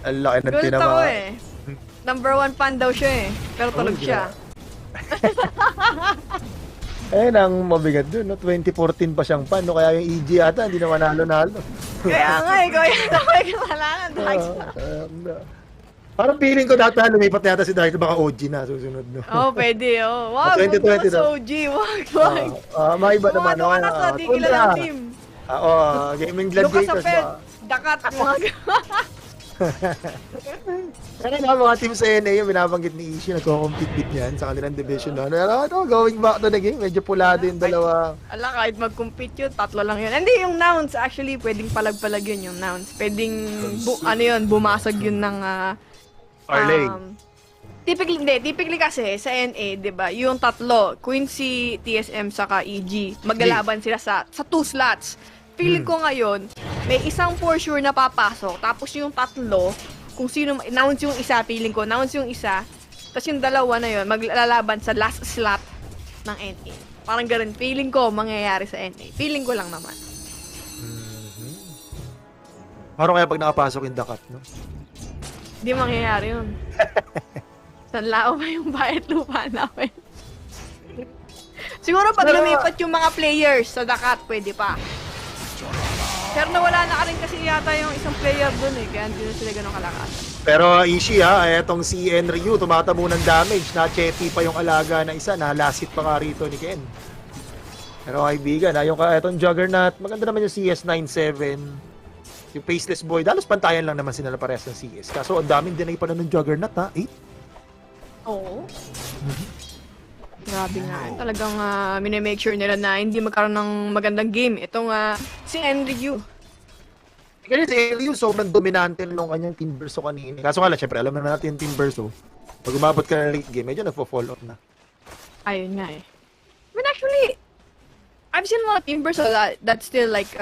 Ang laki ng tinama. Gusto ko eh. Number 1 fan daw siya eh. Pero tulog siya. Ang mabigat dun, no? 2014 pa siyang fan, no? Kaya yung EG ata, hindi na manalo-nalo. Kaya nga eh, kaya may kasalanan. Parang feeling ko dati lumipat na yata si Dark, baka OG na susunod, no? Pwede, Wag, 2020 sa OG, wag. Maiba naman, no? Ano ka na sa di kilalang team? Gaming Gladiators. Doon ka sa Fed, dakat, mga Kaya nga mga team sa NA yung binabanggit ni Ishi, nagko-compete niyan sa kanilang division. Going back to the game, medyo pulado yung dalawa. Kahit mag-compete yun, 3 lang yun. Hindi, yung nouns, actually, pwedeng palag-palag yun yung nouns. Pwedeng, bumasag yun ng parlay. Typically kasi, sa NA, diba, yung 3, Quincy, TSM, saka EG, maglalaban sila sa 2 slots. Feeling ko ngayon, may isang for sure na papasok, tapos yung 3, kung sino, announce yung isa, feeling ko, announce yung isa, tapos yung 2 na yun, maglalaban sa last slot ng NA. Parang ganun, feeling ko, mangyayari sa NA. Feeling ko lang naman. Parang kaya pag nakapasok yung dakat, no? Hindi mangyayari yun. Sanlao ba yung bayat lupa namin? Siguro pag lumipat yung mga players sa dakat, pwede pa. Pero nawala na rin kasi yata yung isang player dun eh, kaya hindi na sila ganun kalakas. Pero Ishi etong si Ryu, tumatamo ng damage. Na-chetty pa yung alaga na isa, nalasit pa nga rito ni Ken. Pero kaibigan, etong Juggernaut, maganda naman yung CS97. Yung Faceless Boy, dalos pantayan lang naman sila parehas ng CS. Kaso ang daming dinay pa na ng Juggernaut 8? Oo. Grabe nga. Talagang minimake sure nila na hindi magkaroon ng magandang game. Itong si Ryu. Kasi si Ryu sobrang dominante nung kanyang team verso kanina. Kaso nga lang, syempre, alam naman natin yung team verso. Pag umabot ka na late game, medyo nagpo-fall off na. Ayun nga eh. I mean, actually, I've seen a lot of team verso that still like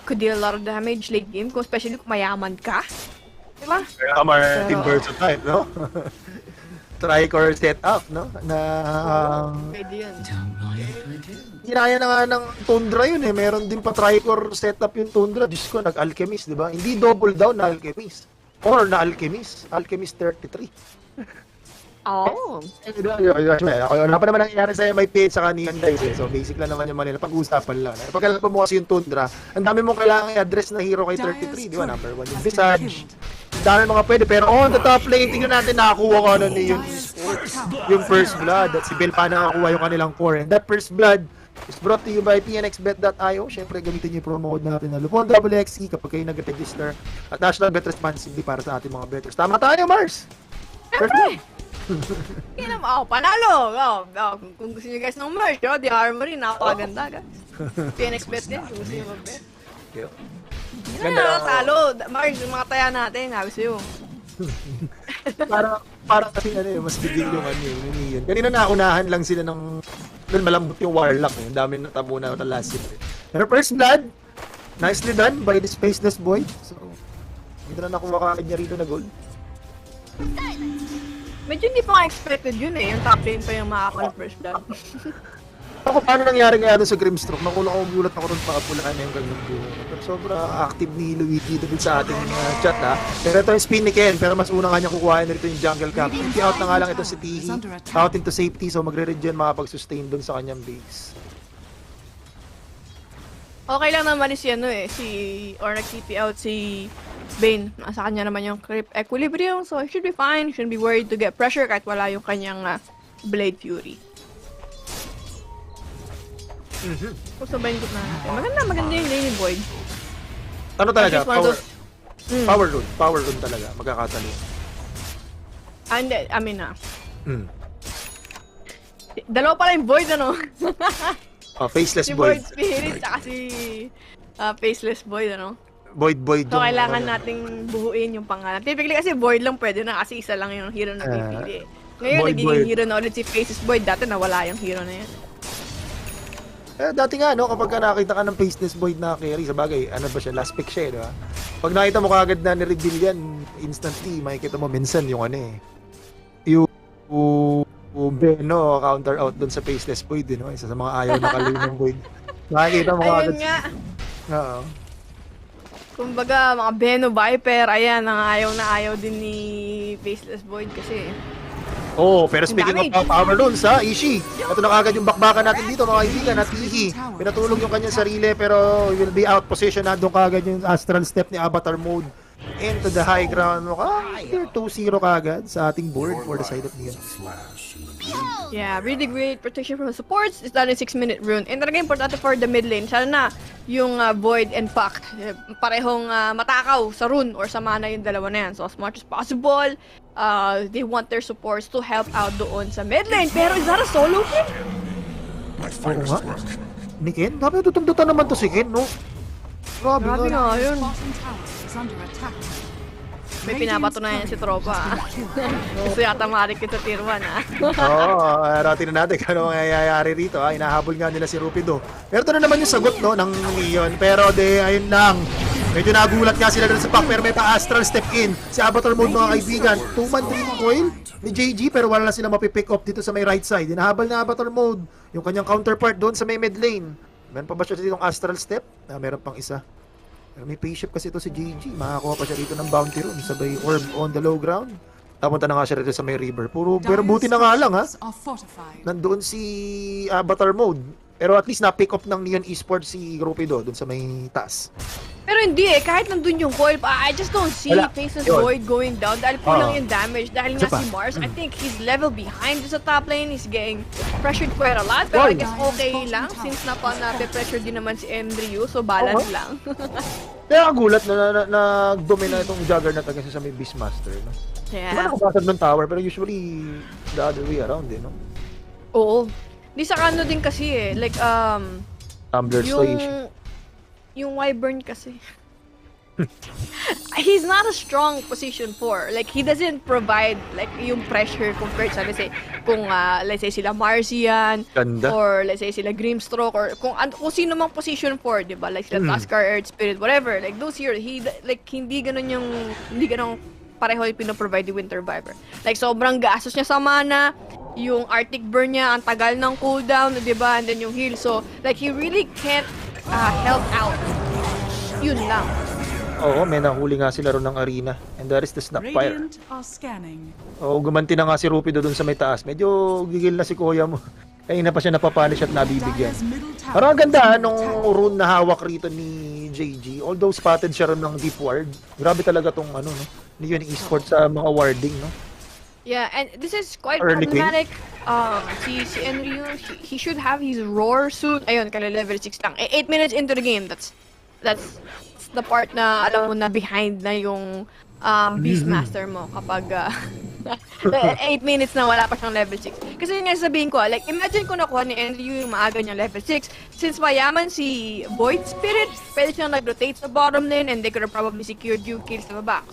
could deal a lot of damage late game, especially kung mayaman ka. Diba? Pero team verso type, no? Tricore setup, no? Na pwede yun. ginaya na nga ng Tundra yun eh. Meron din pa Tricore setup yung Tundra. Diyos ko, nag-Alchemist, di ba? Hindi double down na Alchemist. Or na Alchemist. Alchemist 33. Oh. Wala pa naman nangyayari sa MIP sa kanina guys eh. So basic lang naman yung manila. Pag-uusapan lang. Pag kailangan mo kasi yung Tundra, ang dami mong kailangan i-address na hero kay 33, di ba? Number 1 yung Visage. Dami mga pwede. Pero on the top lane, tingnan natin nakakuha ko ano ni yung Esports. Yung First Blood. At si Bell pa nakakuha yung kanilang core. And that First Blood is brought to you by pnxbet.io. Siyempre, gamitin niyo yung promo code natin na LuponXE kapag kayo nag-register. At national bet responsibly para sa ating mga bettors. Tama tayo, Mars! Siyempre! Hindi naman, panalo! Kung gusto nyo guys ng merch, the armory, napakaganda guys. PNXBet din, kung gusto nyo mag-bet. Hindi na talo. Mars, yung mga taya natin, gusto nyo. para kasi mas bigil yung yun. Kanina naunahan lang sila ng malambot yung Warlock eh. Ang dami natabo na last year. Pero First Blood, nicely done by this Faceless Boy. So, hindi na nakuha ka niya rito na goal. Medyo hindi pa expected yun eh. Yung top lane pa yung makakakuha ng First Blood. Ako, paano nangyari kaya doon sa Grimstroke? Nagulat ako ron pakapulaan na yung ganun ko. Pero sobra active ni Luigi doon sa ating chat ha. Pero ito yung spin ni Ken, pero mas unang kanya kukuhain na rito yung jungle cap. Empty out na nga lang ito si Tihi. Out into safety, so magre-regen makapag-sustain doon sa kanyang base. Okay lang naman or nag-TP out si Bane. Nasa kanya naman yung creep equilibrium, so he should be fine. He shouldn't be worried to get pressure kahit wala yung kanyang Blade Fury. Sabayin ko na natin. Maganda yung lane ni Void. Ano talaga? Power rune talaga. Magkakatalo. Hindi, dalawa pala yung Void, ano? Faceless si Void. Si Void Spirit, saka si Faceless Void, ano? Void So, kailangan nating buhuin yung pangalan. Typically kasi Void lang pwede na kasi isa lang yung hero na pipili. Ngayon, nagiging hero na ulit si Faceless Void. Dati nawala yung hero na yan. Dati nga, no, kapag nakita ka ng Faceless Void na carry, sa bagay, ano ba siya, last pick siya, di ba? Pag nakita mo kagad na ni-reveal yan, instantly, makikita mo minsan yung yung Beno counter out dun sa Faceless Void, no? Isa sa mga ayaw na kalay ng Void. Makikita mo kagad. Ayun nga. Oo. Kumbaga, mga Beno Viper, ayan, ang ayaw din ni Faceless Void kasi. Pero speaking of power runes Ishi, ito na kagad yung bakbakan natin dito mga kaibigan at Ihi. Pinatulog yung kanyang sarili pero will be out position na doon kagad yung astral step ni Avatar Mode into the high ground. Clear 2-0 kagad sa ating board for the side of Neon. Yeah, really great protection from the supports. It's done in 6-minute rune. And talaga importante for the mid lane. Sana na yung Void and Pac parehong matakaw sa rune or sa mana yung dalawa na yan. So as much as possible, they want their supports to help out doon sa mid lane. Pero is that a solo kill? Oo nga. Ni Ken? Dapat tutugdutan naman to si Ken, no? Grabe nga yun. May pinapatunayan si tropa. Gusto yata marik kita tier 1 rating na natin kung ano mangyayari rito Hinahabol nga nila si Rupido. Pero ito na naman yung sagot no, ng Neon. Pero ayun lang. Medyo nagulat nga sila doon sa pack pero may pa-astral step in. Si Avatar Mode mga kaibigan. 2-man 3 coil ni JG pero wala na sila mapipick up dito sa may right side. Hinahabol na Avatar Mode. Yung kanyang counterpart doon sa may mid lane. Meron pa ba siya ditong astral step? Meron pang isa. May spaceship kasi ito si GG. Makakuha pa siya dito ng bounty room. Sabay orb on the low ground. Napunta na nga siya rito sa may river. Pero buti na nga lang ha. Are fortified. Nandoon si Avatar Mode. Pero at least na-pick up ng Neon Esports si Rupido doon sa may taas. Pero hindi kahit nandun yung coil, I just don't see Wala. Faceless Yun. Void going down dahil kulang yung damage. Dahil nga Isa pa. si Mars, I think he's level behind sa top lane. He's getting pressured quite a lot. Pero I guess okay lang since nape-pressure din naman si Andrew. So balance lang. Kaya kagulat na nag-domina itong Juggernaut against sa may Beastmaster. No? Yeah. Wala nakapasad ng tower pero usually the other way around no? Oo. Di sa ano din kasi like Tumbler Station. yung Wyvern kasi. He's not a strong position 4. Like he doesn't provide like yung pressure compared sa let's say sila Marcian Ganda. or let's say sila Grimstroke or kung sino mang position 4, 'di ba? Like sila Tuskar, Earth Spirit, whatever. Like those here, hindi ganun pareho yung pino-provide yung Winter Viper. Like sobrang gastos niya sa mana, yung Arctic Burn niya, ang tagal ng cooldown, 'di ba? And then yung heal. So like he really can't help out. Yun lang. Oo, may nahuli nga sila ron ng arena. And that is the Snapfire. Radiant are scanning. Oo, gumanti na nga si Rupido dun sa may taas. Medyo gigil na si Kuya mo. Kanina pa siya napapanish at nabibigyan. Dire's middle tower Parang ang ganda is nung under attack. rune na hawak rito ni JG. Although spotted siya rin ng deep ward. Grabe talaga tong no? Neon Esports sa mga warding, no? Yeah, and this is quite Early problematic. Si Enryu, he should have his roar soon. Ayun, kala level 6 lang. 8 minutes into the game, that's the part na alam mo na behind na yung Beastmaster mo kapag 8 minutes na wala pa siyang level 6. Kasi yun nga sabihin ko, like imagine kung nakuha ni Enryu yung maaga niyang level 6. Since mayaman si Void Spirit, pwede siyang nag-rotate sa bottom lane and they could have probably secured yung kills sa baba.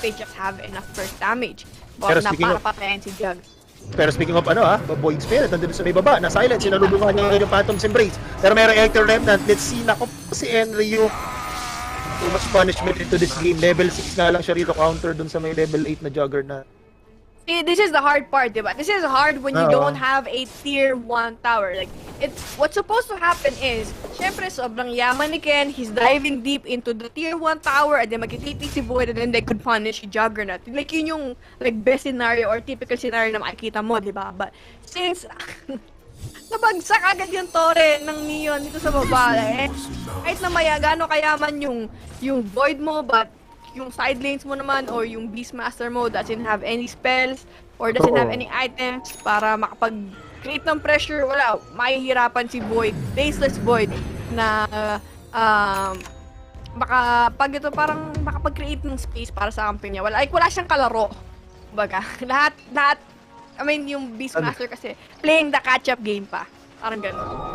They just have enough first damage. Pero Na speaking para of- patayin si Jug. Pero speaking of Void Spirit, nandun sa may baba, na-silent, sinalubungan niya ngayon yung Phantom's Embrace. Pero mayroong Electro Remnant, let's see, nako si Enryu. Too much punishment into this game. Level 6 nga lang siya rito, counter dun sa may level 8 na Juggernaut. See, this is the hard part, diba? This is hard when you Oo. don't have a tier 1 tower. Like, what's supposed to happen is, syempre, sobrang yaman ni Ken, he's diving deep into the tier 1 tower, and then mag-TP si Void, and then they could punish si Juggernaut. Like, yun yung, like, best scenario or typical scenario na makikita mo, diba? But, since, nabagsak agad yung torre ng Neon dito sa baba, kahit na gano'n kayaman yung Void mo, but yung side lanes mo naman or yung Beastmaster mo doesn't have any spells or doesn't have any items para makapag-create ng pressure, wala, mahihirapan si Void, Faceless Void na parang makapag-create ng space para sa kampi niya. Wala siyang kalaro. Baga, lahat I mean, yung Beastmaster kasi playing the catch-up game pa. Parang gano'n.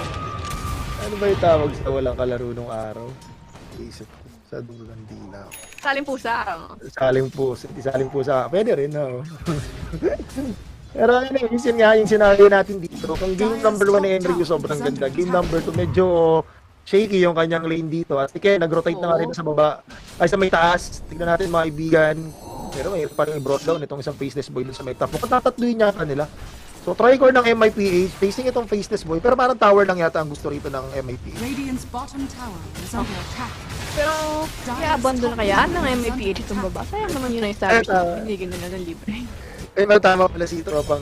Ano ba yung tawag sa walang kalaro nung araw? Isip ko, sa dulang dila. Saling pusa. Saling pusa. Pwede rin, no? Pero ano yung scenario natin dito. Kung game number 1 na Enryu, sobrang ganda. Game number 2, medyo shaky yung kanyang lane dito. At kaya nag-rotate na nga rin sa baba. Ay, sa may taas. Tignan natin mga kaibigan. Pero may parang i-brought down itong isang Faceless Boy dun sa may top. Mukhang tatatluin niya nila. So, tricore ng MIPH, facing itong Faceless Boy, pero parang tower lang yata ang gusto rito ng MIPH. Radiant's bottom tower is under attack. Pero, kaya abandon na kaya ng MIPH itong baba. Sayang naman yun ang establish. Hindi ganun na ng libre. Eh, tama pala si tropang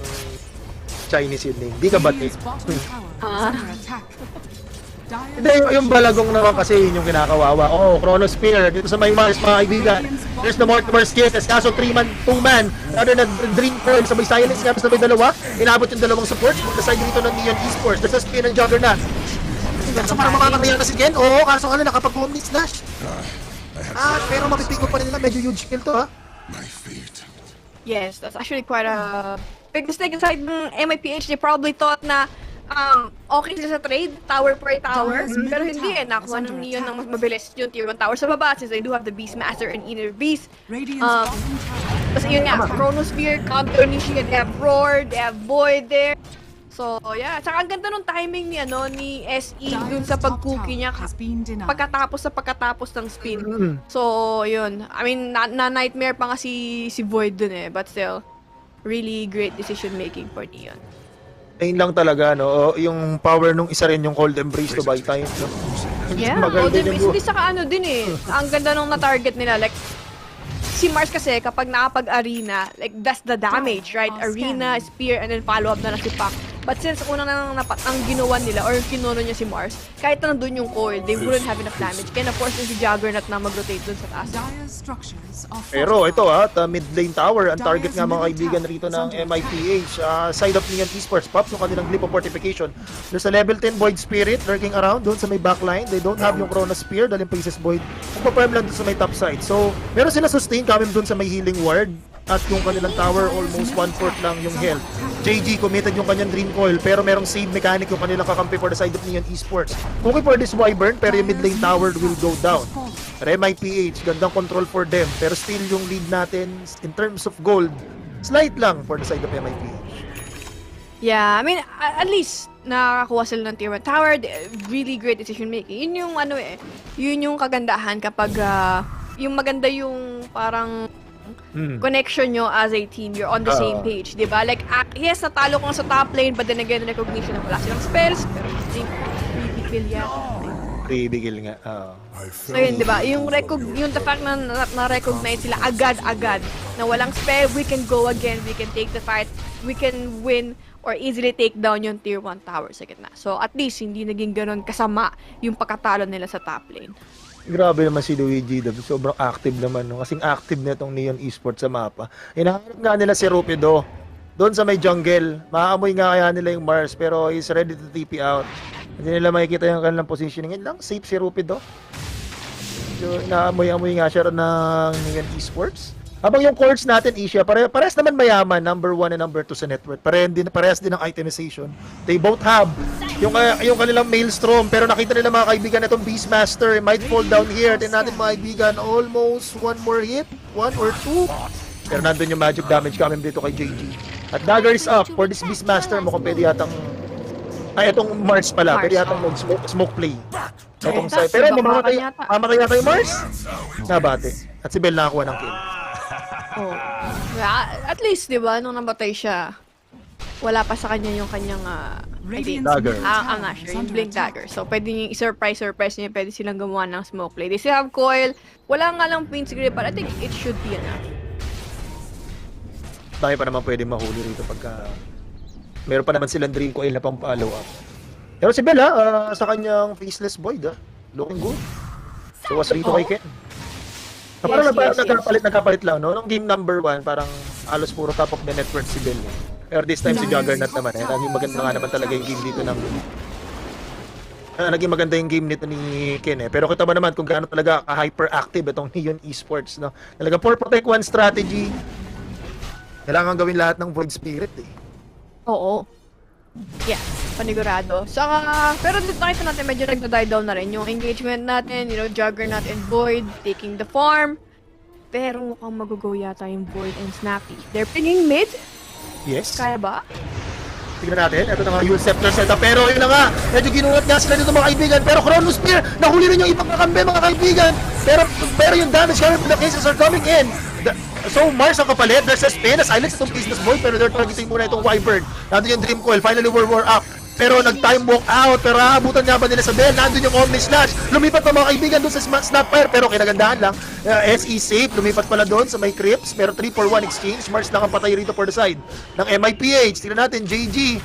Chinese yun eh. Di ka ba eh? Radiant's bottom tower is under attack. Hindi, yung balagong naman kasi yun yung kinakawawa. Oh, Chrono Spear, dito sa may Mars, mga kaibigan. There's the Mortimer's Kiss, kaso 3-man, 2-man. Ano na, Dream Coil, sabay Silence, nga, sabay dalawa. Inabot yung dalawang supports, magkaside dito ng Neon Esports. There's a spin ng Juggernaut. So parang makakakaya na si Gen, oo, kaso ano, nakapag-home slash. Pero mapipick up pa rin nila, medyo huge kill to, ha? Yes, that's actually quite a big mistake inside ng MIPH. They probably thought na okay sila sa trade, tower per tower, pero hindi nakuha ng Neon ng mas mabilis yung tier 1 tower sa baba since they do have the Beastmaster and Inner Beast. Tapos yun nga, Chronosphere, Counter Nishiga, they have Roar, they have Void there. So yeah, saka ang ganda nung timing ni SE dun sa pag-cookie niya pagkatapos ng spin. So yun, I mean, na-nightmare pa nga si Void dun but still, really great decision making for Neon. Ayun lang talaga, no? Yung power nung isa rin yung Cold Embrace to buy time, no? Yeah, Cold Embrace, hindi saka ano din ang ganda nung na-target nila, like, si Mars kasi kapag nakapag-arena, like that's the damage, right? Arena, spear, and then follow-up na lang si Pac. But since unang ang ginawa nila or kinuno niya si Mars, kahit na nandun yung coil, they wouldn't have enough damage. Kaya na-force na si Juggernaut na mag-rotate dun sa taas. Pero ito mid lane tower, ang target nga mga kaibigan rito ng MIPH. Side of Neon Esports, Pops, yung kanilang Glyph of Fortification. There's a level 10 Void Spirit lurking around doon sa may backline. They don't have yung Chrono Spear dahil yung Princess Void. Nagpa-farm lang doon sa may top side. So, meron sila sustain coming doon sa may healing ward. At yung kanilang tower, almost 1/4 lang yung health. JG committed yung kanyang Dream Coil, pero merong save mechanic yung kanilang kakampi for the side of Neon Esports. Cooking for this Wyvern, pero yung mid lane tower will go down. Pero MIPH, gandang control for them. Pero still yung lead natin, in terms of gold, slight lang for the side of MIPH. Yeah, I mean, at least nakakakuha sila ng tier 1 tower. Really great decision making. Yun yung yun yung kagandahan kapag yung maganda yung parang connection nyo as a team, you're on the same page, di ba? Like, yes, natalo ko sa top lane, but then again, recognition na wala silang spells, pero I think, kill yata. Bigil nga. So yun, di ba? Yung the fact na na-recognize sila agad-agad na walang spell, we can go again, we can take the fight, we can win, or easily take down yung tier 1 tower sa gitna. So at least, hindi naging ganun kasama yung pagkatalo nila sa top lane. Grabe naman si Luigi, sobrang active naman, no? Kasing active na itong Neon Esports sa mapa. Hinahanap nga nila si Rupido doon sa may jungle. Maamoy nga kaya nila yung Mars, pero he's ready to TP out. Hindi nila makikita yung kanilang positioning. Yun lang, safe si Rupido. So, naamoy-amoy nga siya ng Neon Esports. Habang yung courts natin, Isha, parehas naman mayaman, number 1 and number 2 sa network. Parehas din ng itemization. They both have yung kanilang Maelstrom, pero nakita nila mga kaibigan itong Beastmaster might fall down here. Tingnan natin mga kaibigan, almost one more hit, 1 or 2. Pero nandun yung magic damage coming dito kay JG. At dagger is up for this Beastmaster. Mukhang pwede yatang itong Mars pala, pwede yatang smoke play. Itong side. Pero mamamatay yata yung Mars. Nabate. At si Bell nakakuha ng kill. Oh. At least, di ba, nung namatay siya, wala pa sa kanya yung kanyang dagger. I'm not sure, yung blink dagger. So, pwede nyo i-surprise niya, pwede silang gumawa ng smoke play. They still have coil, wala nga lang Queen's Grip, but I think it should be enough. Dahil pa naman pwede mahuli rito pagka meron pa naman silang Dream Coil na pang follow up. Pero si Bella, sa kanyang Faceless Void, looking good. So, was rito kay Ken. Parang nagkapalit lang, no? Nung game number 1, parang halos puro top of the network si Bell. Pero this time si Juggernaut naman, naging maganda nga naman talaga yung game dito ng naging maganda yung game nito ni Ken, Pero kita ba naman kung gaano talaga hyperactive itong Neon Esports, no? Talaga 4 protect 1 strategy. Kailangan gawin lahat ng Void Spirit, Oo. Yeah, panigurado. Saka, pero dito nakita natin medyo nagda-die down na rin yung engagement natin, Juggernaut and Void, taking the farm. Pero mukhang mag-go yata yung Void and Snappy. They're pinging mid? Yes. Kaya ba? Tignan natin, ito na nga yung Scepter setup, pero yun na nga, medyo ginulat nga sila dito mga kaibigan, pero Chrono Spear, nahuli rin yung ibang kakambi mga kaibigan, pero yung damage coming from the cases are coming in. So Mars ang kapalit, there's a spin, silence itong Business Boy, pero they're targeting muna itong Wyvern. Nandun yung Dream Coil, finally war up. Pero nag-time walk out, pero aabutan nga ba nila sa Bell? Nandun yung Omni Slash. Lumipat pa mga kaibigan doon sa Snapfire, pero kinagandahan lang. SE safe, lumipat pala doon sa may Crips, pero 3-4-1 exchange. Mars lang ang patay rito for the side ng MIPH. Tingnan natin, JG.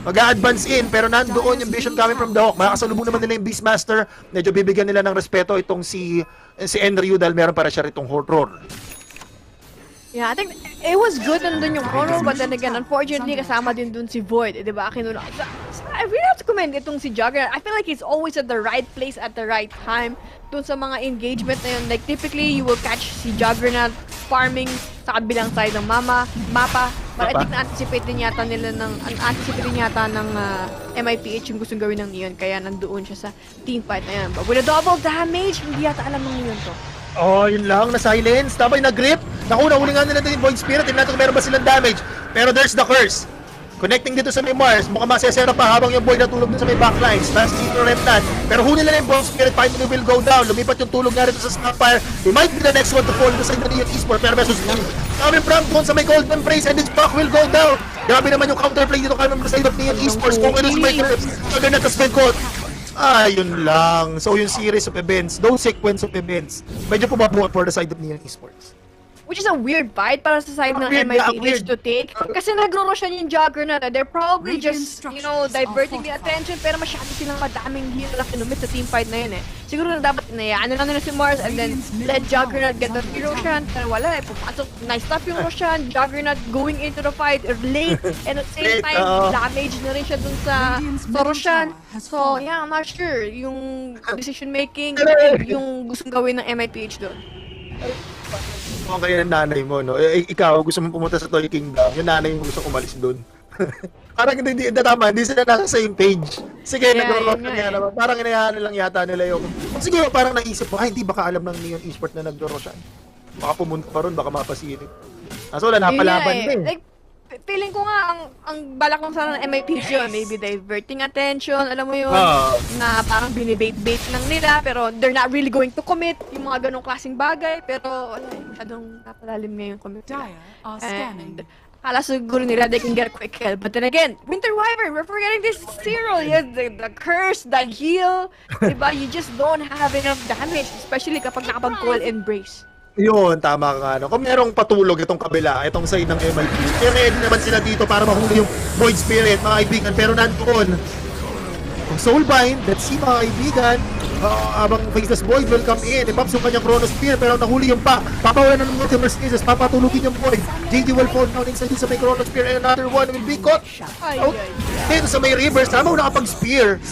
Mag-a-advance in, pero nandoon yung vision coming from the Hawk. Makakasalubong naman nila yung Beastmaster. Medyo bibigyan nila ng respeto itong si Enryu dahil meron para siya ritong horror. Yeah, I think it was good na nandun yung Chrono, but then again, unfortunately, kasama din dun si Void, di ba? Kinuna. I really have to commend itong si Juggernaut. I feel like he's always at the right place at the right time dun sa mga engagement na yun. Like, typically, you will catch si Juggernaut farming sa kabilang side ng mapa. But I think na-anticipate din yata ng MIPH yung gustong gawin ng Neon, kaya nandoon siya sa teamfight na yan. But with a double damage, hindi yata alam ng Neon to. Oh, yun lang, na-silence. Tapos na-grip. Nahuli nga nila din yung Void Spirit. Tingnan natin kung meron ba silang damage. Pero there's the curse. Connecting dito sa may Mars. Mukhang masesera pa habang yung Void natulog dun sa may backlines. Last dito Remnant. Pero huli nila yung Void Spirit. Finally will go down. Lumipat yung tulog nga rito sa Snapfire. They might be the next one to fall dito sa Neon Esports. Pero versus coming from doon sa may Golden Praise. And this Pac will go down. Grabe naman yung counterplay dito coming from the side of Neon Esports. Kung ito sa may Crips. Juggernaut has been caught. Yun lang. So yung series of events, those sequence of events, medyo pumabuhat for the side of Neon Esports. Which is a weird fight para sa side ng Weird, yeah, MIPH weird. to take. Kasi nagro-rushan yung Juggernaut. They're probably Radiant just, you structures know, diverting the are attention. Pero masyado silang madaming heal na kinumit sa teamfight na yun eh. Siguro na dapat inayaan na lang nila si Mars and then let Juggernaut get the free Roshan. Pero wala eh. Pumasok, nice stop yung Roshan. Juggernaut going into the fight late. And at the same time, damage na rin siya dun sa Roshan. So, yeah, I'm not sure. Yung decision making, yung gustong gawin ng MIPH doon. Kung kayo ng nanay mo, no? Ikaw, gusto mo pumunta sa Toy Kingdom, yung nanay mo gusto umalis doon. Parang hindi tama, hindi sila nasa same page. Sige, nag-rock na yan naman. Parang inayaan lang yata nila yung... Siguro parang naisip mo, hindi baka alam ng Neon Esports na nag-rock siya. Baka pumunta pa ron, baka mapasilip. Kaso wala, napalaban din. Like, feeling ko nga, ang balak ng sana ng MIPH yun, maybe diverting attention, alam mo yun, na parang binibait-bait lang nila, pero they're not really going to commit, yung mga ganong klaseng bagay, pero wala, masyadong napalalim nga yung commit nila. And akala siguro nila they can get a quick kill, but then again, Winter Wyvern, we're forgetting this Cyril, the curse, the heal, diba? You just don't have enough damage, especially kapag nakapag-call embrace. Yun, tama ka. No? Kung merong patulog itong kabila, itong side ng MLP, ready naman sila dito para mahuli yung Void Spirit, mga kaibigan. Pero nandoon, ang Soulbind, let's see mga kaibigan, abang Faceless Void will come in. Ipaps yung kanyang Chrono Spear, pero nahuli yung papawalan ng multiple spaces, papatulugin yung Void. JD will fall down inside sa may Chrono Spear, and another one will be caught out. Dito sa may Rivers, tama mo nakapag-spear.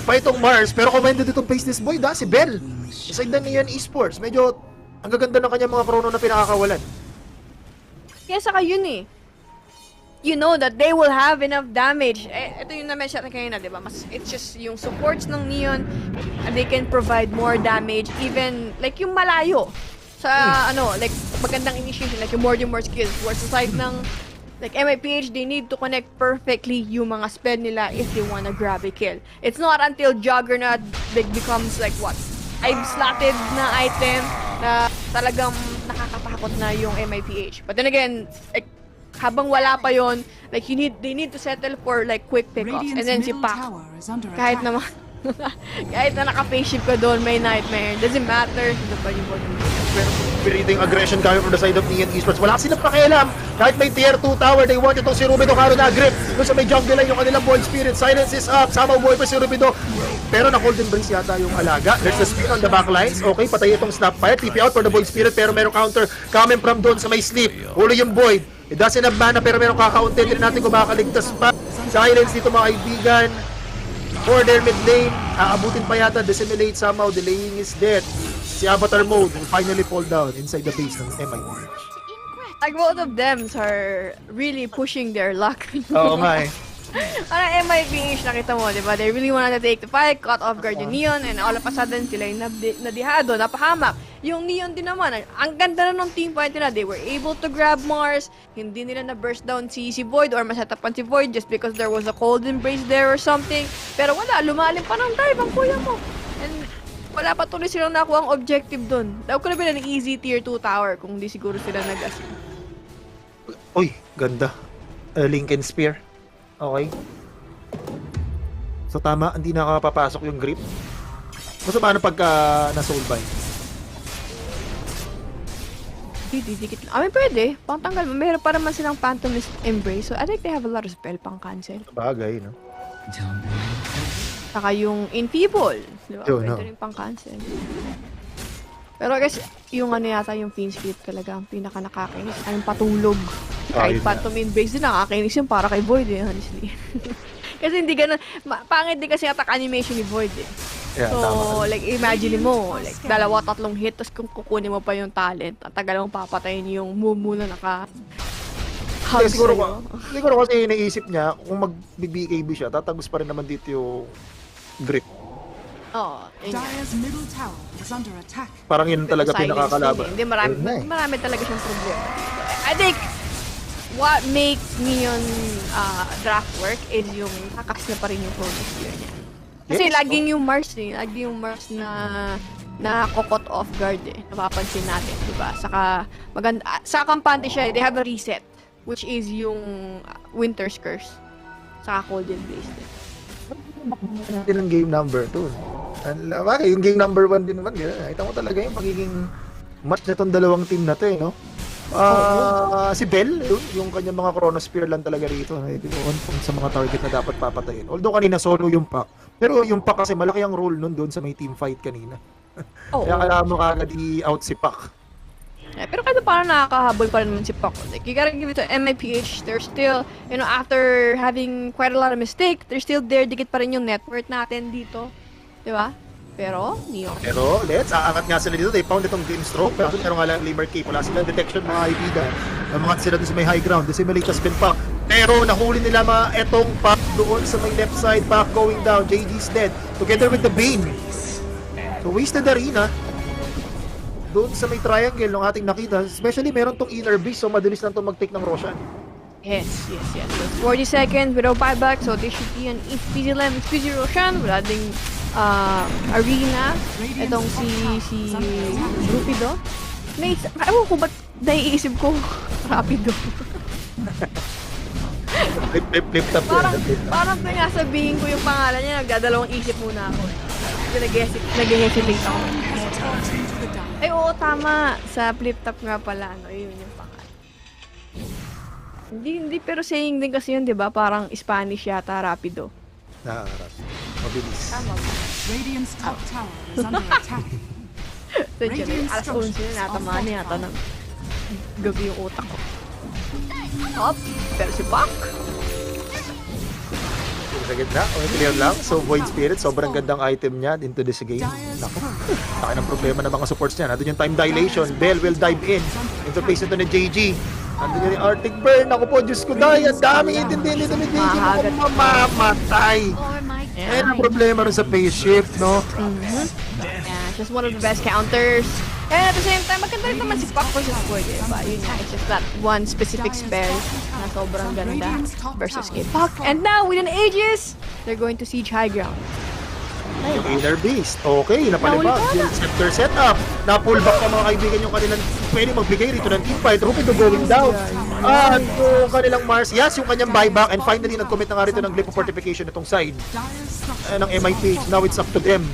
Pa itong Mars, pero commended itong Faceless Void, si Bell. Sa side na Neon Esports, medyo ang gaganda ng kanyang mga chrono na pinakakawalan. Kaya saka yun eh. You know that they will have enough damage. Ito yung na-mention natin kanina, di ba? It's just yung supports ng Neon, they can provide more damage, even like yung malayo. Sa like magandang initiation, like yung more skills. Whereas sa side ng like MIPH, they need to connect perfectly yung mga spell nila if they wanna grab a kill. It's not until Juggernaut becomes like what? I've slotted na item na talagang nakakatakot na yung MIPH. But then again, like, habang wala pa yon, like they need to settle for like quick pickoffs. And then si Pac, kahit naman kahit na naka-face shift ka doon, may nightmare. Doesn't matter. Pero breathing aggression coming from the side of Neon Esports. Wala silang pakialam. Kahit may tier 2 tower, they want itong si Rubido Caro na grip. Doon sa may jungle line yung kanilang Void Spirit. Silence is up. Sama boy pa si Rubido. Pero na-golden brace yata yung alaga. There's a spin on the backlines. Okay, patay itong Snapfire. TP out for the Void Spirit. Pero merong counter coming from doon sa may sleep. Ulo yung Void. It doesn't have mana pero merong kakaunti. Hindi natin kung makakaligtas pa. Silence dito mga kaibigan. For their mid lane, aabutin pa yata, dissimulate somehow, delaying his death. Si Avatar Mode will finally fall down inside the base ng MIPH. Like both of them are really pushing their luck. Oo nga eh. Parang MIPH, nakita mo, di ba? They really wanted to take the fight, caught off guard yung Neon, and all of a sudden, sila yung nadihado, napahamak. Yung Neon din naman, ang ganda na ng teamfight nila. They were able to grab Mars, hindi nila na-burst down si Void or masatapan si Void just because there was a cold embrace there or something. Pero wala, lumalim pa ng dive ang kuya mo. And wala pa tuloy silang nakuha ang objective dun. Daw ko na ng easy tier 2 tower kung di siguro sila nag-assume. Uy, ganda. Lincoln Spear. Okay. So tama, hindi nakapapasok yung grip. So paano pagka na-soulbind? Didikit lang. I mean, pwede. Pangtanggal mo. Meron pa naman silang Phantom Embrace. So I think they have a lot of spell pang cancel. Bagay, no? Saka yung Enfeeble. Diba? Yun, Pwede rin pang cancel. Pero I guess, yung yata yung Fiend Script talaga ang pinaka nakakainis. Yung patulog. Kahit Phantom Embrace din nakakainis yung para kay Void eh, honestly. Kasi hindi ganun. Pangit din kasi attack animation ni Void eh. Yeah, so, tama. like, imagine mo, like, 2-3 hit, tapos kung kukunin mo pa yung talent, at tagal mong papatayin yung Mumu na naka-hug siguro kasi naisip niya, kung mag-BKB siya, tatagos pa rin naman dito yung grip. Oo. Dire's middle tower is under attack. Parang yun talaga pinakakalaban. Hindi, marami talaga siyang problema. I think, what makes Neon draft work is yung kakas na pa rin yung bonus year niya. Kasi laging yung Mars eh. Laging yung Mars na kokot off guard eh. Napapansin natin, di ba? Saka, maganda, sa kampante siya, they have a reset. Which is yung Winter's Curse. Saka Golden Blaze din. Natin ang game number 2. Bakit? Yung game number 1 din naman. Nakita mo talaga yung pagiging match na tong dalawang team na to eh, no? Si Bell, yung kanyang mga Chronosphere lang talaga rito. On point sa mga target na dapat papatayin. Although kanina solo yung pack. Pero yung pack kasi malaki ang role nun doon sa may teamfight kanina. Kaya kailangan mo kagad i-out si pack. Pero kahit parang nakakahabol pa rin naman si Pac. Like, you gotta give it to MIPH. They're still, after having quite a lot of mistake, they're still there. Dikit pa rin yung net worth natin dito. Diba? Pero, let's aangat nga sila dito. They found itong game stroke. Pero meron nga lang Limber Cape. Wala silang detection mga kaibigan. Namangat sila doon sa may high ground. Dissimulate has been Pac. Pero nahuli nila etong Pac doon sa may left side. Pac going down. JG's dead. Together with the Bane. So wasted arena. Doon sa may triangle nung ating nakita, especially meron tong inner base, so madalis lang itong mag-take ng Roshan. Yes. So 40 seconds without buyback, so they should be an easy lane, easy Roshan, wala ding arena. Itong si Rupido. Ewan ko ba't naiisip ko Rapido. Flip top parang nga sabihin ko yung pangalan niya, nagdadalawang isip muna ako. Nag-hesitate ako. Ay, oo, tama. Sa flip top nga pala, yun yung pangalan. Hindi, pero saying din kasi yun, di ba? Parang Spanish yata, Rapido. Mabilis. Tama ba? Radiant's top tower is under attack. Alas 11 na natamaan niya yata ng gabi yung utak ko. Pero si Pac. Sa gitna, clear lang. So, Void Spirit, sobrang gandang item niya into this game. Naku, laki ng problema ng mga supports niya. Nandun yung time dilation. Bell will dive in. Interface ito ni JG. Nandun yung Arctic Burn. Ako po, Diyos ko, dahil ang daming intindi nito ni JG. Ako mamamatay. Ang problema rin sa phase shift, no? Yeah, just one of the best counters. And at the same time, maganda rin naman si Pac versus Void, diba? Yun nga, it's just that one specific spell na sobrang ganda versus kay Pac. And now, within ages, they're going to siege high ground. Yung inner beast. Okay, napalibag. Yung scepter setup. Na-pull back pa mga kaibigan yung kanilang pwede magbigay rito ng teamfight. Rupido going down. At yung kanilang Mars, yung kanyang buyback. And finally, nag-commit na nga rito ng Glyph of Fortification itong side ng MIPH. Now it's up to them.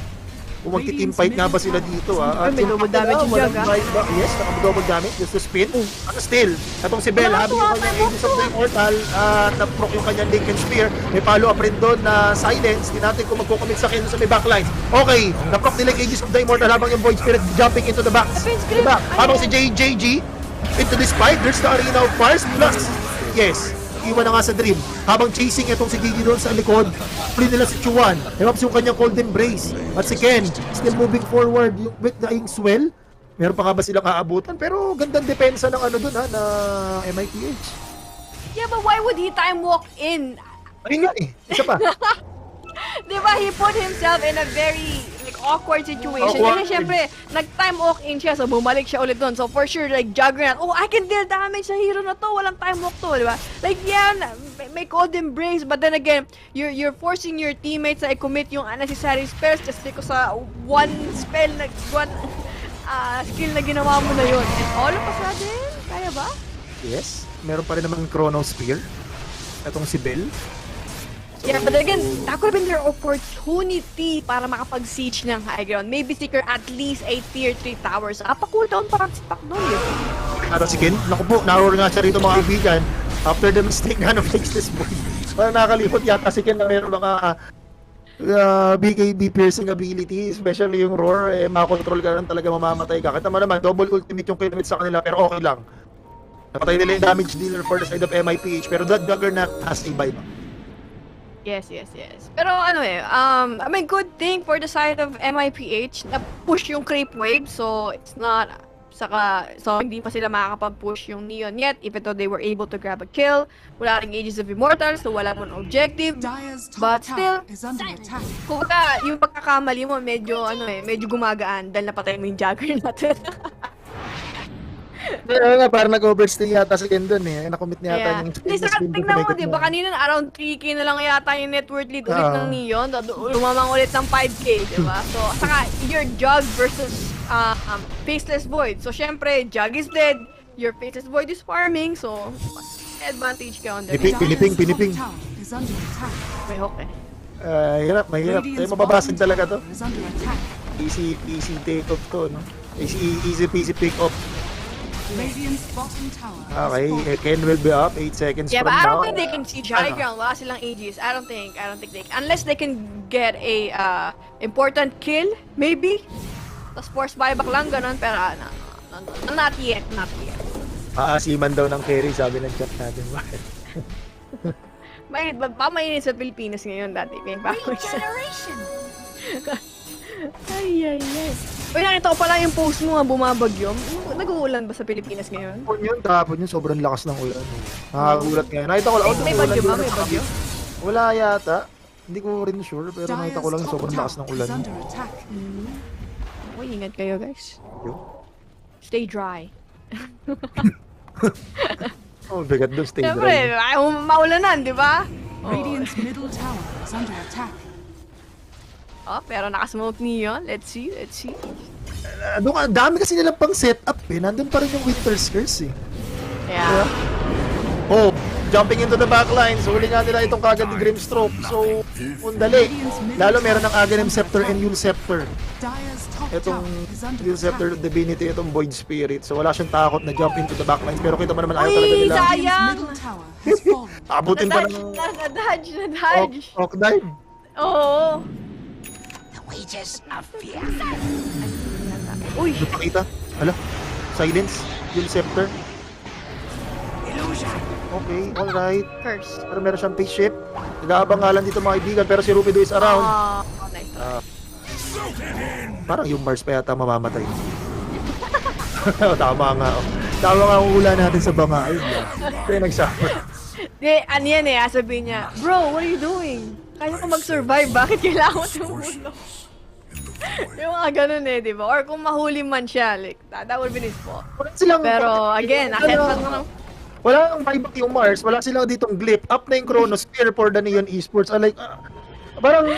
Kung magti-teamfight nga ba sila dito, May double damage yung Jug, Yes, naka-double damage just to spin. Still, itong si Bell, habang yung kanyang Aegis of the Immortal, na-proc yung kanyang Lincoln Spear, may follow-up rin doon na silence. Di natin kung magkukomit sa Kenzo sa may backlines. Okay, na-proc nila yung Aegis of the Immortal habang yung Void Spirit jumping into the back. Habang si JG into this fight, there's the Arena of Fires plus, yes, iwan na nga sa Dream. Habang chasing itong si Gigi doon sa likod, free nila si Chuan. Ewaps yung kanyang cold embrace. At si Ken, still moving forward. Yung with the swell, meron pa nga ba silang aabutan? Pero gandang depensa ng doon na MIPH. Yeah, but why would he time walk in? Ayun nga isa pa. Diba, he put himself in a very awkward situation. Kasi syempre, nag-time walk in siya, so bumalik siya ulit doon. So for sure, Juggernaut, I can deal damage sa hero na to, walang time walk to, diba? May cold embrace, but then again, you're forcing your teammates na i-commit yung unnecessary spells just because sa one spell, one skill na ginawa mo na yun. And all of a sudden, kaya ba? Yes, meron pa rin naman Chrono Spear. Itong si Bell. Yeah, but again, that could have been their opportunity para makapag-siege ng high ground. Maybe secure at least a tier 3 towers. Pa-cooldown parang si Pac doon yun. Para si Ken, naku po, naroon nga siya rito mga kaibigan. After the mistake nga ng Faceless Boy. Parang nakalimot yata si Ken na meron mga BKB piercing ability, especially yung roar, makakontrol ka lang talaga, mamamatay ka. Kita mo naman, double ultimate yung kilomit sa kanila, pero okay lang. Napatay nila yung damage dealer for the side of MIPH, pero that Juggernaut has a buyback. Yes. Pero good thing for the side of MIPH na push yung creep wave, so it's not so hindi pa sila makakapag-push yung Neon yet, even though they were able to grab a kill. Wala ring Aegis of Immortal, so wala mong objective. But still, kung yung pagkakamali mo medyo gumagaan dahil napatay mo yung Juggernaut. Pero nga, parang nag-overstay yata si Ken doon Na-commit niya yata yung tingnan mo, diba? Kanina around 3k na lang yata yung net worth lead ulit ng Neon. Lumamang ulit ng 5k, diba? So, saka your Jug versus Faceless Void. So, syempre, Jug is dead. Your Faceless Void is farming. So, advantage ka on the Piniping. May hook Mahirap. Tayo mababasag talaga to. Easy take off to, no? Easy peasy pick off. Radiant's bottom tower. Okay, Ken will be up 8 seconds Yeah, from but I don't now. think they can see high ground. Wala silang AGs. I don't think they unless they can get a important kill, maybe. Tapos force buyback lang, ganun. Pero not yet. Aasiman daw ng carry, sabi ng chat natin. Bakit? Bakit ba mainit sa Pilipinas ngayon dati? Regeneration. Ay. Uy, nakita ko pala yung post mo nga bumabagyo. Nag-uulan ba sa Pilipinas ngayon? Tapon yun, sobrang lakas ng ulan. Nakagulat ngayon. Nakita ko lang, May bagyo ba? May bagyo? Wala yata. Hindi ko rin sure, pero nakita ko lang yung sobrang lakas ng ulan. Uy, ingat kayo guys. Stay dry. Bigat doon, stay Siyempre, dry. maulanan, di ba? Radiant's middle tower is under attack. Oh, pero nakasmoke niyo. Let's see. Doon, dami kasi nilang pang setup eh. Nandun pa rin yung Winter's Curse eh. Yeah. Oh, jumping into the backline. So, huli nga nila itong kagad ni Grimstroke. So, undali. Lalo meron ng Aghanim Scepter and Yule Scepter. Itong Yule Scepter Divinity, itong Void Spirit. So, wala siyang takot na jump into the backlines. Pero kita mo naman ayaw talaga nila. Sayang! Abutin pa ng Na-dodge. Rock Dive. Oo. Uy! Napakita. Hala. Silence. Yule Scepter. Okay, alright. Curse. Pero meron siyang face shift. Nag-aabang nga lang dito mga kaibigan, pero si Rupido is around. Nice. Parang yung Mars pa yata mamamatay. Tama nga. Tama nga ang ula natin sa banga. Ayun lang. Kaya nagsabi. Ano yan eh, sabihin niya, bro, what are you doing? Kaya ko mag-survive, bakit kailangan mo tumulong? Yung mga ganun eh, di ba? Or kung mahuli man siya, like, that would be his fault. Pero again, pa ng... Wala nang buyback yung Mars, wala silang ditong glip. Up na yung Chronosphere for the Neon Esports. Like, parang...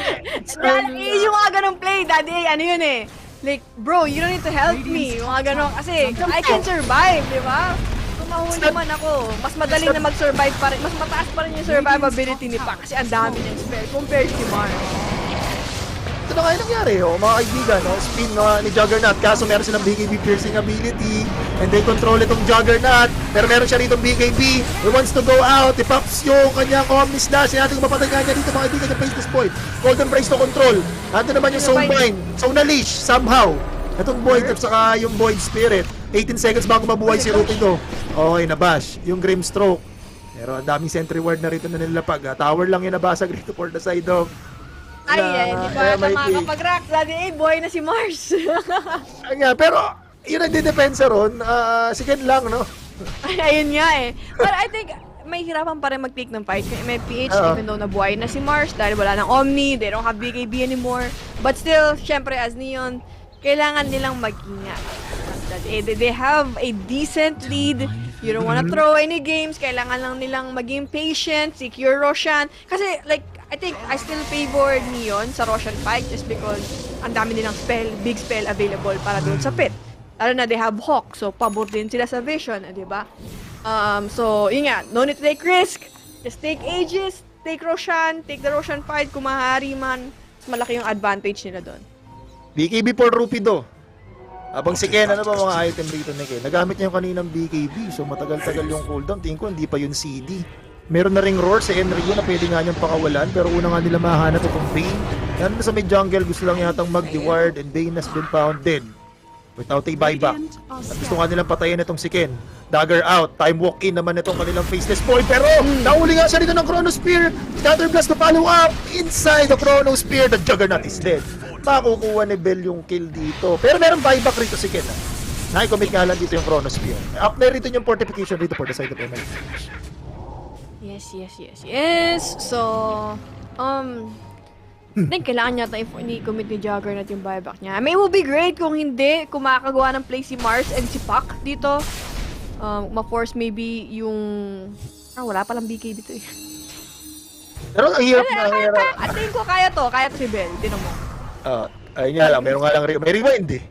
yung mga ganung play, daddy, ano yun eh. Like, bro, you don't need to help me. Yung mga ganun, kasi I can survive, di ba? Kung mahuli man ako, mas madali na mag-survive pa rin. Mas mataas pa rin yung survivability ni Pac kasi ang dami niyang spell compared to Mars. Ito na kaya nangyari, mga kaibigan, spin ni Juggernaut. Kaso meron silang BKB piercing ability and they control itong Juggernaut. Pero meron siya rito BKB. He wants to go out. Ipops yung kanyang Omnis Dash. Natin mapatay nga niya dito mga kaibigan yung face this point. Golden Brace to control. Nandun naman yung Soul Bind. So na-leash somehow. Itong Void at saka yung Void Spirit. 18 seconds bago mabuhay si Rupido. Okay, nabash. Yung Grimstroke. Pero ang daming sentry ward na rito na nilapag. Tower lang yung nabasag rito for the side of... Ay, di ba? Makakapag-rock. Daddy, boy na si Mars. Pero, yun nagdidepensa ron, si Ken lang, no? Ayun nga eh. But I think, may hirapan pa rin mag-take ng fight. May PH, even though nabuhay na si Mars, dahil wala ng Omni, they don't have BKB anymore. But still, syempre, as Neon, kailangan nilang mag-ingat. They have a decent lead. You don't wanna throw any games. Kailangan lang nilang maging patient, secure Roshan. Kasi, like, I think I still favor Neon sa Roshan fight just because ang dami nilang big spell available para doon sa pit. Lalo na they have Hawk, so pabor din sila sa Vision, di ba? So, yun nga, no need to take risk. Just take Aegis, take Roshan, take the Roshan fight, kung maaari man, mas malaki yung advantage nila doon. BKB for Rupido. Habang si Ken, ano ba mga item dito ni Ken? Nagamit niya yung kaninang BKB, so matagal-tagal yung cooldown. Tingin ko, hindi pa yun CD. Meron na ring roar sa Enryo na pwede nga niyang pakawalan, pero una nga nila mahanap itong Bane. Yan na sa may jungle, gusto lang yatang mag-deward and Bane has been found dead without a buyback. At gusto nga nilang patayin itong si Ken. Dagger out, time walk in naman itong kanilang faceless boy, pero nahuli nga siya dito ng Chronosphere. Scatterblast to follow up inside the Chronosphere. The Juggernaut is dead. Makukuha ni Bell yung kill dito. Pero meron buyback rito si Ken. Naki-commit nga lang dito yung Chronosphere. Up na rito yung fortification rito for the side of ML. Yes. So, then kailangan niya i-commit ni Juggernaut yung buyback niya. I mean, it would be great kung hindi, kung makakagawa ng play si Mars and si Pac dito. Ma-force maybe yung... wala palang BK dito eh. Pero ang hirap na. At tingin ko kaya to si Bell. Tinan mo. Ayun nga lang, meron nga lang may rewind eh.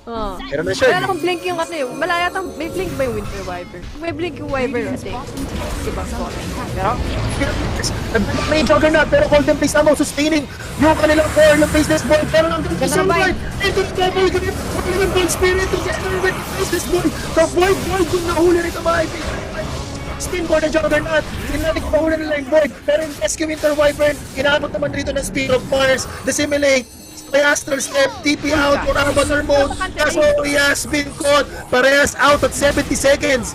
Meron na siya. Wala akong blink yung kasi, wala yata, may blink ba yung Winter Wyvern? May blink yung Wyvern kasi. Diba? Pero, may Juggernaut, pero Golden Place na sustaining yung kanilang core ng Faceless Boy. Pero nandun sa Sunlight, ito yung double grip, yung Gold Spirit, together with Faceless Boy. So, Void kung nahuli rito mga kaibigan. Spin core ng Juggernaut, Fnatic mahuli nila yung Void. Pero yung SQ Winter Wyvern, inaabot naman rito ng Spear of Mars, Dissimulate, may Astral Step, TP out for Avatar mode, kaso he has been caught, parehas out at 70 seconds.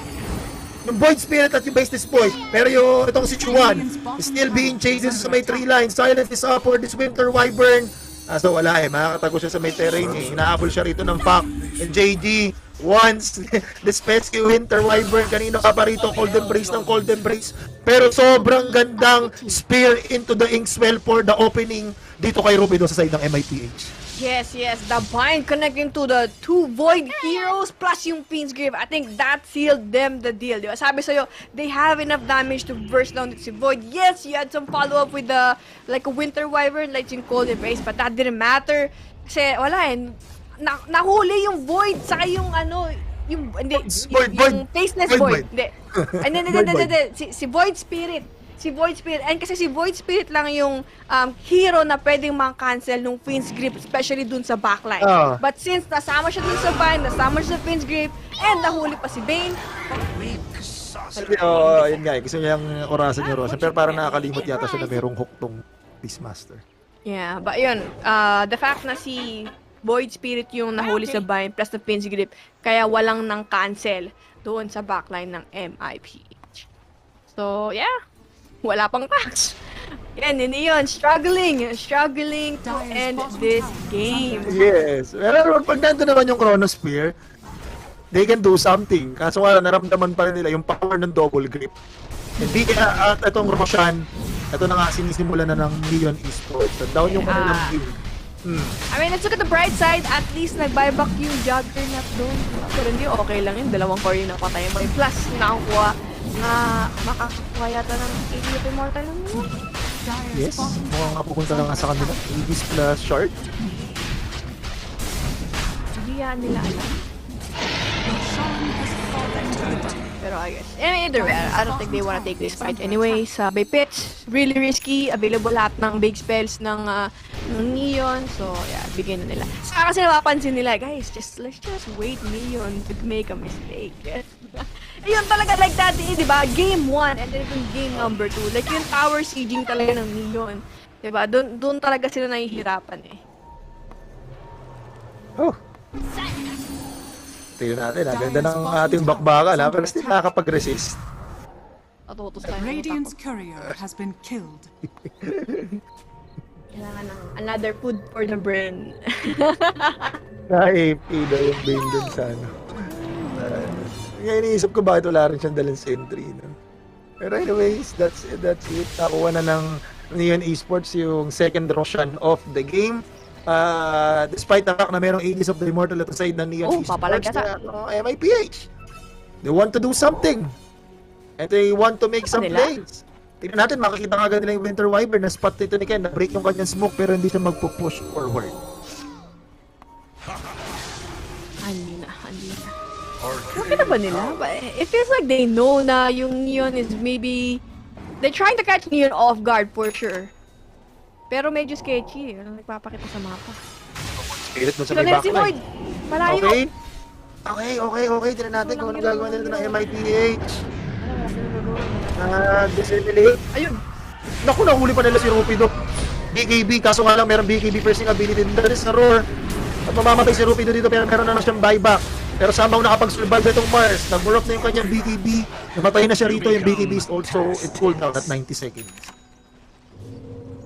Yung Void Spirit at yung Baseless Boy. Pero yung itong si Chuan, still being chased sa may 3 lines. Silence is up for this Winter Wyvern. So wala makakatago siya sa may terrain Inaabol siya rito ng Pac and JD. Once, this pesky Winter Wyvern, kanino ka pa rito, Golden Brace. Pero sobrang gandang spear into the Inkswell for the opening dito kay Rupido sa side ng MIPH. yes, the bind connecting to the 2 Void Heroes plus yung Fiend's Grave. I think that sealed them the deal. Diba? Sabi sa'yo, they have enough damage to burst down si Void. Yes, you had some follow-up with the, like a Winter Wyvern, like yung Golden Brace, but that didn't matter. Kasi wala nahuli yung Void saka yung yung Faceless Void. Hindi. Si Void Spirit. And kasi si Void Spirit lang yung hero na pwedeng mang-cancel nung Fiend's Grip, especially dun sa backline. But since nasama siya dun sa bind, nasama siya sa Fiend's Grip, and nahuli pa si Bane. Yun nga gusto niyang orasan yung Roshan, pero parang nakakalimot yata siya na merong hook tong Beastmaster. Yeah, but yun, the fact na si Void Spirit yung nahuli sa bind plus the Fiend's Grip, kaya walang nang cancel doon sa backline ng MIPH. So, yeah. Wala pang patch. Yan, hindi yun. Struggling to end this game. Yes. Pero pag nandun naman yung Chronosphere, they can do something. Kaso nga, naramdaman pa rin nila yung power ng double grip. Hindi at itong Roshan, ito na nga sinisimula na ng Neon Esports. Down yung kanilang team. I mean, let's look at the bright side. At least nag-buyback yung Juggernaut doon. Pero hindi, okay lang yun. 2 core yung napatay mo. Plus, nakakuha na makakakuha yata ng 80 Immortal lang yun. Yes, mukhang kapupunta na nga sa kanila. 80s plus shard. Hindi yan nila alam. Pero I guess, either way, I don't think they wanna take this fight anyway. Sa Bay Pitch, really risky. Available lahat ng big spells ng Neon. So, yeah, bigyan na nila. Saka kasi napapansin nila, guys, let's just wait Neon to make a mistake. Yes. Ayun talaga like that, diba? Game 1 and then yung game number 2. Like yung tower sieging talaga ng Neon. Diba? Doon talaga sila nahihirapan Oh. Tingnan natin, ganda ng ating bakbakan, pero still nakakapag-resist. Radiant's courier has been killed. Kailangan ng another food for the brain. Na-AP daw yung Bane dun sa Ngayon iniisip ko bakit wala rin siyang dalang sentry. Pero anyways, that's it. Nakuha na ng Neon Esports yung second Roshan of the game. Despite the fact na merong Aegis of the Immortal at the side ng Neon Esports na MIPH. They want to do something. And they want to make some plays. Tignan natin, makikita nga agad nila yung Winter Wyvern na spot dito ni Ken, na-break yung kanyang smoke pero hindi siya magpo-push forward. Hindi na. Okay na ba nila? It feels like they know na yung Neon is maybe... They're trying to catch Neon off guard for sure. Pero medyo sketchy. Nagpapakita sa mapa. Spirit mo sa may backline. Malayo. Okay. Tignan natin kung anong gagawin nila ng MIPH. Dissimulate. Ayun. Naku, nahuli pa nila si Rupido. BKB, kaso nga lang meron BKB pressing ability. There is a roar. At mamamatay si Rupido dito pero meron na siyang buyback. Pero somehow nakapag-survive itong Mars. Nag-work na yung kanyang BKB. Namatay na siya rito. Yung BKB is also it cooled down at 90 seconds.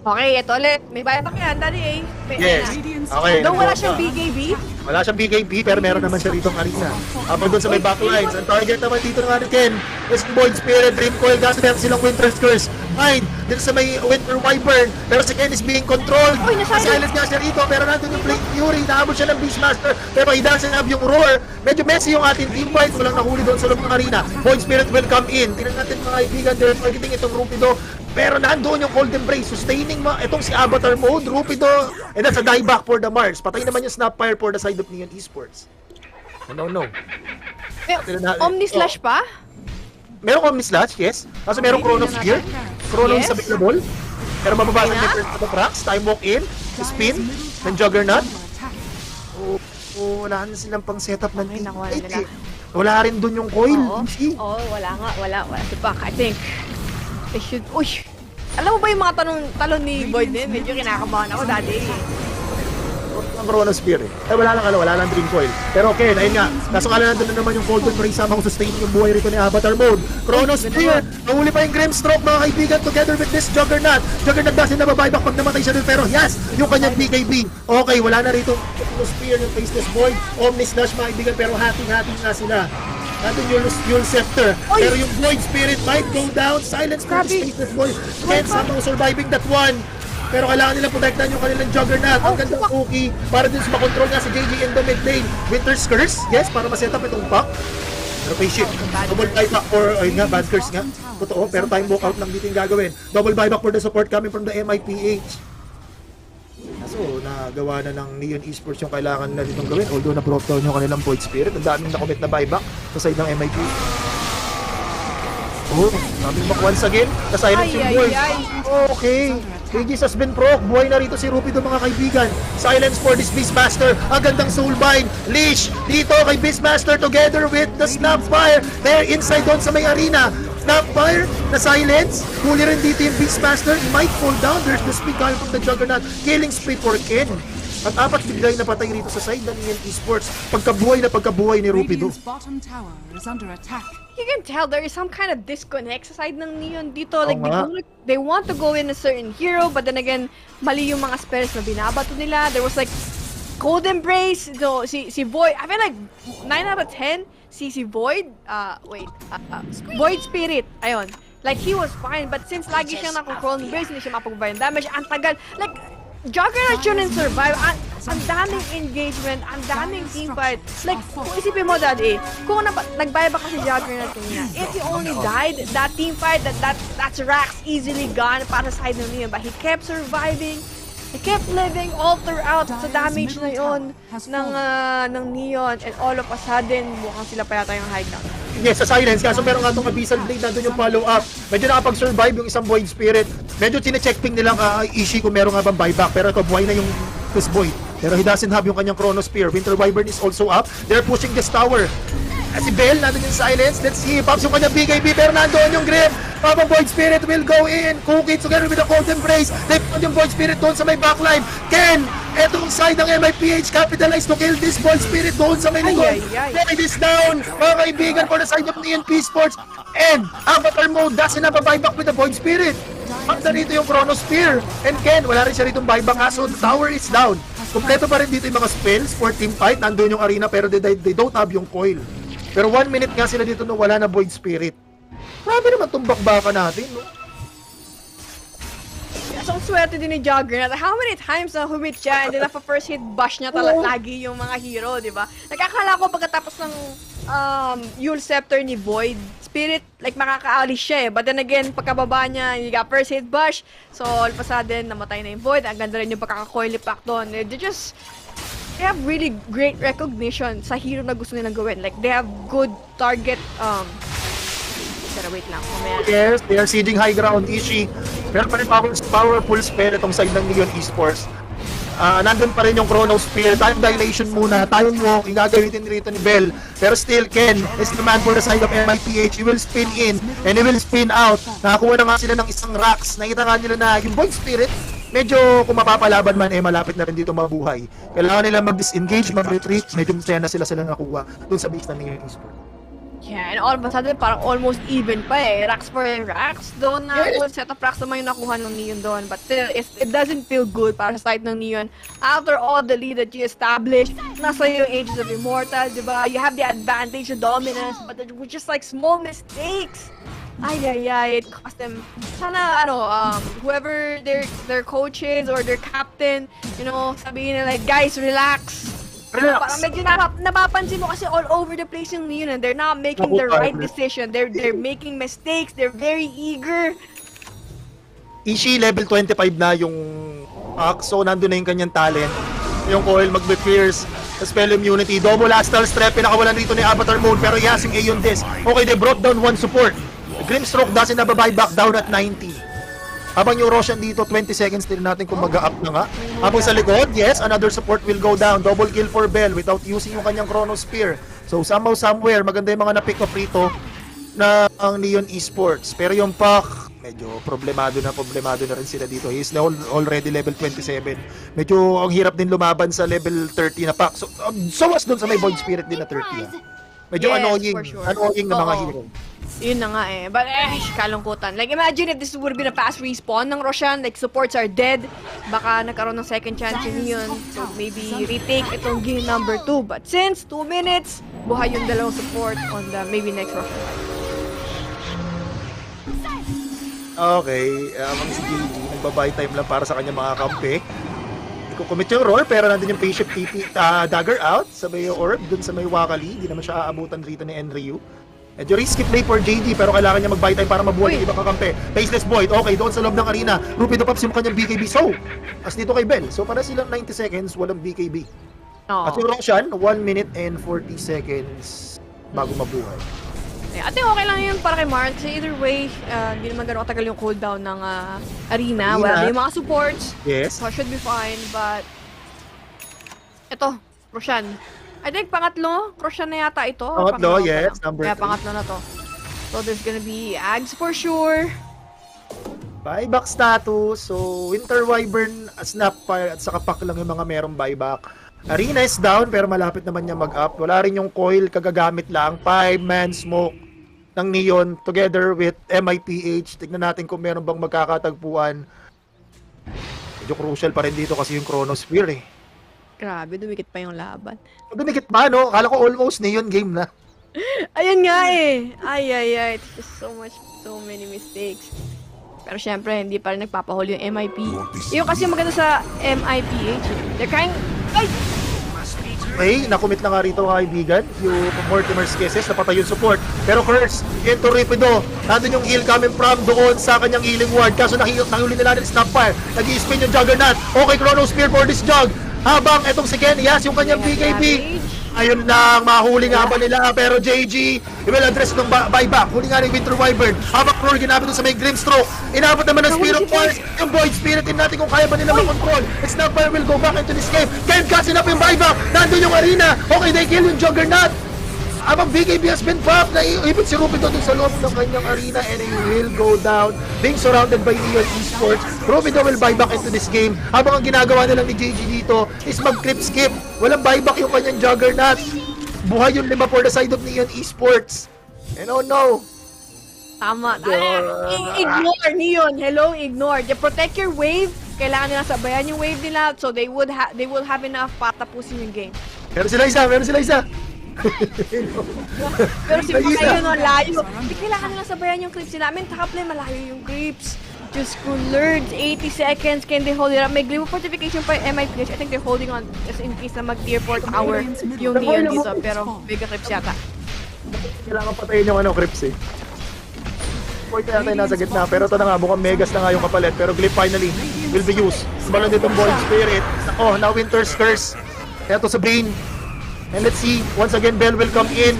Okay, ito ulit. May buyback yan, Daddy A. Yes. Okay. Doon wala siyang BKB? Wala siyang BKB pero meron naman siya rito ng arena. Habang doon sa may backlines. Ang target naman dito ng Ken is Void Spirit, Dream Coil, kasi meron silang Winter's Curse. Mind, dito sa may Winter Wyvern. Pero si Ken is being controlled. Silent nga siya rito pero nandun yung Blade Fury. Naabot siya ng Beastmaster pero he doesn't have yung roar. Medyo messy yung ating Teamfight. Walang nahuli doon sa loob ng arena. Void Spirit will come in. Tingnan natin mga kaibigan. They're targeting itong Rupido. Pero nandoon yung Cold Embrace, sustaining mo, itong si Avatar Mode, Rupido, and that's a dieback for the Mars. Patay naman yung Snapfire for the side of Neon Esports. No. Omni-slash pa? Merong Omni-slash, yes. Kaso merong Chrono Sphere. Chrono is available. Pero mababasa niya first of the cracks, time walk in, spin, ng Juggernaut. Wala na silang pang setup ng Teamfight. Wala rin dun yung coil. Oo, wala. Diba, I think they should... Uy! Alam mo ba yung mga talon ni Void din? Medyo kinakabahan ako dati. Ang Chrono Sphere wala lang Dream Coil. Pero okay, ayun nga. Kaso kala nandun na naman yung Golden Ray sama kung sustain yung buhay rito ni Avatar Mode. Chrono Sphere! Nahuli pa yung Grimstroke mga kaibigan together with this Juggernaut. Juggernaut doesn't nababuyback pag namatay siya dun. Pero yes, yung kanyang BKB. Okay, wala na rito Chrono Sphere, yung Faceless Void. Omni-Slash mga kaibigan, pero hating-hating na sila. Nandun yung Scepter. Pero yung Void Spirit might go down. Silence for the Faceless Void. Ken somehow surviving that one. Pero kailangan nilang protektahan yung kanilang Juggernaut. Ang gandang cookie para din sa makontrol nga si JJ in the mid lane. Winter's Curse, yes, para ma-set up itong pack. Pero patient. Double buyback or, ayun nga, bad curse nga. Totoo, pero time walk out lang dito yung gagawin. Double buyback for the support coming from the MIPH. So, nagawa na ng Neon Esports yung kailangan nila ditong gawin. Although na-broke down yung kanilang Void Spirit. Ang daming na-commit na buyback sa side ng MIPH. Daming back once again. Na-silence yung boys. Okay. Aegis has been proc. Buhay na rito si Rupido mga kaibigan. Silence for this Beastmaster. Ang gandang Soulbind. Leash dito kay Beastmaster together with the Snapfire. They're inside doon sa may arena. Snapfire na silence. Huli rin dito yung Beastmaster. He might fall down. There's the speed coming from the Juggernaut. Killing spree for Ken. At apat bigay na patay rito sa side ng Neon Esports. Pagkabuhay ni Rupido. You can tell there is some kind of disconnect sa side ng Neon dito. Like, they want to go in a certain hero, but then again, mali yung mga spells na binabato nila. There was like, Cold Embrace, so, si Void, I feel like 9 out of 10, si Void, Void Spirit, ayun. Like, he was fine, but since lagi siyang nako-Cold Embrace, hindi siya mapag-buy ng damage, ang tagal, like, Juggernaut shouldn't survive. Ang daming engagement, ang daming teamfight. Like, kung isipin mo, Daddy, kung nag-buyback kasi Juggernaut kanina, if he only died, that teamfight, that's Rax easily gone para sa side ng Neon. But he kept surviving, he kept living all throughout sa damage na yun ng Neon. And all of a sudden, mukhang sila pa yata yung high ground. Yes, sa silence. Kaso meron nga itong Abyssal Blade, nandun yung follow-up. Medyo nakapag-survive yung isang Void Spirit. Medyo chine-checkping nilang Ishii kung meron nga bang buyback. Pero ito, buhay na yung Chris Void. Pero he doesn't have yung kanyang Chrono Spear. Winter Wyvern is also up. They're pushing this tower. Si Bell, nandun yung silence. Let's see, pops yung kanyang BKB. Pero nandun yung Grim. Papa Void Spirit will go in. Cookie together with the Cold Embrace. They put yung Void Spirit doon sa may backline. Ken, etong side ng MIPH capitalize to kill this Void Spirit doon sa may likod. Play this down, mga kaibigan, for the side of Neon Esports. And Avatar Mode doesn't have a buyback with the Void Spirit. Pagda rito yung Chrono Spear. And Ken, wala rin siya rito buyback. So the tower is down. Kompleto pa rin dito yung mga spells for Teamfight. Nandun yung arena pero they don't have yung coil. Pero 1 minute nga sila dito no, wala na Void Spirit. Grabe naman itong bakbaka natin, no? So, swerte din ni Juggernaut. How many times na humit siya and then first hit bash niya lagi yung mga hero, di ba? Nagkakala ko pagkatapos ng Yule Scepter ni Void Spirit, like makakaalis siya eh. But then again, pagkababa niya, you got first hit bash. So, all of a sudden, namatay na yung Void. Ang ganda rin yung pagkaka-coil pack doon. They have really great recognition sa hero na gusto nilang gawin. Like, they have good target, pero wait lang. Yes, they are sieging high ground, Ishii. Pero pa rin powerful spell itong side ng Neon Esports. Nandun pa rin yung Chrono Spear, time dilation muna, time walk, igagamitin rito ni Bell. Pero still, Ken is the man for the side of MIPH. He will spin in, and he will spin out. Nakakuha na nga sila ng isang Rax. Nakita nga nila na yung Void Spirit, medyo kung mapapalaban man, malapit na rin dito mabuhay. Kailangan nila mag-disengage, mag-retreat, medyo masaya na sila nakuha dun sa base ng Neon Esports. Yeah, and all of a sudden, parang almost even pa eh. Rax for Rax. Doon na, set of Rax naman yung nakuha ng Neon doon. But still, it doesn't feel good para sa side ng Neon. After all the lead that you established, nasa yung Ages of Immortal, di ba? You have the advantage, the dominance, but it was just like small mistakes. It cost them. Sana, whoever their coaches or their captain, sabihin nila like, guys, relax. Parang medyo napapansin mo kasi all over the place yung Neon and they're not making the right decision. They're making mistakes. They're very eager. Ishii level 25 na yung Pac, so nandun na yung kanyang talent. Yung coil mag-pierce, spell immunity, double astral strap, pinakawalan rito ni Avatar Mode, pero Yasing Aeon Disc. Okay, they brought down one support. Grimstroke doesn't have a buyback, down at 90. Habang yung Roshan dito, 20 seconds din natin kung mag-up na nga. Habang sa likod, yes, another support will go down. Double kill for Bell without using yung kanyang Chrono Spear. So somehow, somewhere, maganda yung mga na-pick up rito na ang Neon Esports. Pero yung Pac, medyo problemado na rin sila dito. He is already level 27. Medyo ang hirap din lumaban sa level 30 na Pac. So was dun sa may Void Spirit din na 30. Medyo Yes, annoying. for sure. Annoying na mga Oo. hero. Yun na nga eh. But kalungkutan. Like imagine if this would have been a fast respawn ng Roshan, like supports are dead. Baka nagkaroon ng second chance yun. So maybe retake itong game number 2. But since 2 minutes, buhay yung dalawang support on the maybe next Roshan fight. Okay, ang si JG, nagbabay time lang para sa kanya mga kampe. Iko-commit yung roar, pero nandun yung patient TP, dagger out, sabay yung orb, dun sa may Wakali. Hindi naman siya aabutan rito ni Enryu. Medyo risky play for JD, pero kailangan niya mag-buy time para mabuhay yung ibang kakampe. Faceless Void, okay, doon sa loob ng arena. Rupido Pops yung kanyang BKB. So, as dito kay Bell. So, para silang 90 seconds, walang BKB. At yung Roshan, 1 minute and 40 seconds bago mabuhay. I think okay lang yun para kay Mark. Kasi either way, hindi naman gano'ng katagal yung cooldown ng arena. Wala yung mga supports. Yes. So should be fine. But, ito, Roshan. I think pangatlo, Roshan na yata ito. Pangatlo, yes. Number 3. Kaya pangatlo na to. So there's gonna be Ags for sure. Buyback status. So, Winter Wyvern, Snapfire, at saka Pac lang yung mga merong buyback. Arena is down, pero malapit naman niya mag-up. Wala rin yung coil, kagagamit lang. 5-man smoke ng Neon together with MIPH. Tignan natin kung meron bang magkakatagpuan. Medyo crucial pa rin dito kasi yung Chrono Spear eh. Grabe, dumikit pa yung laban. Dumikit pa, no? Akala ko almost Neon game na. Ayun nga eh. Ay. It's just so many mistakes. Pero syempre, hindi pa rin nagpapahuli yung MIP. Yung kasi maganda sa MIPH. They're trying... Ay! Okay, nakumit na nga rito mga kaibigan. Yung Mortimer's Kisses, napatay yung support. Pero Curse, into Ripido. Nandun yung heal coming from doon sa kanyang healing ward. Kaso nahuli nila ng Snapfire. Nag-i-spin yung Juggernaut. Okay, Chrono Spear for this Jug. Habang etong si Ken, yes, yung kanyang BKB. Ayun lang, mahuli nga ba nila, pero JG, will address ng buyback. Huli nga ni Winter Wyvern. Habang Roar, ginamit doon sa may Grimstroke. Inabot naman ng Spirit of Force. Yung Void Spirit, din natin kung kaya ba nila mag-control. Snapfire will go back into this game. Can't catch up yung buyback. Nandun yung arena. Okay, they kill yung Juggernaut. Habang BKB has been popped, naiipit si Rupido dun sa loob ng kanyang arena and he will go down, being surrounded by Neon Esports. Rupido will buy back into this game. Habang ang ginagawa nilang ni JG dito is mag-clip skip. Walang buyback yung kanyang Juggernaut. Buhay yung 5 for the side of Neon Esports. And oh no. Tama. Ignore, Neon. Hello, ignore. Protect your wave. Kailangan nila sabayan yung wave nila so they will have enough para tapusin yung game. Meron sila isa. Pero si Pakayo no, layo. Hindi kailangan nila sabayan yung creeps nila. I mean, top lane, malayo yung creeps. Just lords, 80 seconds. Can they hold it up? May gleam of fortification pa yung MIPH. I think they're holding on just in case na mag-tier 4 tower yung Neon dito. Pero bigger creeps yata. Kailangan patayin yung creeps eh. Point na tayo nasa gitna. Pero ito na nga, mukhang Megas na nga yung kapalit. Pero Glyph finally will be used. Balon ditong Void Spirit. Oh, now Winter's Curse. Eto sa Bane. And let's see, once again, Bell will come in.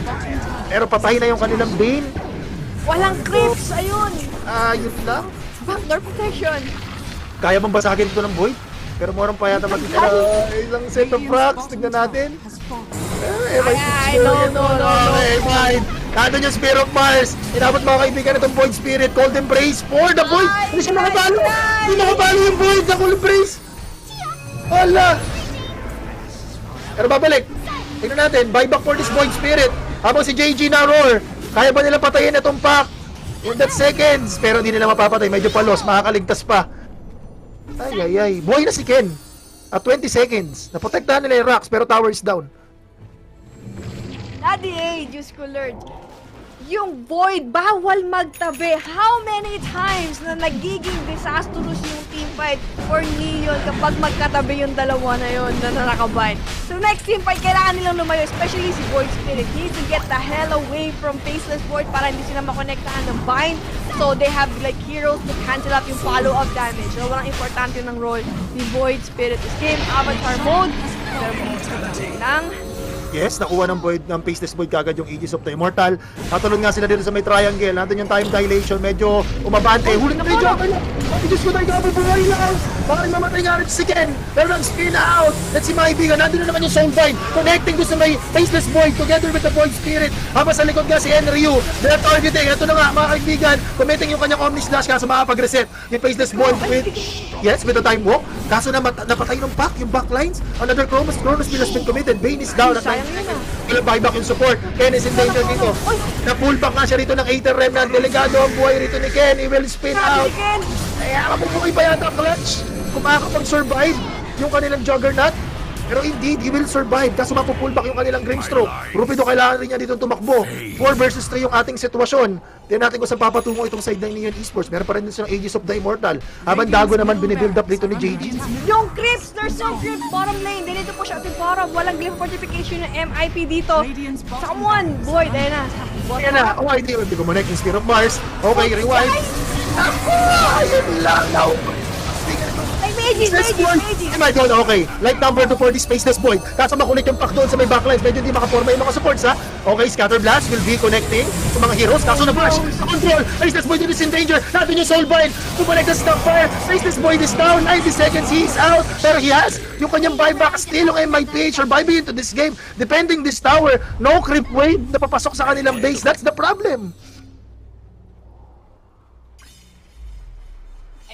Pero patay na yung kanilang Bane. Walang creeps! Ayun! Yun lang. Backdoor protection. Kaya bang basagin ito ng Void? Pero morang pa yata matitira. Isang set of rocks. Tignan natin. No. Fine. Nandun yung Spear of Mars. Inabot mga kaibigan itong Void Spirit. Cold Embrace for the Void. Hindi siya makabalo. Hindi makabalo yung Void sa Cold Embrace. Hala. Pero babalik. Tingnan natin, buyback for this Void Spirit. Habang si JG na roar. Kaya ba nila patayin itong Pac? In that seconds. Pero hindi nila mapapatay. Medyo palos. Makakaligtas pa. Ay. Buhay na si Ken. At 20 seconds. Naprotektahan nila yung rocks pero tower is down. Daddy A, Diyos ko Lord. yung Void, bawal magtabi. How many times na nagiging disastrous yung teamfight for Neon kapag magkatabi yung dalawa na yun na nakabind. So next teamfight, kailangan nilang lumayo, especially si Void Spirit. He needs to get the hell away from Faceless Void para hindi sila makonektahan ng bind. So they have like heroes to cancel out yung follow-up damage. So walang importante ng role ni Void Spirit. This game, Avatar mode. Pero ng Yes, nakuha ng Void, ng Faceless Void kagad yung Aegis of the Immortal. Tatalon nga sila dito sa may triangle. Nandun yung time dilation, medyo umabante. Huli na medyo ako lang. Ay, Diyos ko tayo kapag buhay lang. Bakit mamatay nga rin si Ken? Pero nag-spin out. Let's see mga ibigan. Nandun na naman yung Soulbind. Connecting doon sa may Faceless Void together with the Void Spirit. Habang sa likod nga si Henryu. They're targeting. Ito na nga mga kaibigan. Committing yung kanyang Omni Slash kaso makapag-reset. Yung Faceless Void with, yes, with the time walk. Kaso na napatay ng back, yung backlines. Another Chronos Spill has been committed. Bane is down at 9 seconds. Will buyback yung support. Ken is in danger dito. Na-pullback nga siya rito ng Aether Remnant. Delikado ang buhay rito ni Ken. He will spin out. Kaya mabubuhay pa yata clutch. Kung makakapag-survive yung kanilang Juggernaut. Pero indeed, he will survive. Kaso mapupullback yung kanilang Grimstroke. Rupido, kailangan rin niya dito tumakbo. 4 versus 3 yung ating sitwasyon. Tingnan natin kung saan papatungo itong side ng Neon Esports. Meron pa rin din silang Aegis of the Immortal. Habang Dago naman binibuild up dito ni JG. Yung creeps, there's no creeps bottom lane. They need to push out the bottom. Walang glyph fortification ng MIP dito. Someone! Void, ayun na. Ayan na. Oh, hindi ko connect yung Spear of Mars. Okay, rewind. Ayun lang. Now. Oh my God, okay. Light number 2 for this Faceless Void. Kaso makulit yung pack doon sa may backlines. Medyo hindi makaporma yung mga supports, ha? Okay, Scatter Blast will be connecting sa mga heroes. Kaso na-flash. Control. Faceless Void is in danger. Natin yung Soulbind. Bumalik na Stockfire. Faceless Void is down. 90 seconds. He's out. Pero he has yung kanyang buyback still yung MIPH or buyback into this game. Depending this tower, no creep wave na papasok sa kanilang base. That's the problem.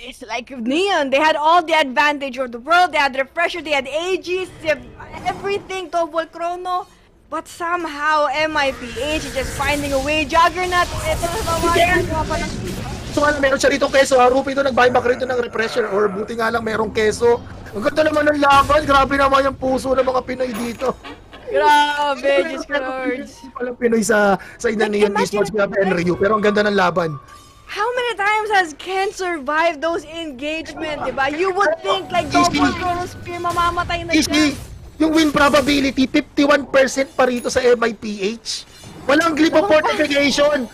It's like Neon, they had all the advantage of the world, they had refresher, they had Aegis, they had everything, Double Chrono, but somehow MIPH is just finding a way. Juggernaut, ito na mga So meron siya rito keso, Rupi ito nag-buyback rito ng refresher or buti nga lang merong keso. Ang ganda naman ng laban, grabe naman yung puso ng mga Pinoy dito. Grabe, just cards. Walang Pinoy sa ina Neon Esports, grabe Henryu, pero ang ganda ng laban. How many times has Ken survived those engagement, diba? You would think like Double Chrono Spear mamamatay na siya. Yung win probability, 51% pa rito sa MIPH. Walang glyph of fortification.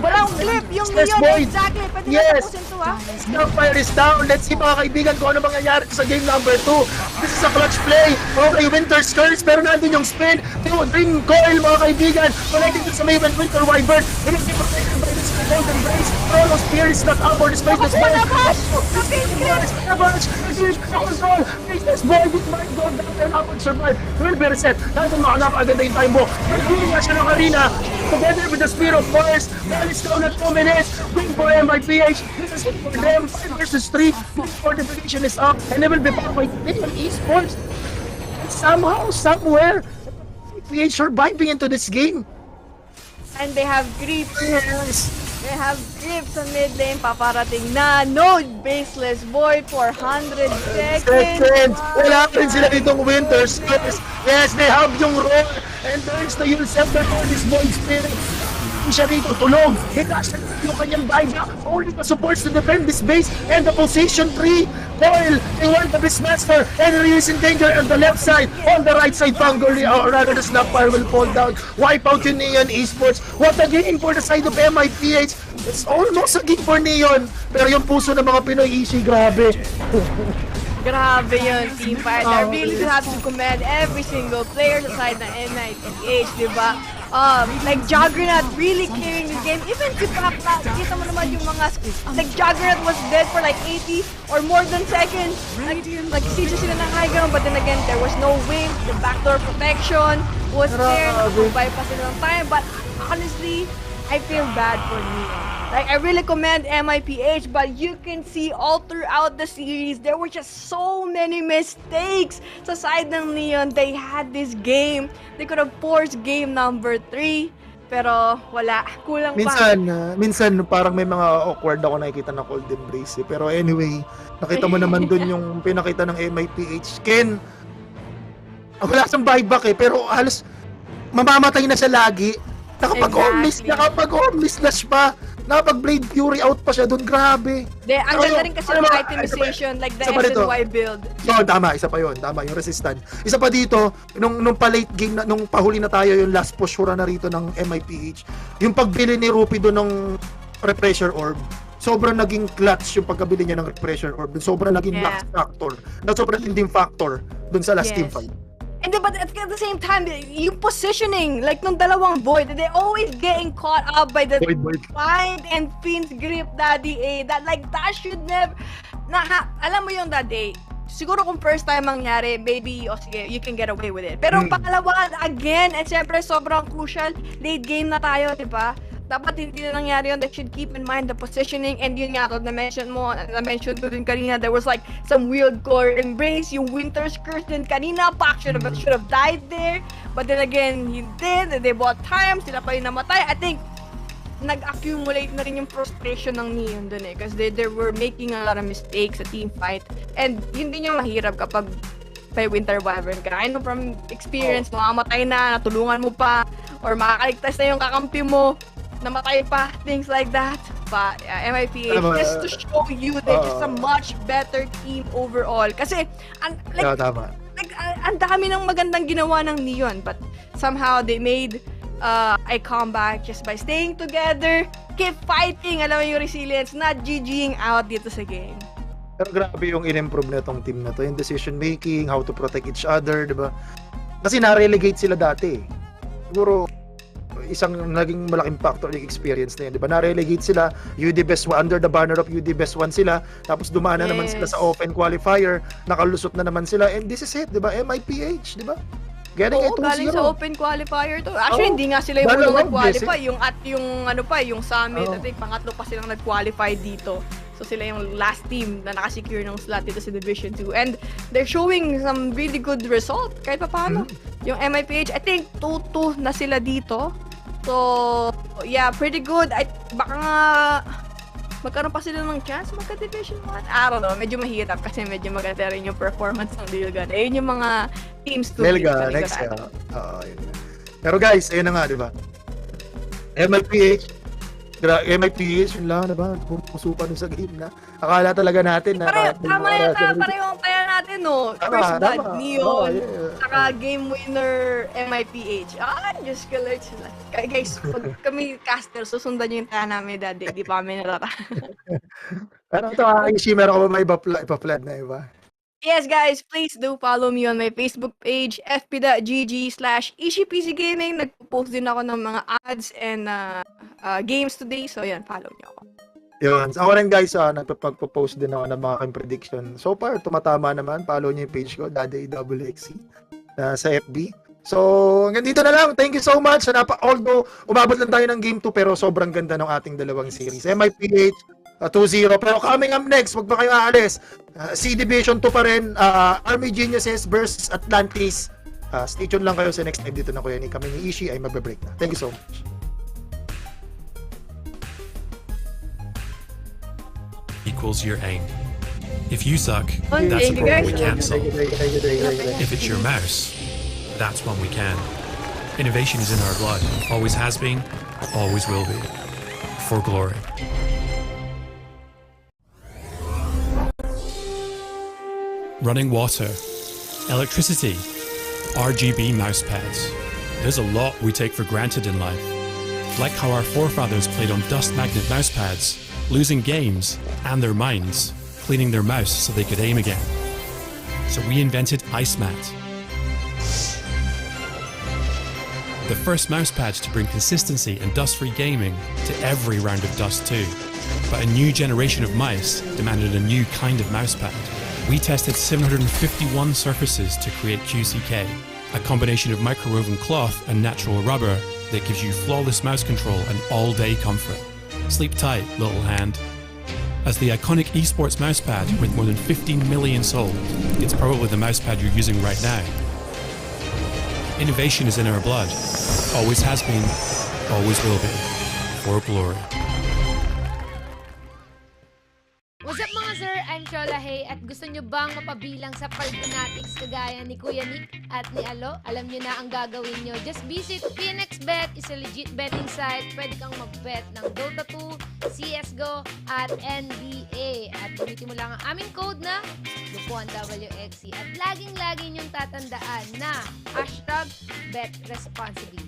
Walang glyph, yung Neon, exactly. Pwede na tapusin to, ha? Stockfire is down. Let's see mga kaibigan kung ano mangyayari sa game number 2. This is a clutch play. Okay, Winter's Curse, pero nandun yung spin. Dream Coil mga kaibigan. Connecting to sa Maven Winter Wyvern. It is protected by this Golden Race. Chrono Spear is not up for this Faceless Void. Control. Faceless Void with Mind Gold down and up and survive. Will be reset. Nandun mga napaganda yung time walk. Nandun nga siya ng arena. Together with the Spear of Force, that is down at 2 minutes. Win for MIPH. This is it for them. 5 versus 3. Fortification is up, and they will be back by Neon Esports. And somehow, somewhere, MIPH surviving into this game. And they have creeps. Yes. They have creeps sa mid lane. Paparating na. Node Baseless Void for 100 seconds. Wala rin sila ditong Winter's Curse. Yes, they have yung roar. And there's the Yule Scepter for this Void Spirit. Siya rito tulog. Hitaas na yung kanyang buyback. Only the supports to defend this base. And the position 3. Coil. They want the Beastmaster. Henry is in danger on the left side. On the right side, Pangoli, or rather the Snapfire will fall down. Wipe out yung Neon Esports. What a game for the side of MIPH. It's almost a game for Neon. Pero yung puso ng mga Pinoy Ishi, grabe. Grabe yun, Teamfight. I really do have to commend every single player sa side ng MIPH, diba? Like Juggernaut really carrying the game. Even si Pakla, kita mo naman yung mga like Juggernaut was dead for like 80 or more than seconds. Like siege sila ng high ground, but then again, there was no wave. The backdoor protection was there. Bypass sila ng time. But honestly, I feel bad for Neon. Like, I really commend MIPH, but you can see all throughout the series, there were just so many mistakes sa side ng Neon. They had this game. They could have forced game number 3. Pero wala. Kulang pa. Minsan parang may mga awkward ako nakikita na cold embrace. Pero anyway, nakita mo naman dun yung pinakita ng MIPH. Ken, wala siyang buyback pero halos mamamatay na siya lagi. Nakapag-ormless, Exactly. nakapag-ormless slash pa. Nakapag-Blade Fury out pa siya doon, grabe. Ang ganda rin kasi ng itemization, like the Isa pa X rito. and Y build. So, tama, isa pa yun. Tama, yung resistance. Isa pa dito, nung pa-late game, nung pahuli na tayo, yung last push na rito ng MIPH, yung pagbili ni Rupi doon ng refresher orb, sobrang naging clutch yung pagkabili niya ng refresher orb. Sobrang naging Yeah. max factor. Sobrang ending factor doon sa last Yes. teamfight. And then, but at the same time, yung positioning, like nung dalawang Void, they always getting caught up by the Void. Find and Fiend's grip, Daddy A. That should never, alam mo yung Daddy A, siguro kung first time mangyari, maybe, sige, you can get away with it. Pero pangalawa, again, and syempre sobrang crucial, late game na tayo, di ba? Dapat hindi na nangyari yun. They should keep in mind the positioning. And yun nga, na-mention mo, na-mention ko din kanina, there was like some weird core embrace, yung Winter's Curse din kanina, Pac should have died there. But then again, he did. They bought time, sila pa yung namatay. I think, nag-accumulate na rin yung frustration ng Neon dun kasi they were making a lot of mistakes sa team fight. And yun din yung mahirap kapag may Winter Wyvern ka. I know from experience, mamamatay na, natulungan mo pa, or makakaligtas na yung kakampi mo, namatay pa, things like that. But MIPH, just to show you they're just a much better team overall. Kasi, Tama. ang dami ng magandang ginawa ng Neon, but somehow they made a comeback just by staying together, keep fighting, alam mo yung resilience, not GGing out dito sa game. Pero grabe yung in-improve na itong team na to. Yung decision making, how to protect each other, di ba? Kasi na-relegate sila dati. Siguro, isang naging malaking factor yung experience na yun, di ba? Na-relegate sila, UD Best 1, under the banner of UD Best 1 sila, tapos dumaan na naman sila sa open qualifier, nakalusot na naman sila, and this is it, di ba? MIPH, di ba? Getting Oo, galing sa open qualifier to. Actually, hindi nga sila yung unang nag-qualify. Yung Summit, I think pangatlo pa silang nag-qualify dito. So sila yung last team na nakasecure ng slot dito sa Division 2. And they're showing some really good result kahit pa paano. Yung MIPH, I think 2-2 na sila dito. So, yeah, pretty good. Baka nga magkaroon pa sila ng chance magka-Division 1. I don't know, medyo mahirap kasi medyo maganda rin yung performance ng Lilgan. Ayun yung mga teams to Lilgan, next year. Yun. Pero guys, ayun na nga, di ba? MIPH, yun lang, diba? Puso pa dun sa game na. Akala talaga natin na... Parehong kaya natin, no? First blood, Neon, saka game winner, MIPH. Diyos ko, Lord. Guys, pag kami caster, susundan nyo yung taya namin, Daddy. Di pa kami narata. Pero ito, Ishi, meron ka ba may ipa-plan na iba? Yes, guys, please do follow me on my Facebook page, fp.gg/ishipc gaming. Nagpo-post din ako ng mga ads and games today. So, yan, follow niyo ako. Yun. Ako rin, guys, nagpo-post din ako ng mga aking prediction. So far, tumatama naman. Follow niyo yung page ko, DaddyXC, sa FB. So, hanggang dito na lang. Thank you so much. Although, umabot lang tayo ng Game 2, pero sobrang ganda ng ating dalawang series. MIPH, 2-0. Pero coming up next, wag ba kayo aalis? C Division 2 pa rin. Army Geniuses versus Atlantis. Stay tuned lang kayo sa next time dito na kuya ni kami ni Ishi ay magbe-break na. Thank you so much. Equals your aim. If you suck, Thank that's a you, problem guys. we can't solve. Thank If it's your mouse, that's one we can. Innovation is in our blood. Always has been, always will be. For glory. Running water, electricity, RGB mousepads. There's a lot we take for granted in life. Like how our forefathers played on dust magnet mousepads, losing games and their minds, cleaning their mouse so they could aim again. So we invented Ice Mat, the first mousepads to bring consistency and dust-free gaming to every round of Dust 2. But a new generation of mice demanded a new kind of mousepad. We tested 751 surfaces to create QCK, a combination of microwoven cloth and natural rubber that gives you flawless mouse control and all-day comfort. Sleep tight, little hand. As the iconic Esports mousepad with more than 15 million sold, it's probably the mousepad you're using right now. Innovation is in our blood. Always has been, always will be. For glory. What's up mga sir? I'm Cholahay at gusto nyo bang mapabilang sa Fanatics kagaya ni Kuya Nick at ni Alo? Alam nyo na ang gagawin nyo. Just visit PNXBet, is a legit betting site. Pwede kang mag-bet ng Dota 2, CSGO at NBA. At gamitin mo lang ang aming code na LupuanWXC. At laging-lagi nyong tatandaan na #BetResponsibly.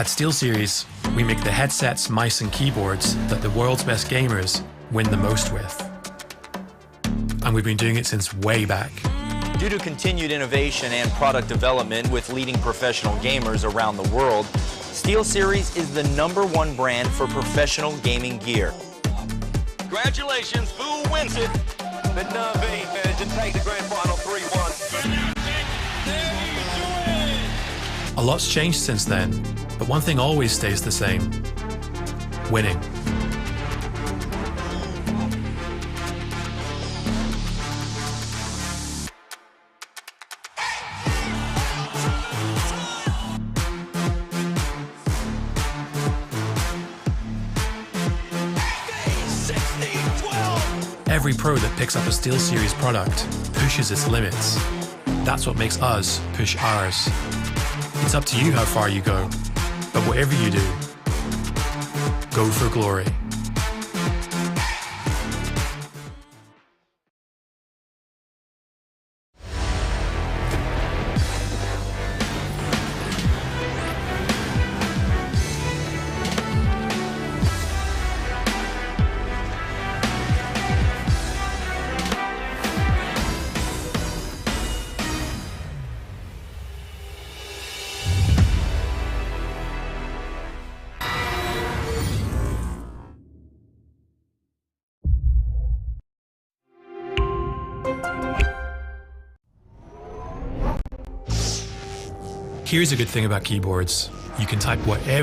At SteelSeries, we make the headsets, mice, and keyboards that the world's best gamers win the most with. And we've been doing it since way back. Due to continued innovation and product development with leading professional gamers around the world, SteelSeries is the #1 brand for professional gaming gear. Congratulations, Boo wins it. The Navi to take the grand final 3-1. A lot's changed since then, but one thing always stays the same: winning. Every pro that picks up a SteelSeries product pushes its limits. That's what makes us push ours. It's up to you how far you go, but whatever you do, go for glory. Here's a good thing about keyboards. You can type whatever